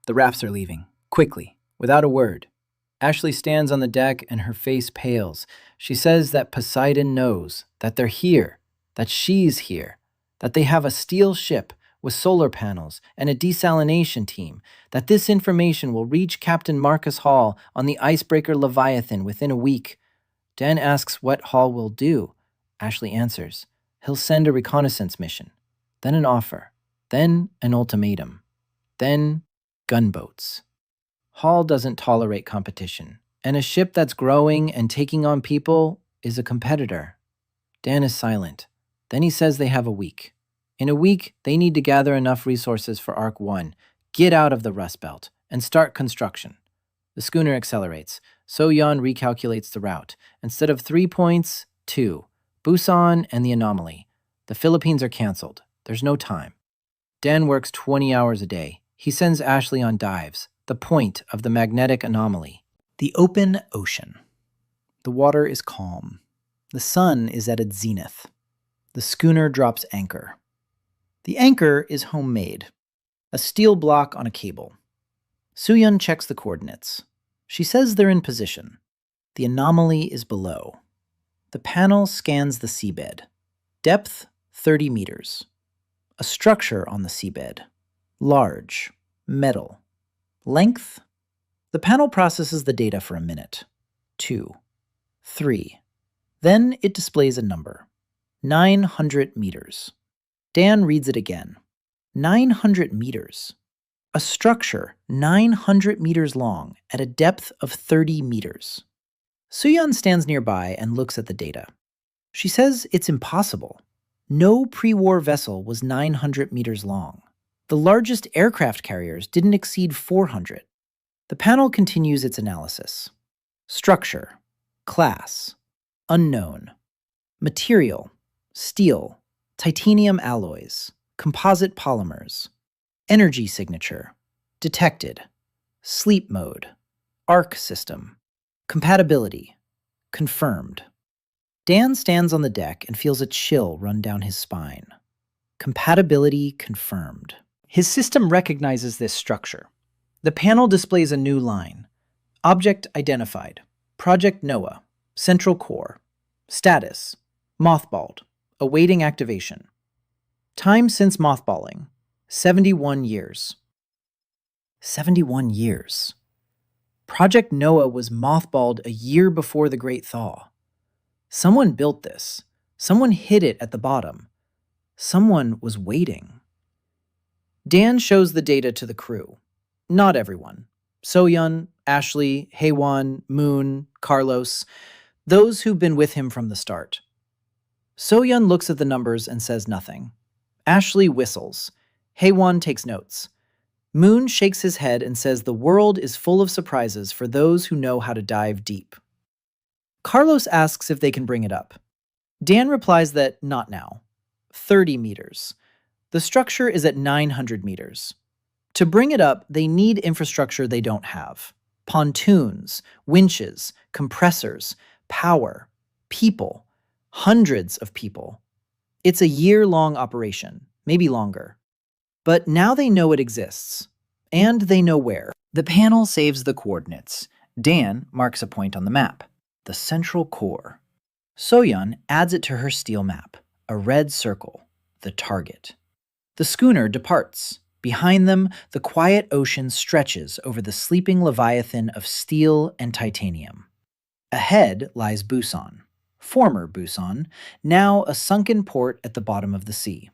The rafts are leaving, quickly, without a word. Ashley stands on the deck and her face pales. She says that Poseidon knows, that they're here, that she's here, that they have a steel ship with solar panels and a desalination team, that this information will reach Captain Marcus Hall on the icebreaker Leviathan within a week. Dan asks what Hall will do. Ashley answers, he'll send a reconnaissance mission, then an offer, then an ultimatum, then gunboats. Hall doesn't tolerate competition, and a ship that's growing and taking on people is a competitor. Dan is silent. Then he says they have a week. In a week, they need to gather enough resources for Ark 1, get out of the Rust Belt, and start construction. The schooner accelerates. So Yan recalculates the route. Instead of 3 points, 2. Busan and the anomaly. The Philippines are canceled. There's no time. Dan works 20 hours a day. He sends Ashley on dives. The point of the magnetic anomaly. The open ocean. The water is calm. The sun is at its zenith. The schooner drops anchor. The anchor is homemade. A steel block on a cable. Soo-yeon checks the coordinates. She says they're in position. The anomaly is below. The panel scans the seabed. Depth, 30 meters. A structure on the seabed. Large. Metal. Length? The panel processes the data for a minute. 2. 3. Then it displays a number. 900 meters. Dan reads it again. 900 meters. A structure 900 meters long at a depth of 30 meters. Soo-yeon stands nearby and looks at the data. She says it's impossible. No pre-war vessel was 900 meters long. The largest aircraft carriers didn't exceed 400. The panel continues its analysis. Structure. Class. Unknown. Material. Steel. Titanium alloys. Composite polymers. Energy signature. Detected. Sleep mode. Ark System. Compatibility. Confirmed. Dan stands on the deck and feels a chill run down his spine. Compatibility confirmed. His system recognizes this structure. The panel displays a new line. Object identified. Project Noah. Central core. Status. Mothballed. Awaiting activation. Time since mothballing. 71 years. 71 years. Project Noah was mothballed a year before the Great Thaw. Someone built this. Someone hid it at the bottom. Someone was waiting. Dan shows the data to the crew. Not everyone. So-yeon, Ashley, Haewon, Moon, Carlos, those who've been with him from the start. So-yeon looks at the numbers and says nothing. Ashley whistles. Haewon takes notes. Moon shakes his head and says the world is full of surprises for those who know how to dive deep. Carlos asks if they can bring it up. Dan replies that not now. 30 meters. The structure is at 900 meters. To bring it up, they need infrastructure they don't have. Pontoons, winches, compressors, power, people, hundreds of people. It's a year-long operation, maybe longer. But now they know it exists. And they know where. The panel saves the coordinates. Dan marks a point on the map. The central core. So-yeon adds it to her steel map. A red circle. The target. The schooner departs. Behind them, the quiet ocean stretches over the sleeping leviathan of steel and titanium. Ahead lies Busan. Former Busan, now a sunken port at the bottom of the sea.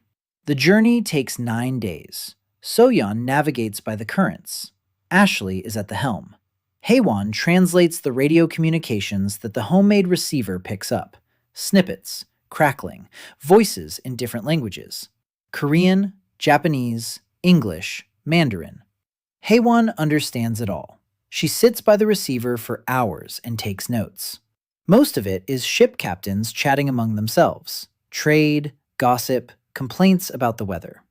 The journey takes 9 days. So-yeon navigates by the currents. Ashley is at the helm. Haewon translates the radio communications that the homemade receiver picks up. Snippets, crackling, voices in different languages. Korean, Japanese, English, Mandarin. Haewon understands it all. She sits by the receiver for hours and takes notes. Most of it is ship captains chatting among themselves. Trade, gossip, complaints about the weather.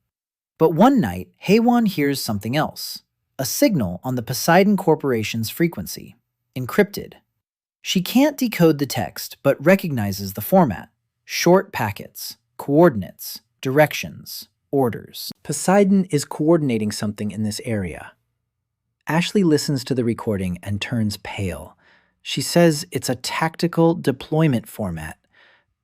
But one night, Haewon hears something else. A signal on the Poseidon Corporation's frequency. Encrypted. She can't decode the text, but recognizes the format. Short packets, coordinates, directions, orders. Poseidon is coordinating something in this area. Ashley listens to the recording and turns pale. She says it's a tactical deployment format.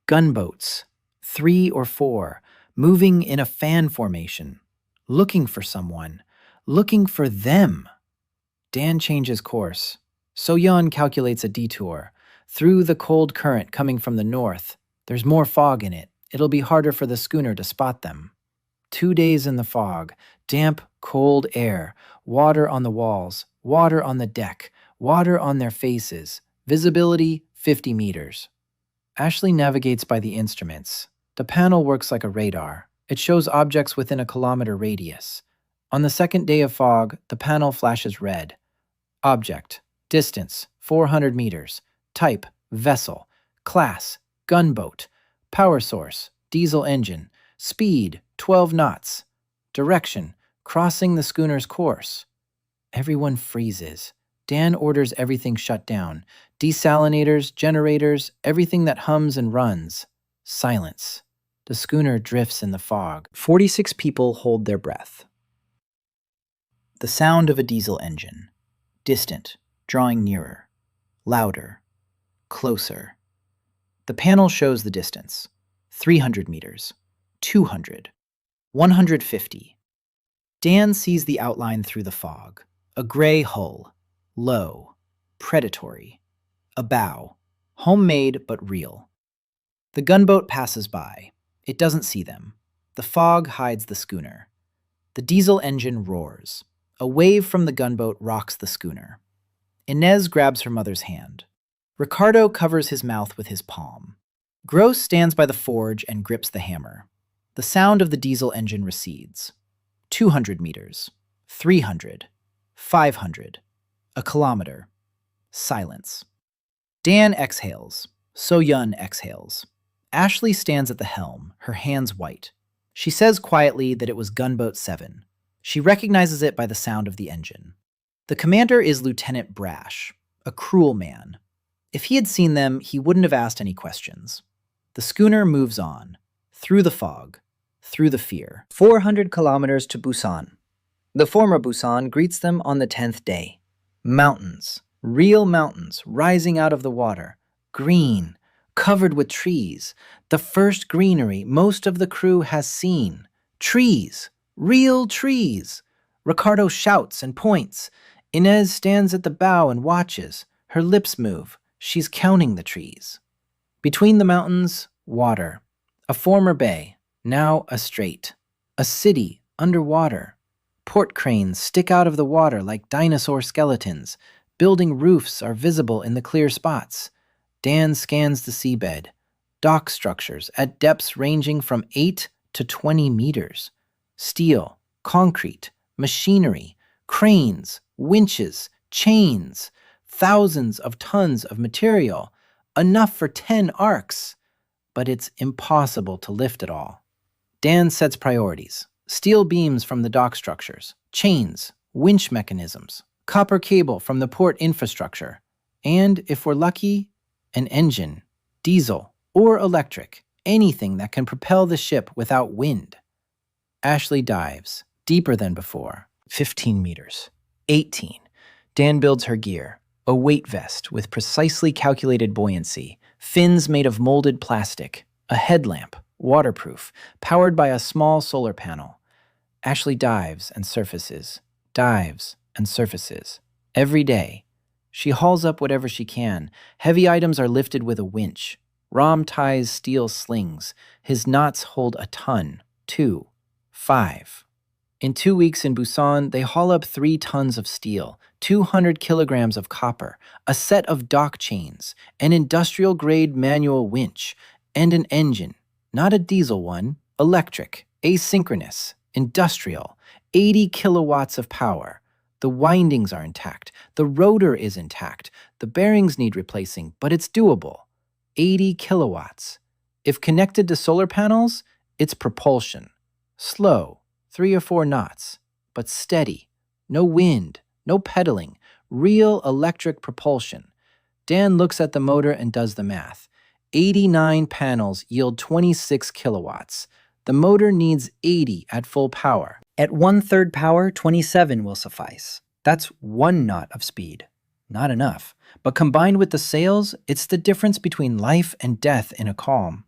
Gunboats, 3 or 4, moving in a fan formation, looking for someone, looking for them. Dan changes course. So-yeon calculates a detour. Through the cold current coming from the north, there's more fog in it. It'll be harder for the schooner to spot them. 2 days in the fog, damp, cold air, water on the walls, water on the deck, water on their faces, visibility 50 meters. Ashley navigates by the instruments. The panel works like a radar. It shows objects within a kilometer radius. On the second day of fog, the panel flashes red. Object, distance, 400 meters. Type, vessel. Class, Gunboat. Power source. Diesel engine. Speed 12 knots. Direction. Crossing the schooner's course. Everyone freezes. Dan orders everything shut down. Desalinators, generators, everything that hums and runs. Silence. The schooner drifts in the fog. 46 people hold their breath. The sound of a diesel engine. Distant, drawing nearer. Louder. Closer. The panel shows the distance. 300 meters. 200. 150. Dan sees the outline through the fog. A gray hull. Low. Predatory. A bow. Homemade but real. The gunboat passes by. It doesn't see them. The fog hides the schooner. The diesel engine roars. A wave from the gunboat rocks the schooner. Inez grabs her mother's hand. Ricardo covers his mouth with his palm. Gross stands by the forge and grips the hammer. The sound of the diesel engine recedes. 200 meters. 300. 500. A kilometer. Silence. Dan exhales. So-Yun exhales. Ashley stands at the helm, her hands white. She says quietly that it was Gunboat 7. She recognizes it by the sound of the engine. The commander is Lieutenant Brash, a cruel man. If he had seen them, he wouldn't have asked any questions. The schooner moves on, through the fog, through the fear. 400 kilometers to Busan. The former Busan greets them on the 10th day. Mountains, real mountains rising out of the water, green, covered with trees, the first greenery most of the crew has seen. Trees, real trees. Ricardo shouts and points. Inez stands at the bow and watches. Her lips move. She's counting the trees. Between the mountains, water. A former bay, now a strait. A city underwater. Port cranes stick out of the water like dinosaur skeletons. Building roofs are visible in the clear spots. Dan scans the seabed. Dock structures at depths ranging from 8 to 20 meters. Steel, concrete, machinery, cranes, winches, chains, thousands of tons of material, enough for 10 arcs. But it's impossible to lift it all. Dan sets priorities. Steel beams from the dock structures, chains, winch mechanisms, copper cable from the port infrastructure, and, if we're lucky, an engine, diesel or electric, anything that can propel the ship without wind. Ashley dives, deeper than before. 15 meters. 18. Dan builds her gear, a weight vest with precisely calculated buoyancy, fins made of molded plastic, a headlamp, waterproof, powered by a small solar panel. Ashley dives and surfaces, dives and surfaces. Every day, she hauls up whatever she can. Heavy items are lifted with a winch. Ram ties steel slings. His knots hold a ton. 2, 5. In 2 weeks in Busan, they haul up 3 tons of steel, 200 kilograms of copper, a set of dock chains, an industrial-grade manual winch, and an engine. Not a diesel one, electric, asynchronous, industrial, 80 kilowatts of power. The windings are intact. The rotor is intact. The bearings need replacing, but it's doable. 80 kilowatts. If connected to solar panels, it's propulsion. Slow, 3 or 4 knots, but steady. No wind, no pedaling. Real electric propulsion. Dan looks at the motor and does the math. 89 panels yield 26 kilowatts. The motor needs 80 at full power. At 1/3 power, 27 will suffice. That's 1 knot of speed. Not enough. But combined with the sails, it's the difference between life and death in a calm.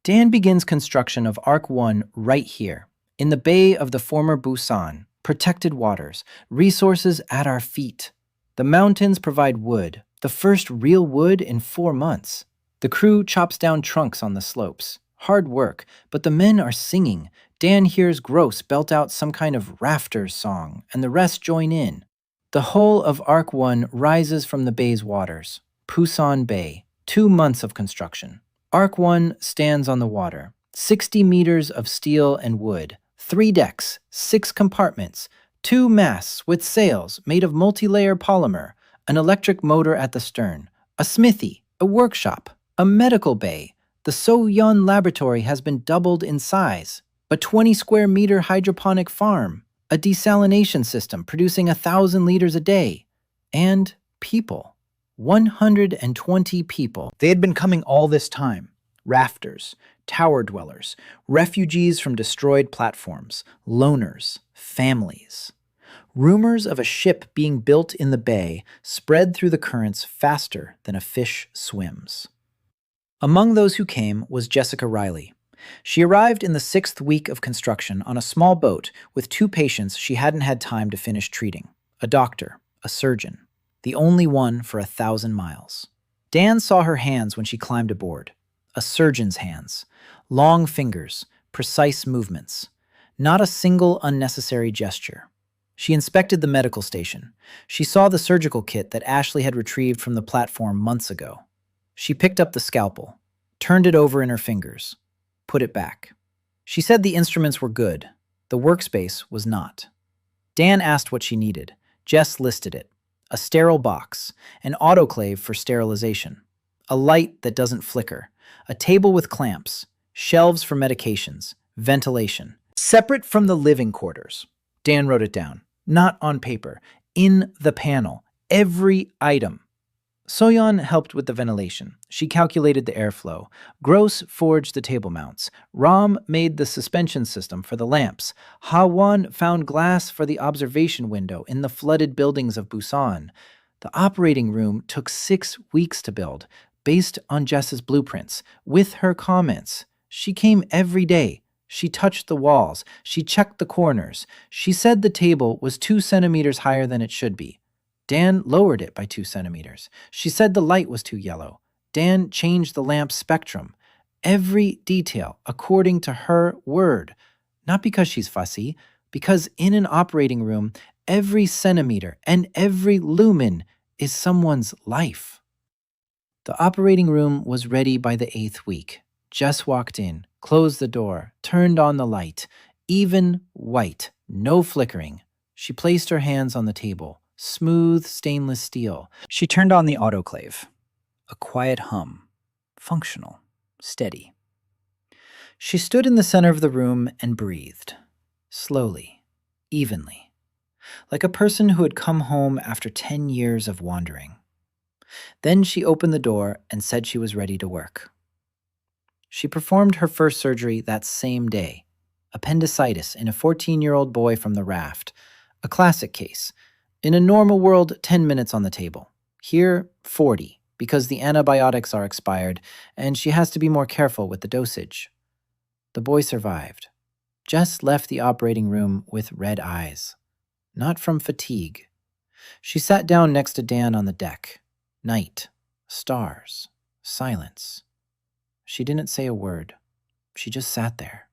Dan begins construction of Ark 1 right here, in the bay of the former Busan, protected waters, resources at our feet. The mountains provide wood, the first real wood in 4 months. The crew chops down trunks on the slopes. Hard work, but the men are singing. Dan hears Gross belt out some kind of rafters song, and the rest join in. The whole of Ark 1 rises from the bay's waters. Pusan Bay, 2 months of construction. Ark 1 stands on the water. 60 meters of steel and wood, 3 decks, 6 compartments, 2 masts with sails made of multi-layer polymer, an electric motor at the stern, a smithy, a workshop, a medical bay, The So-Yun laboratory has been doubled in size. A 20 square meter hydroponic farm. A desalination system producing 1,000 liters a day. And people. 120 people. They had been coming all this time. Rafters, tower dwellers, refugees from destroyed platforms, loners, families. Rumors of a ship being built in the bay spread through the currents faster than a fish swims. Among those who came was Jessica Riley. She arrived in the 6th week of construction on a small boat with 2 patients she hadn't had time to finish treating. A doctor, a surgeon, the only one for 1,000 miles. Dan saw her hands when she climbed aboard. A surgeon's hands. Long fingers, precise movements. Not a single unnecessary gesture. She inspected the medical station. She saw the surgical kit that Ashley had retrieved from the platform months ago. She picked up the scalpel, turned it over in her fingers, put it back. She said the instruments were good. The workspace was not. Dan asked what she needed. Jess listed it. A sterile box, an autoclave for sterilization, a light that doesn't flicker, a table with clamps, shelves for medications, ventilation. Separate from the living quarters. Dan wrote it down. Not on paper, in the panel, every item. Soyeon helped with the ventilation. She calculated the airflow. Gross forged the table mounts. Ram made the suspension system for the lamps. Ha-won found glass for the observation window in the flooded buildings of Busan. The operating room took 6 weeks to build, based on Jess's blueprints, with her comments. She came every day. She touched the walls. She checked the corners. She said the table was 2 centimeters higher than it should be. Dan lowered it by 2 centimeters. She said the light was too yellow. Dan changed the lamp's spectrum. Every detail according to her word. Not because she's fussy, because in an operating room, every centimeter and every lumen is someone's life. The operating room was ready by the 8th week. Jess walked in, closed the door, turned on the light. Even white, no flickering. She placed her hands on the table. Smooth stainless steel. She turned on the autoclave. A quiet hum. Functional. Steady. She stood in the center of the room and breathed. Slowly. Evenly. Like a person who had come home after 10 years of wandering. Then she opened the door and said she was ready to work. She performed her first surgery that same day. Appendicitis in a 14-year-old boy from the raft. A classic case. In a normal world, 10 minutes on the table. Here, 40, because the antibiotics are expired, and she has to be more careful with the dosage. The boy survived. Jess left the operating room with red eyes. Not from fatigue. She sat down next to Dan on the deck. Night. Stars. Silence. She didn't say a word. She just sat there.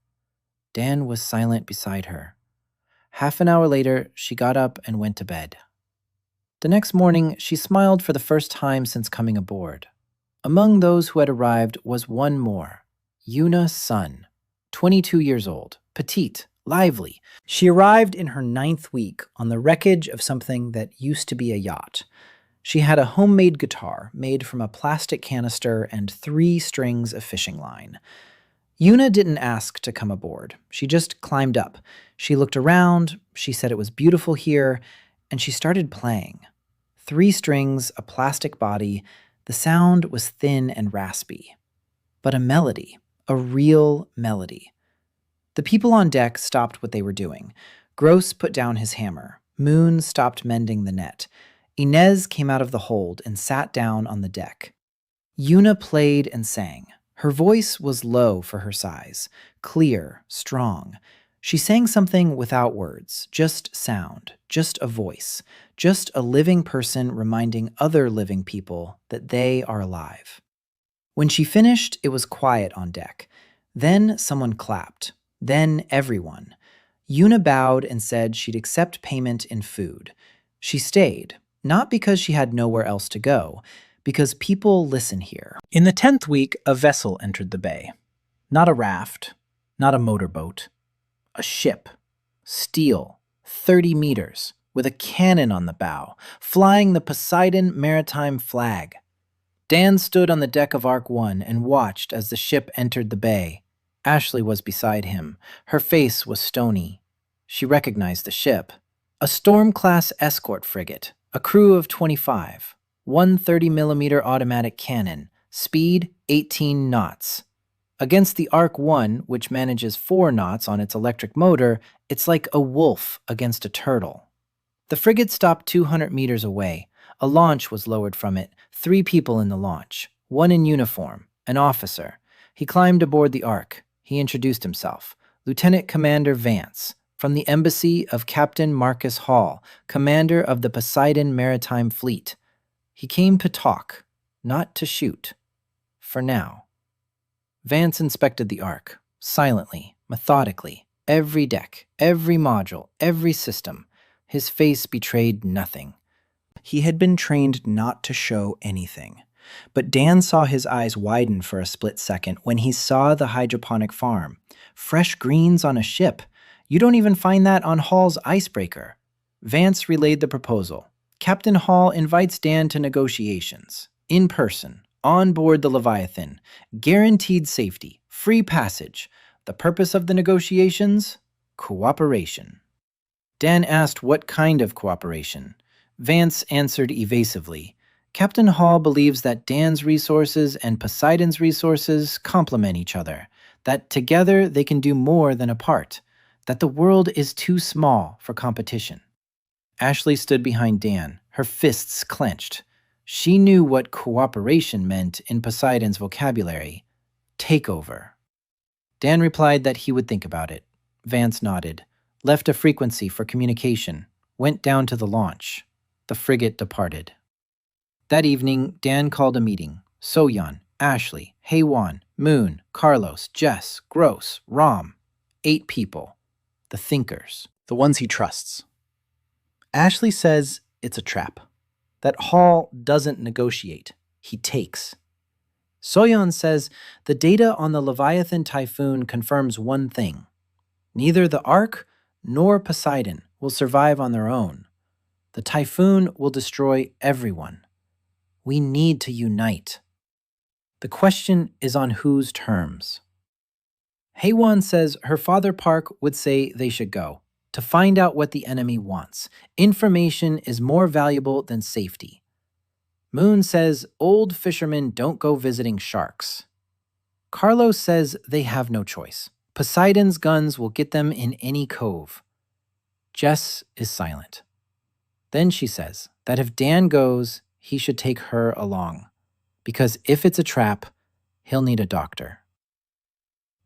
Dan was silent beside her. Half an hour later, she got up and went to bed. The next morning, she smiled for the first time since coming aboard. Among those who had arrived was one more, Yuna Sun, 22 years old, petite, lively. She arrived in her 9th week on the wreckage of something that used to be a yacht. She had a homemade guitar made from a plastic canister and 3 strings of fishing line. Yuna didn't ask to come aboard. She just climbed up. She looked around, she said it was beautiful here, and she started playing. 3 strings, a plastic body. The sound was thin and raspy. But a melody, a real melody. The people on deck stopped what they were doing. Gross put down his hammer. Moon stopped mending the net. Inez came out of the hold and sat down on the deck. Yuna played and sang. Her voice was low for her size, clear, strong. She sang something without words, just sound, just a voice, just a living person reminding other living people that they are alive. When she finished, it was quiet on deck. Then someone clapped. Then everyone. Yuna bowed and said she'd accept payment in food. She stayed, not because she had nowhere else to go, because people listen here. In the 10th week, a vessel entered the bay. Not a raft, not a motorboat. A ship. Steel. 30 meters. With a cannon on the bow. Flying the Poseidon maritime flag. Dan stood on the deck of Ark 1 and watched as the ship entered the bay. Ashley was beside him. Her face was stony. She recognized the ship. A Storm-class escort frigate, a crew of 25, one 30mm automatic cannon, speed 18 knots. Against the Ark 1, which manages 4 knots on its electric motor, it's like a wolf against a turtle. The frigate stopped 200 meters away. A launch was lowered from it, 3 people in the launch, one in uniform, an officer. He climbed aboard the Ark. He introduced himself. Lieutenant Commander Vance, from the embassy of Captain Marcus Hall, commander of the Poseidon Maritime Fleet. He came to talk, not to shoot. For now. Vance inspected the Ark, silently, methodically, every deck, every module, every system. His face betrayed nothing. He had been trained not to show anything. But Dan saw his eyes widen for a split second when he saw the hydroponic farm. Fresh greens on a ship. You don't even find that on Hall's icebreaker. Vance relayed the proposal. Captain Hall invites Dan to negotiations. In person, on board the Leviathan. Guaranteed safety, free passage. The purpose of the negotiations? Cooperation. Dan asked what kind of cooperation. Vance answered evasively. Captain Hall believes that Dan's resources and Poseidon's resources complement each other, that together they can do more than apart, that the world is too small for competition. Ashley stood behind Dan, her fists clenched. She knew what cooperation meant in Poseidon's vocabulary. Takeover. Dan replied that he would think about it. Vance nodded, left a frequency for communication, went down to the launch. The frigate departed. That evening, Dan called a meeting. Soyeon, Ashley, Haewon, Moon, Carlos, Jess, Gross, Rom. 8 people. The thinkers. The ones he trusts. Ashley says it's a trap. That Hall doesn't negotiate. He takes. Soyeon says the data on the Leviathan Typhoon confirms one thing. Neither the Ark nor Poseidon will survive on their own. The Typhoon will destroy everyone. We need to unite. The question is on whose terms. Haewon says her father Park would say they should go, to find out what the enemy wants. Information is more valuable than safety. Moon says old fishermen don't go visiting sharks. Carlos says they have no choice. Poseidon's guns will get them in any cove. Jess is silent. Then she says that if Dan goes, he should take her along, because if it's a trap, he'll need a doctor.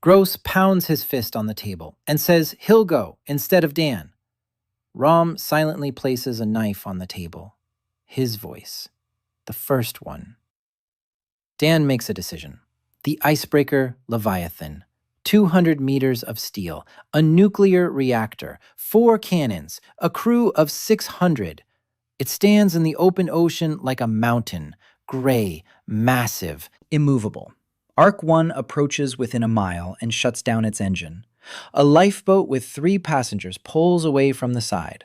Gross pounds his fist on the table and says he'll go instead of Dan. Rom silently places a knife on the table. His voice. The first one. Dan makes a decision. The icebreaker Leviathan. 200 meters of steel, a nuclear reactor, 4 cannons, a crew of 600. It stands in the open ocean like a mountain, gray, massive, immovable. Ark 1 approaches within a mile and shuts down its engine. A lifeboat with 3 passengers pulls away from the side.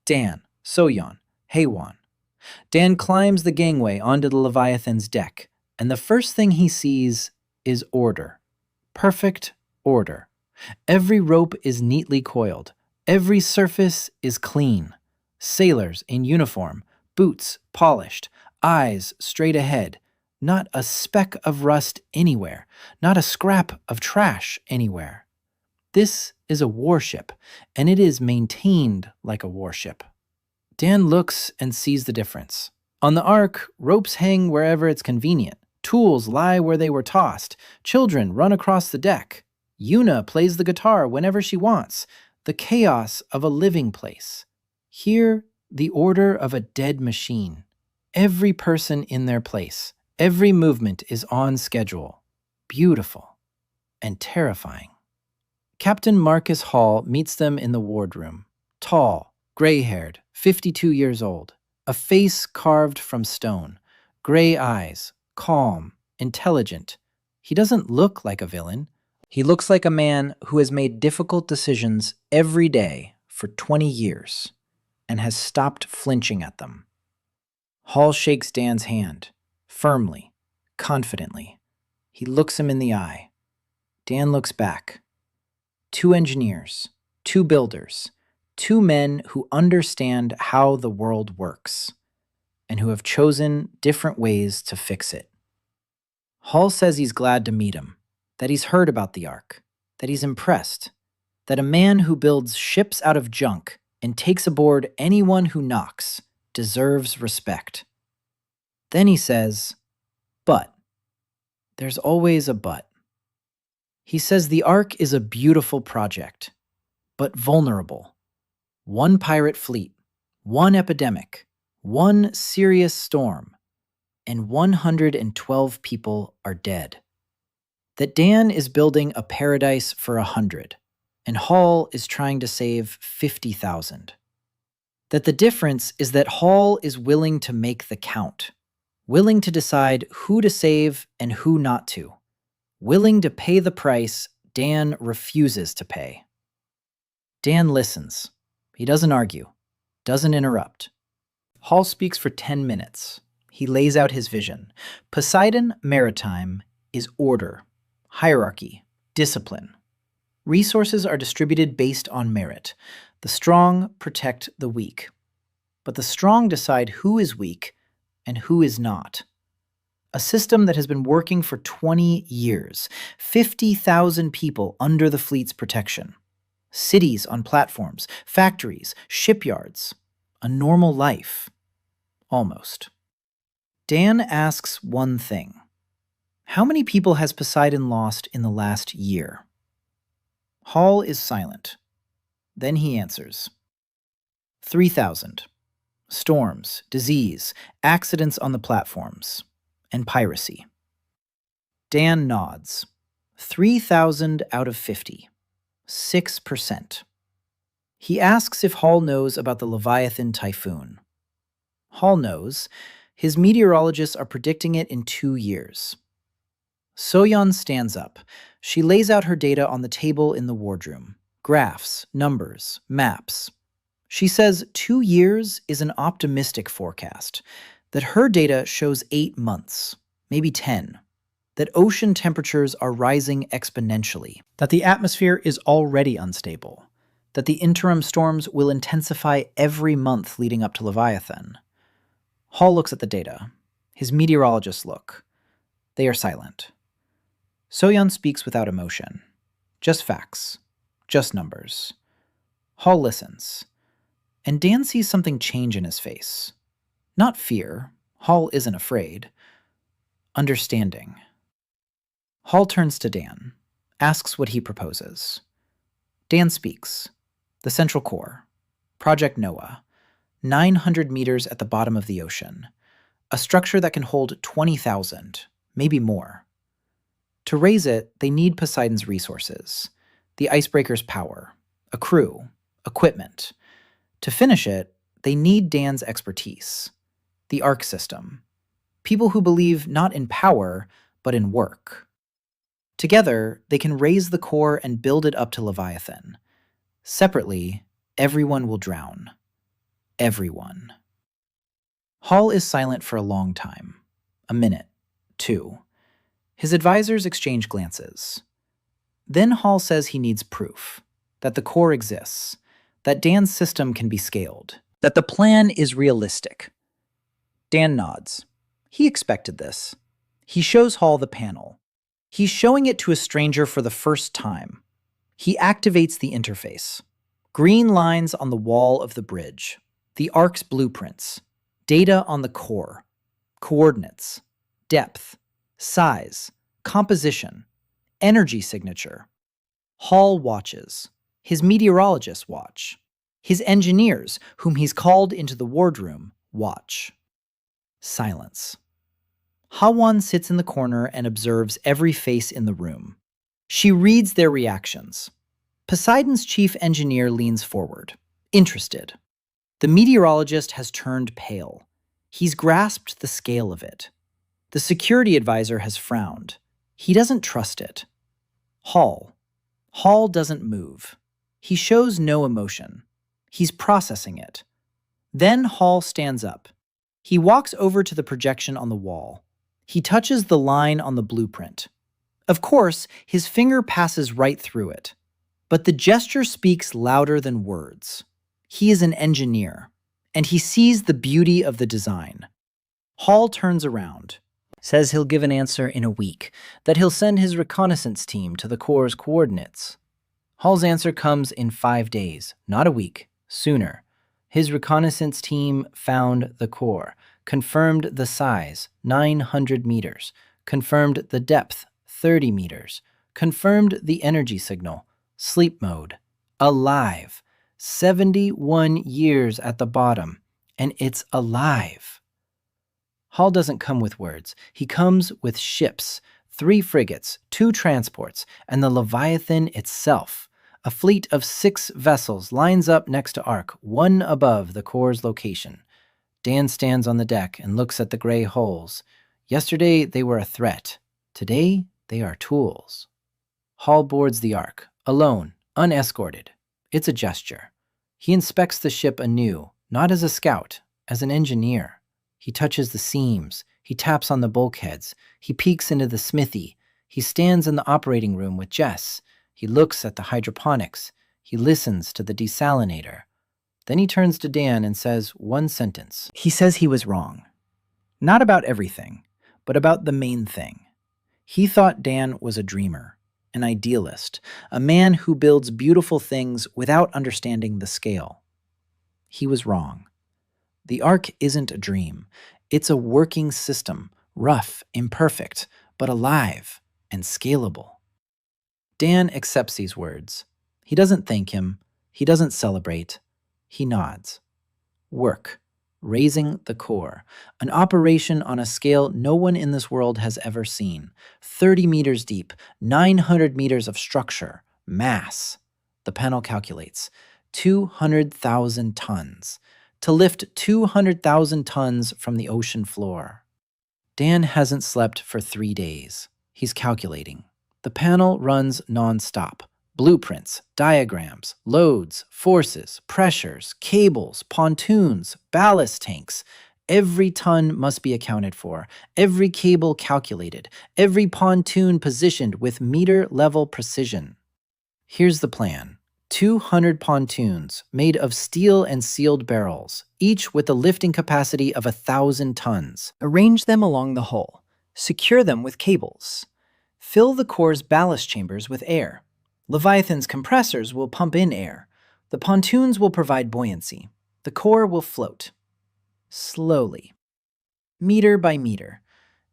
Dan, Soyeon, Haewon. Dan climbs the gangway onto the Leviathan's deck, and the first thing he sees is order. Perfect order. Every rope is neatly coiled. Every surface is clean. Sailors in uniform, boots polished, eyes straight ahead. Not a speck of rust anywhere. Not a scrap of trash anywhere. This is a warship, and it is maintained like a warship. Dan looks and sees the difference. On the Ark, ropes hang wherever it's convenient. Tools lie where they were tossed. Children run across the deck. Yuna plays the guitar whenever she wants. The chaos of a living place. Here, the order of a dead machine. Every person in their place. Every movement is on schedule. Beautiful and terrifying. Captain Marcus Hall meets them in the wardroom. Tall, gray-haired, 52 years old. A face carved from stone. Gray eyes, calm, intelligent. He doesn't look like a villain. He looks like a man who has made difficult decisions every day for 20 years and has stopped flinching at them. Hall shakes Dan's hand, firmly, confidently. He looks him in the eye. Dan looks back. 2 engineers, 2 builders, 2 men who understand how the world works and who have chosen different ways to fix it. Hall says he's glad to meet him, that he's heard about the Ark, that he's impressed, that a man who builds ships out of junk and takes aboard anyone who knocks deserves respect. Then he says, but. There's always a but. He says the Ark is a beautiful project, but vulnerable. 1 pirate fleet, 1 epidemic, 1 serious storm, and 112 people are dead. That Dan is building a paradise for 100, and Hall is trying to save 50,000. That the difference is that Hall is willing to make the count, willing to decide who to save and who not to, willing to pay the price Dan refuses to pay. Dan listens. He doesn't argue, doesn't interrupt. Hall speaks for 10 minutes. He lays out his vision. Poseidon Maritime is order, hierarchy, discipline. Resources are distributed based on merit. The strong protect the weak. But the strong decide who is weak and who is not. A system that has been working for 20 years, 50,000 people under the fleet's protection. Cities on platforms, factories, shipyards. A normal life. Almost. Dan asks one thing. How many people has Poseidon lost in the last year? Hall is silent. Then he answers. 3,000. Storms, disease, accidents on the platforms, and piracy. Dan nods. 3,000 out of 50. 6%. He asks if Hall knows about the Leviathan typhoon. Hall knows. His meteorologists are predicting it in 2 years. Soyeon stands up. She lays out her data on the table in the wardroom. Graphs, numbers, maps. She says 2 years is an optimistic forecast, that her data shows 8 months, maybe 10, that ocean temperatures are rising exponentially, that the atmosphere is already unstable, that the interim storms will intensify every month leading up to Leviathan. Hall looks at the data. His meteorologists look. They are silent. Soyeon speaks without emotion. Just facts. Just numbers. Hall listens. And Dan sees something change in his face. Not fear. Hall isn't afraid. Understanding. Hall turns to Dan, asks what he proposes. Dan speaks. The Central Core. Project Noah. 900 meters at the bottom of the ocean. A structure that can hold 20,000, maybe more. To raise it, they need Poseidon's resources. The icebreaker's power. A crew. Equipment. To finish it, they need Dan's expertise. The Ark System. People who believe not in power, but in work. Together, they can raise the core and build it up to Leviathan. Separately, everyone will drown. Everyone. Hall is silent for a long time. A minute. 2. His advisors exchange glances. Then Hall says he needs proof. That the core exists. That Dan's system can be scaled. That the plan is realistic. Dan nods. He expected this. He shows Hall the panel. He's showing it to a stranger for the first time. He activates the interface. Green lines on the wall of the bridge. The Ark's blueprints. Data on the core. Coordinates. Depth. Size. Composition. Energy signature. Hall watches. His meteorologists watch. His engineers, whom he's called into the wardroom, watch. Silence. Ha-won sits in the corner and observes every face in the room. She reads their reactions. Poseidon's chief engineer leans forward, interested. The meteorologist has turned pale. He's grasped the scale of it. The security advisor has frowned. He doesn't trust it. Hall doesn't move. He shows no emotion. He's processing it. Then Hall stands up. He walks over to the projection on the wall. He touches the line on the blueprint. Of course, his finger passes right through it. But the gesture speaks louder than words. He is an engineer, and he sees the beauty of the design. Hall turns around, says he'll give an answer in a week, that he'll send his reconnaissance team to the Corps' coordinates. Hall's answer comes in 5 days, not a week, sooner. His reconnaissance team found the core, confirmed the size, 900 meters, confirmed the depth, 30 meters, confirmed the energy signal, sleep mode, alive, 71 years at the bottom, and it's alive. Hall doesn't come with words. He comes with ships, 3 frigates, 2 transports, and the Leviathan itself. A fleet of 6 vessels lines up next to Ark, one above the Corps' location. Dan stands on the deck and looks at the gray holes. Yesterday they were a threat. Today they are tools. Hall boards the Ark, alone, unescorted. It's a gesture. He inspects the ship anew, not as a scout, as an engineer. He touches the seams. He taps on the bulkheads. He peeks into the smithy. He stands in the operating room with Jess. He looks at the hydroponics. He listens to the desalinator. Then he turns to Dan and says one sentence. He says he was wrong. Not about everything, but about the main thing. He thought Dan was a dreamer, an idealist, a man who builds beautiful things without understanding the scale. He was wrong. The Ark isn't a dream. It's a working system, rough, imperfect, but alive and scalable. Dan accepts these words. He doesn't thank him. He doesn't celebrate. He nods. Work. Raising the core. An operation on a scale no one in this world has ever seen. 30 meters deep, 900 meters of structure, mass. The panel calculates. 200,000 tons. To lift 200,000 tons from the ocean floor. Dan hasn't slept for 3 days. He's calculating. The panel runs non-stop. Blueprints, diagrams, loads, forces, pressures, cables, pontoons, ballast tanks. Every ton must be accounted for, every cable calculated, every pontoon positioned with meter-level precision. Here's the plan. 200 pontoons made of steel and sealed barrels, each with a lifting capacity of 1,000 tons. Arrange them along the hull. Secure them with cables. Fill the core's ballast chambers with air. Leviathan's compressors will pump in air. The pontoons will provide buoyancy. The core will float. Slowly. Meter by meter.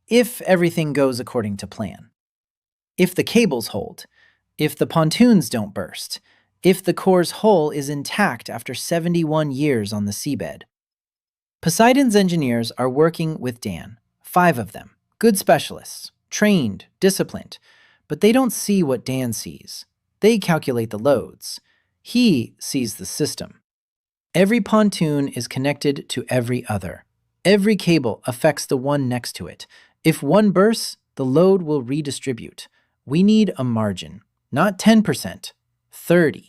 If everything goes according to plan. If the cables hold. If the pontoons don't burst. If the core's hull is intact after 71 years on the seabed. Poseidon's engineers are working with Dan. 5 of them. Good specialists. Trained, disciplined. But they don't see what Dan sees. They calculate the loads. He sees the system. Every pontoon is connected to every other. Every cable affects the one next to it. If one bursts, the load will redistribute. We need a margin, not 10%, 30%.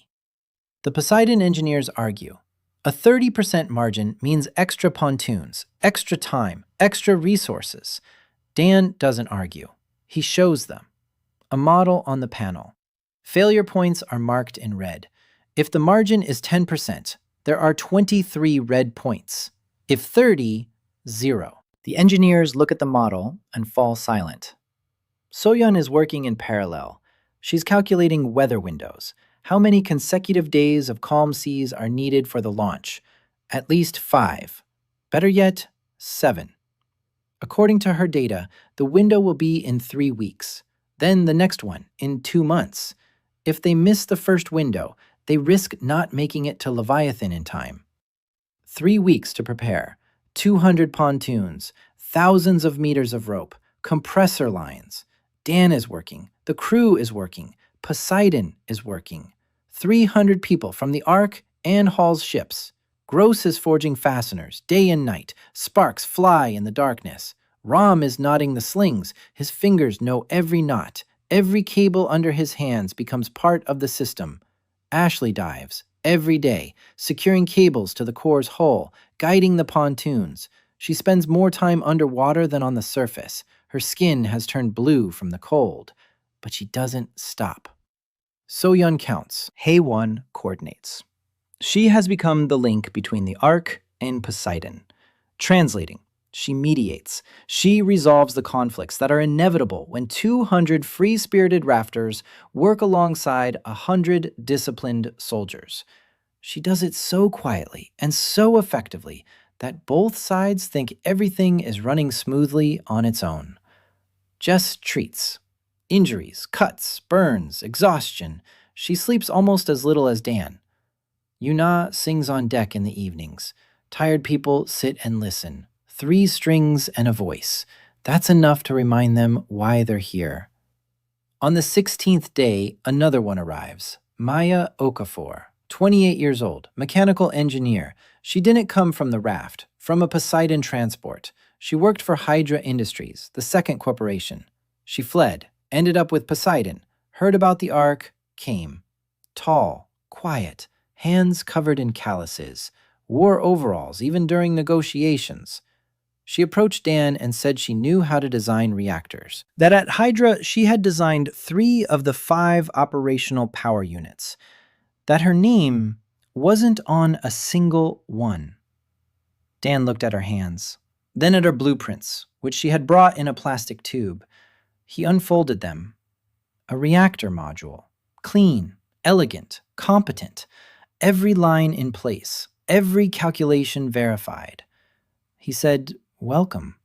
The Poseidon engineers argue. A 30% margin means extra pontoons, extra time, extra resources. Dan doesn't argue. He shows them. A model on the panel. Failure points are marked in red. If the margin is 10%, there are 23 red points. If 30, 0. The engineers look at the model and fall silent. Soyeon is working in parallel. She's calculating weather windows. How many consecutive days of calm seas are needed for the launch? At least 5. Better yet, 7. According to her data, the window will be in 3 weeks. Then the next one, in 2 months. If they miss the first window, they risk not making it to Leviathan in time. 3 weeks to prepare. 200 pontoons, thousands of meters of rope, compressor lines. Dan is working. The crew is working. Poseidon is working. 300 people from the Ark and Hall's ships. Gross is forging fasteners, day and night. Sparks fly in the darkness. Rom is knotting the slings. His fingers know every knot. Every cable under his hands becomes part of the system. Ashley dives, every day, securing cables to the core's hull, guiding the pontoons. She spends more time underwater than on the surface. Her skin has turned blue from the cold, but she doesn't stop. So-yeon counts. Hae-won coordinates. She has become the link between the Ark and Poseidon. Translating, she mediates. She resolves the conflicts that are inevitable when 200 free-spirited rafters work alongside 100 disciplined soldiers. She does it so quietly and so effectively that both sides think everything is running smoothly on its own. Jess treats. Injuries, cuts, burns, exhaustion. She sleeps almost as little as Dan. Yuna sings on deck in the evenings. Tired people sit and listen. 3 strings and a voice. That's enough to remind them why they're here. On the 16th day, another one arrives. Maya Okafor, 28 years old, mechanical engineer. She didn't come from the raft, from a Poseidon transport. She worked for Hydra Industries, the second corporation. She fled, ended up with Poseidon, heard about the Ark, came. Tall, quiet, hands covered in calluses, wore overalls even during negotiations. She approached Dan and said she knew how to design reactors. That at Hydra, she had designed 3 of the 5 operational power units. That her name wasn't on a single one. Dan looked at her hands, then at her blueprints, which she had brought in a plastic tube. He unfolded them. A reactor module. Clean, elegant, competent. Every line in place, every calculation verified. He said, "Welcome."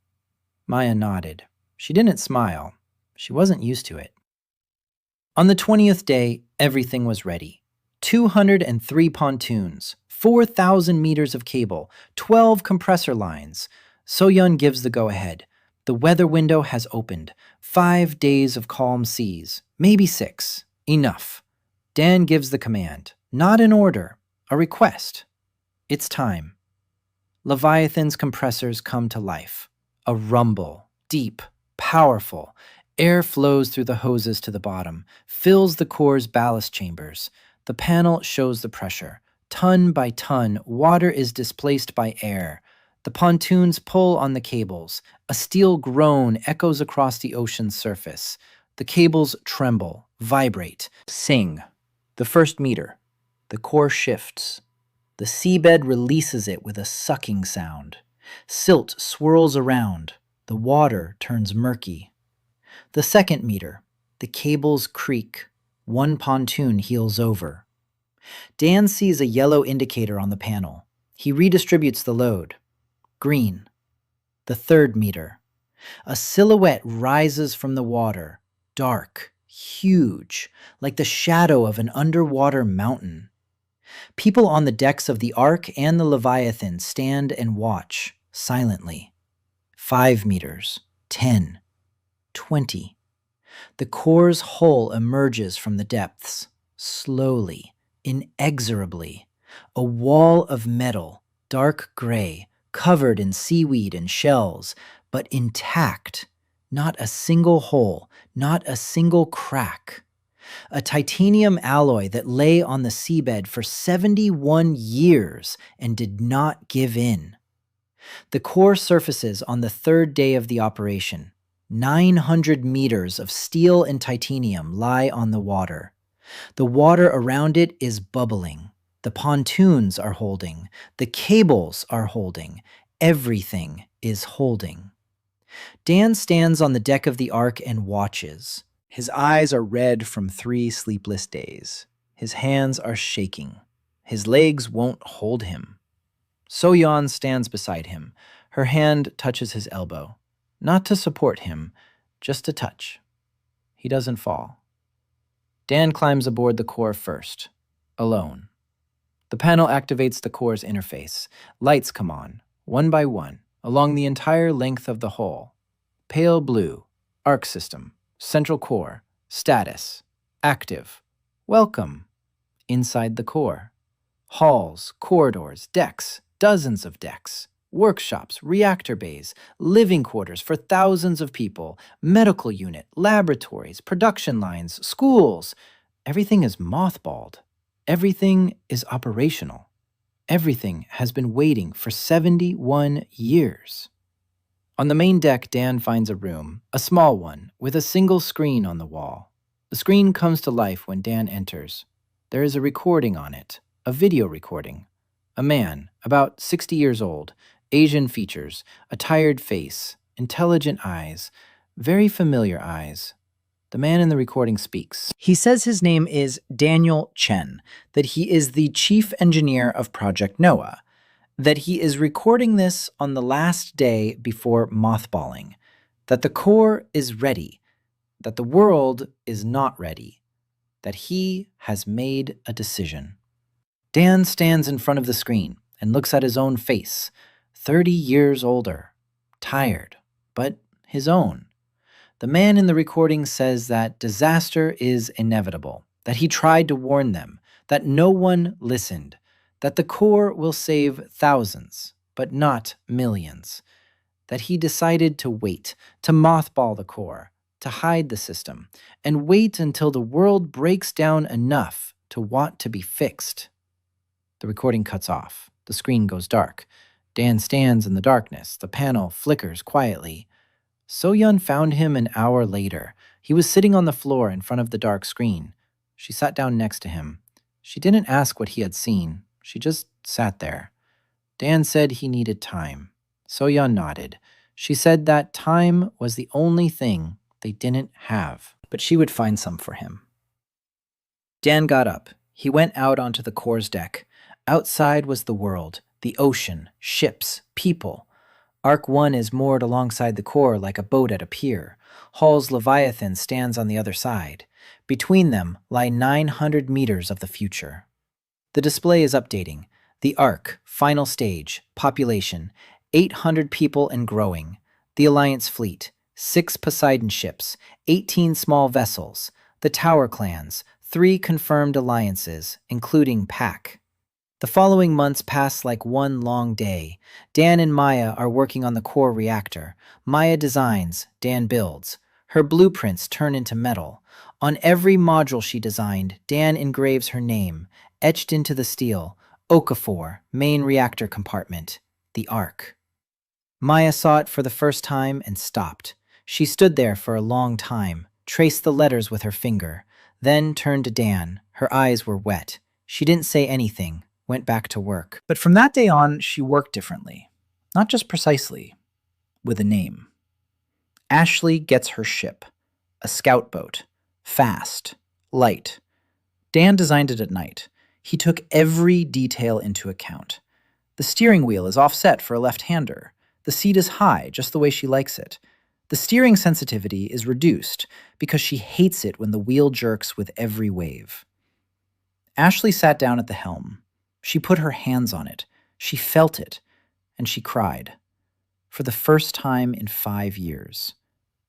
Maya nodded. She didn't smile. She wasn't used to it. On the 20th day, everything was ready. 203 pontoons, 4,000 meters of cable, 12 compressor lines. So-yeon gives the go-ahead. The weather window has opened. 5 days of calm seas, maybe 6. Enough. Dan gives the command. Not an order, a request. It's time. Leviathan's compressors come to life. A rumble, deep, powerful. Air flows through the hoses to the bottom, fills the core's ballast chambers. The panel shows the pressure. Ton by ton, water is displaced by air. The pontoons pull on the cables. A steel groan echoes across the ocean's surface. The cables tremble, vibrate, sing. The first meter. The core shifts. The seabed releases it with a sucking sound. Silt swirls around. The water turns murky. The second meter. The cables creak. One pontoon heels over. Dan sees a yellow indicator on the panel. He redistributes the load. Green. The third meter. A silhouette rises from the water. Dark, huge, like the shadow of an underwater mountain. People on the decks of the Ark and the Leviathan stand and watch, silently. 5 meters, 10, 20. The core's hull emerges from the depths, slowly, inexorably. A wall of metal, dark gray, covered in seaweed and shells, but intact. Not a single hole, not a single crack. A titanium alloy that lay on the seabed for 71 years and did not give in. The core surfaces on the 3rd day of the operation. 900 meters of steel and titanium lie on the water. The water around it is bubbling. The pontoons are holding. The cables are holding. Everything is holding. Dan stands on the deck of the Ark and watches. His eyes are red from 3 sleepless days. His hands are shaking. His legs won't hold him. So-yeon stands beside him. Her hand touches his elbow. Not to support him, just to touch. He doesn't fall. Dan climbs aboard the core first, alone. The panel activates the core's interface. Lights come on, one by one, along the entire length of the hull. Pale blue, Ark System, central core, status, active, welcome, inside the core. Halls, corridors, decks, dozens of decks, workshops, reactor bays, living quarters for thousands of people, medical unit, laboratories, production lines, schools. Everything is mothballed. Everything is operational. Everything has been waiting for 71 years. On the main deck, Dan finds a room, a small one, with a single screen on the wall. The screen comes to life when Dan enters. There is a recording on it, a video recording. A man, about 60 years old, Asian features, a tired face, intelligent eyes, very familiar eyes. The man in the recording speaks. He says his name is Daniel Chen, that he is the chief engineer of Project Noah, that he is recording this on the last day before mothballing, that the core is ready, that the world is not ready, that he has made a decision. Dan stands in front of the screen and looks at his own face, 30 years older, tired, but his own. The man in the recording says that disaster is inevitable, that he tried to warn them, that no one listened, that the core will save thousands, but not millions, that he decided to wait, to mothball the core, to hide the system, and wait until the world breaks down enough to want to be fixed. The recording cuts off. The screen goes dark. Dan stands in the darkness. The panel flickers quietly. So-yeon found him an hour later. He was sitting on the floor in front of the dark screen. She sat down next to him. She didn't ask what he had seen. She just sat there. Dan said he needed time. So-yeon nodded. She said that time was the only thing they didn't have, but she would find some for him. Dan got up. He went out onto the core's deck. Outside was the world, the ocean, ships, people. Ark 1 is moored alongside the core like a boat at a pier. Hull's Leviathan stands on the other side. Between them lie 900 meters of the future. The display is updating. The Ark, final stage, population, 800 people and growing. The Alliance fleet, 6 Poseidon ships, 18 small vessels. The Tower clans, 3 confirmed alliances, including Pac. The following months pass like one long day. Dan and Maya are working on the core reactor. Maya designs, Dan builds. Her blueprints turn into metal. On every module she designed, Dan engraves her name, etched into the steel. Okafor, main reactor compartment, the Ark. Maya saw it for the first time and stopped. She stood there for a long time, traced the letters with her finger, then turned to Dan. Her eyes were wet. She didn't say anything. Went back to work. But from that day on, she worked differently. Not just precisely, with a name. Ashley gets her ship, a scout boat, fast, light. Dan designed it at night. He took every detail into account. The steering wheel is offset for a left-hander. The seat is high, just the way she likes it. The steering sensitivity is reduced because she hates it when the wheel jerks with every wave. Ashley sat down at the helm. She put her hands on it, she felt it, and she cried. For the first time in 5 years.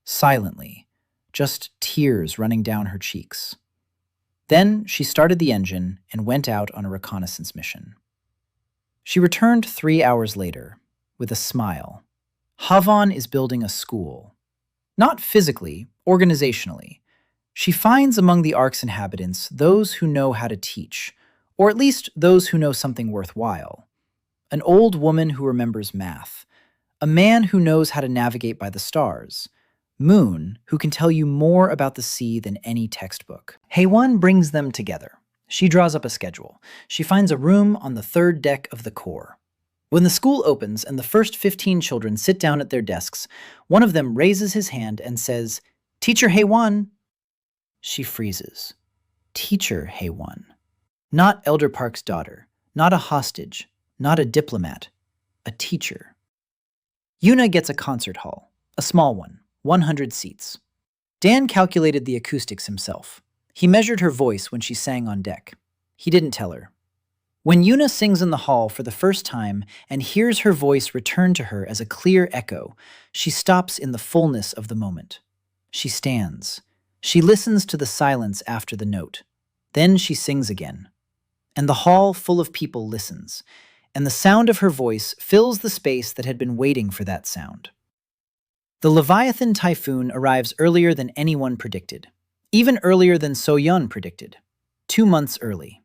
Silently, just tears running down her cheeks. Then she started the engine and went out on a reconnaissance mission. She returned 3 hours later, with a smile. Havan is building a school. Not physically, organizationally. She finds among the Ark's inhabitants those who know how to teach, or at least those who know something worthwhile. An old woman who remembers math. A man who knows how to navigate by the stars. Moon, who can tell you more about the sea than any textbook. Haewon brings them together. She draws up a schedule. She finds a room on the 3rd deck of the core. When the school opens and the first 15 children sit down at their desks, one of them raises his hand and says, "Teacher Haewon." She freezes. Teacher Haewon. Not Elder Park's daughter, not a hostage, not a diplomat, a teacher. Yuna gets a concert hall, a small one, 100 seats. Dan calculated the acoustics himself. He measured her voice when she sang on deck. He didn't tell her. When Yuna sings in the hall for the first time and hears her voice return to her as a clear echo, she stops in the fullness of the moment. She stands. She listens to the silence after the note. Then she sings again. And the hall full of people listens, and the sound of her voice fills the space that had been waiting for that sound. The Leviathan typhoon arrives earlier than anyone predicted, even earlier than So-yeon predicted, 2 months early.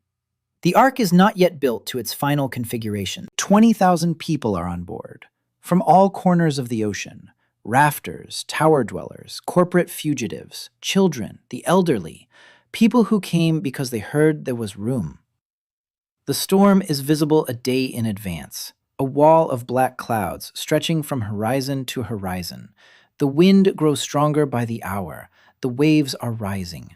The Ark is not yet built to its final configuration. 20,000 people are on board, from all corners of the ocean, Rafters, tower dwellers, corporate fugitives, children, the elderly, people who came because they heard there was room. The storm is visible a day in advance, a wall of black clouds stretching from horizon to horizon. The wind grows stronger by the hour. The waves are rising.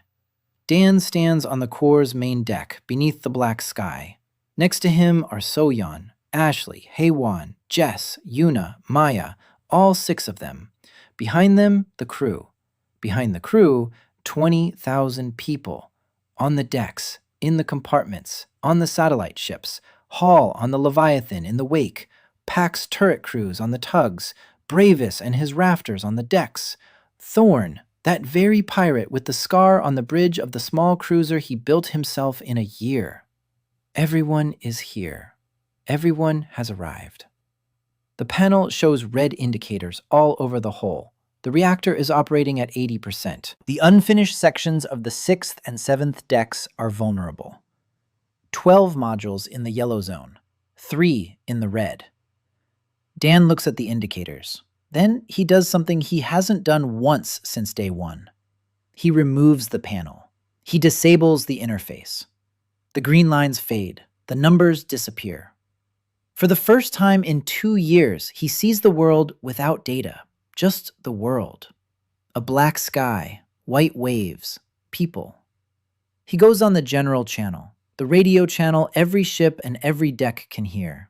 Dan stands on the Corps' main deck beneath the black sky. Next to him are Soyeon, Ashley, Haewon, Jess, Yuna, Maya, all 6 of them. Behind them, the crew. Behind the crew, 20,000 people. On the decks, in the compartments, on the satellite ships, Hall on the Leviathan in the wake, Pack's turret crews on the tugs, Bravis and his rafters on the decks, Thorn, that very pirate with the scar on the bridge of the small cruiser he built himself in a year. Everyone is here. Everyone has arrived. The panel shows red indicators all over the hull. The reactor is operating at 80%. The unfinished sections of the 6th and 7th decks are vulnerable. 12 modules in the yellow zone, 3 in the red. Dan looks at the indicators. Then he does something he hasn't done once since day 1. He removes the panel. He disables the interface. The green lines fade. The numbers disappear. For the first time in 2 years, he sees the world without data. Just the world. A black sky, white waves, people. He goes on the general channel, the radio channel every ship and every deck can hear.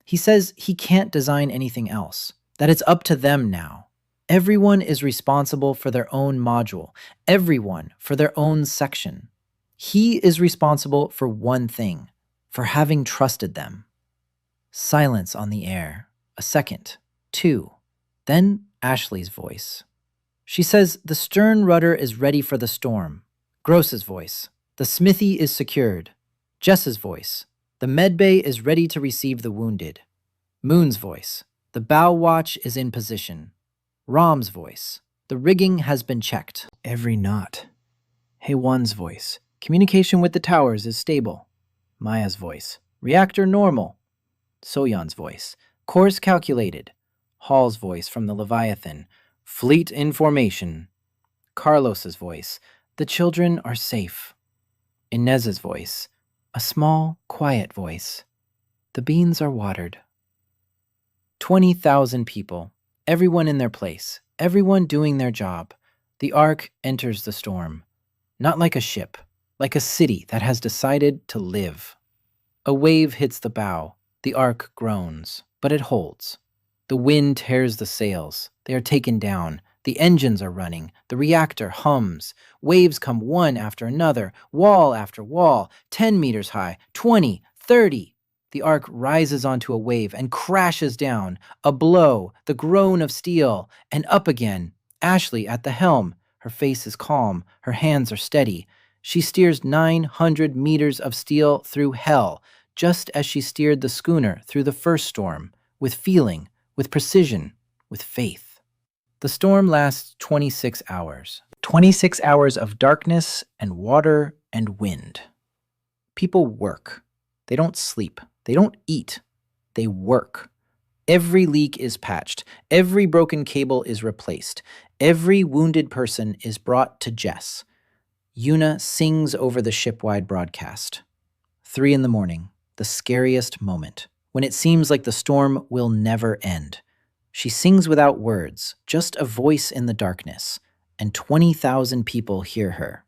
He says he can't design anything else, that it's up to them now. Everyone is responsible for their own module, everyone for their own section. He is responsible for one thing, for having trusted them. Silence on the air. A second, 2. Then Ashley's voice. She says the stern rudder is ready for the storm. Gross's voice. The smithy is secured. Jess's voice. The medbay is ready to receive the wounded. Moon's voice. The bow watch is in position. Rom's voice. The rigging has been checked. Every knot. Haewon's voice. Communication with the towers is stable. Maya's voice. Reactor normal. Soyeon's voice. Course calculated. Hall's voice from the Leviathan. Fleet in formation. Carlos's voice. The children are safe. Inez's voice. A small, quiet voice. The beans are watered. 20,000 people. Everyone in their place. Everyone doing their job. The Ark enters the storm. Not like a ship. Like a city that has decided to live. A wave hits the bow. The Ark groans, but it holds. The wind tears the sails. They are taken down. The engines are running. The reactor hums. Waves come one after another, wall after wall, 10 meters high, 20, 30. The Ark rises onto a wave and crashes down. A blow, the groan of steel, and up again. Ashley at the helm. Her face is calm. Her hands are steady. She steers 900 meters of steel through hell, just as she steered the schooner through the first storm, with feeling, with precision, with faith. The storm lasts 26 hours. 26 hours of darkness and water and wind. People work. They don't sleep. They don't eat. They work. Every leak is patched. Every broken cable is replaced. Every wounded person is brought to Jess. Yuna sings over the ship-wide broadcast. 3 in the morning, the scariest moment, when it seems like the storm will never end. She sings without words, just a voice in the darkness, and 20,000 people hear her.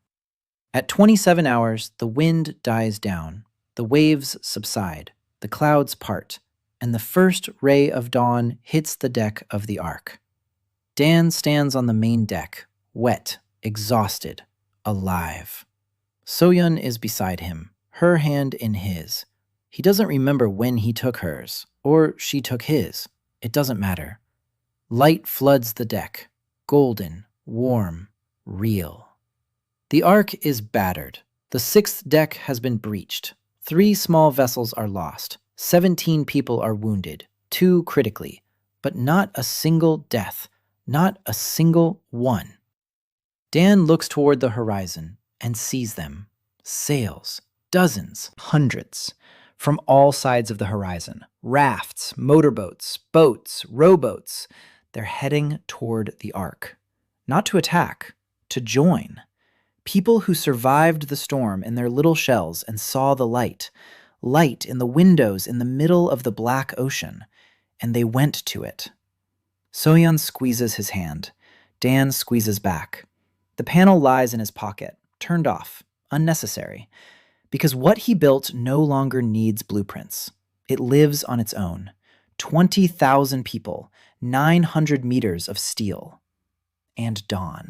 At 27 hours, the wind dies down, the waves subside, the clouds part, and the first ray of dawn hits the deck of the Ark. Dan stands on the main deck, wet, exhausted, alive. Soyeon is beside him, her hand in his. He doesn't remember when he took hers, or she took his. It doesn't matter. Light floods the deck, golden, warm, real. The Ark is battered. The 6th deck has been breached. 3 small vessels are lost. 17 people are wounded, 2 critically, but not a single death, not a single one. Dan looks toward the horizon and sees them. Sails, dozens, hundreds, from all sides of the horizon. Rafts, motorboats, boats, rowboats. They're heading toward the Ark. Not to attack, to join. People who survived the storm in their little shells and saw the light. Light in the windows in the middle of the black ocean. And they went to it. Soyeon squeezes his hand. Dan squeezes back. The panel lies in his pocket, turned off, unnecessary. Because what he built no longer needs blueprints. It lives on its own. 20,000 people, 900 meters of steel. And dawn.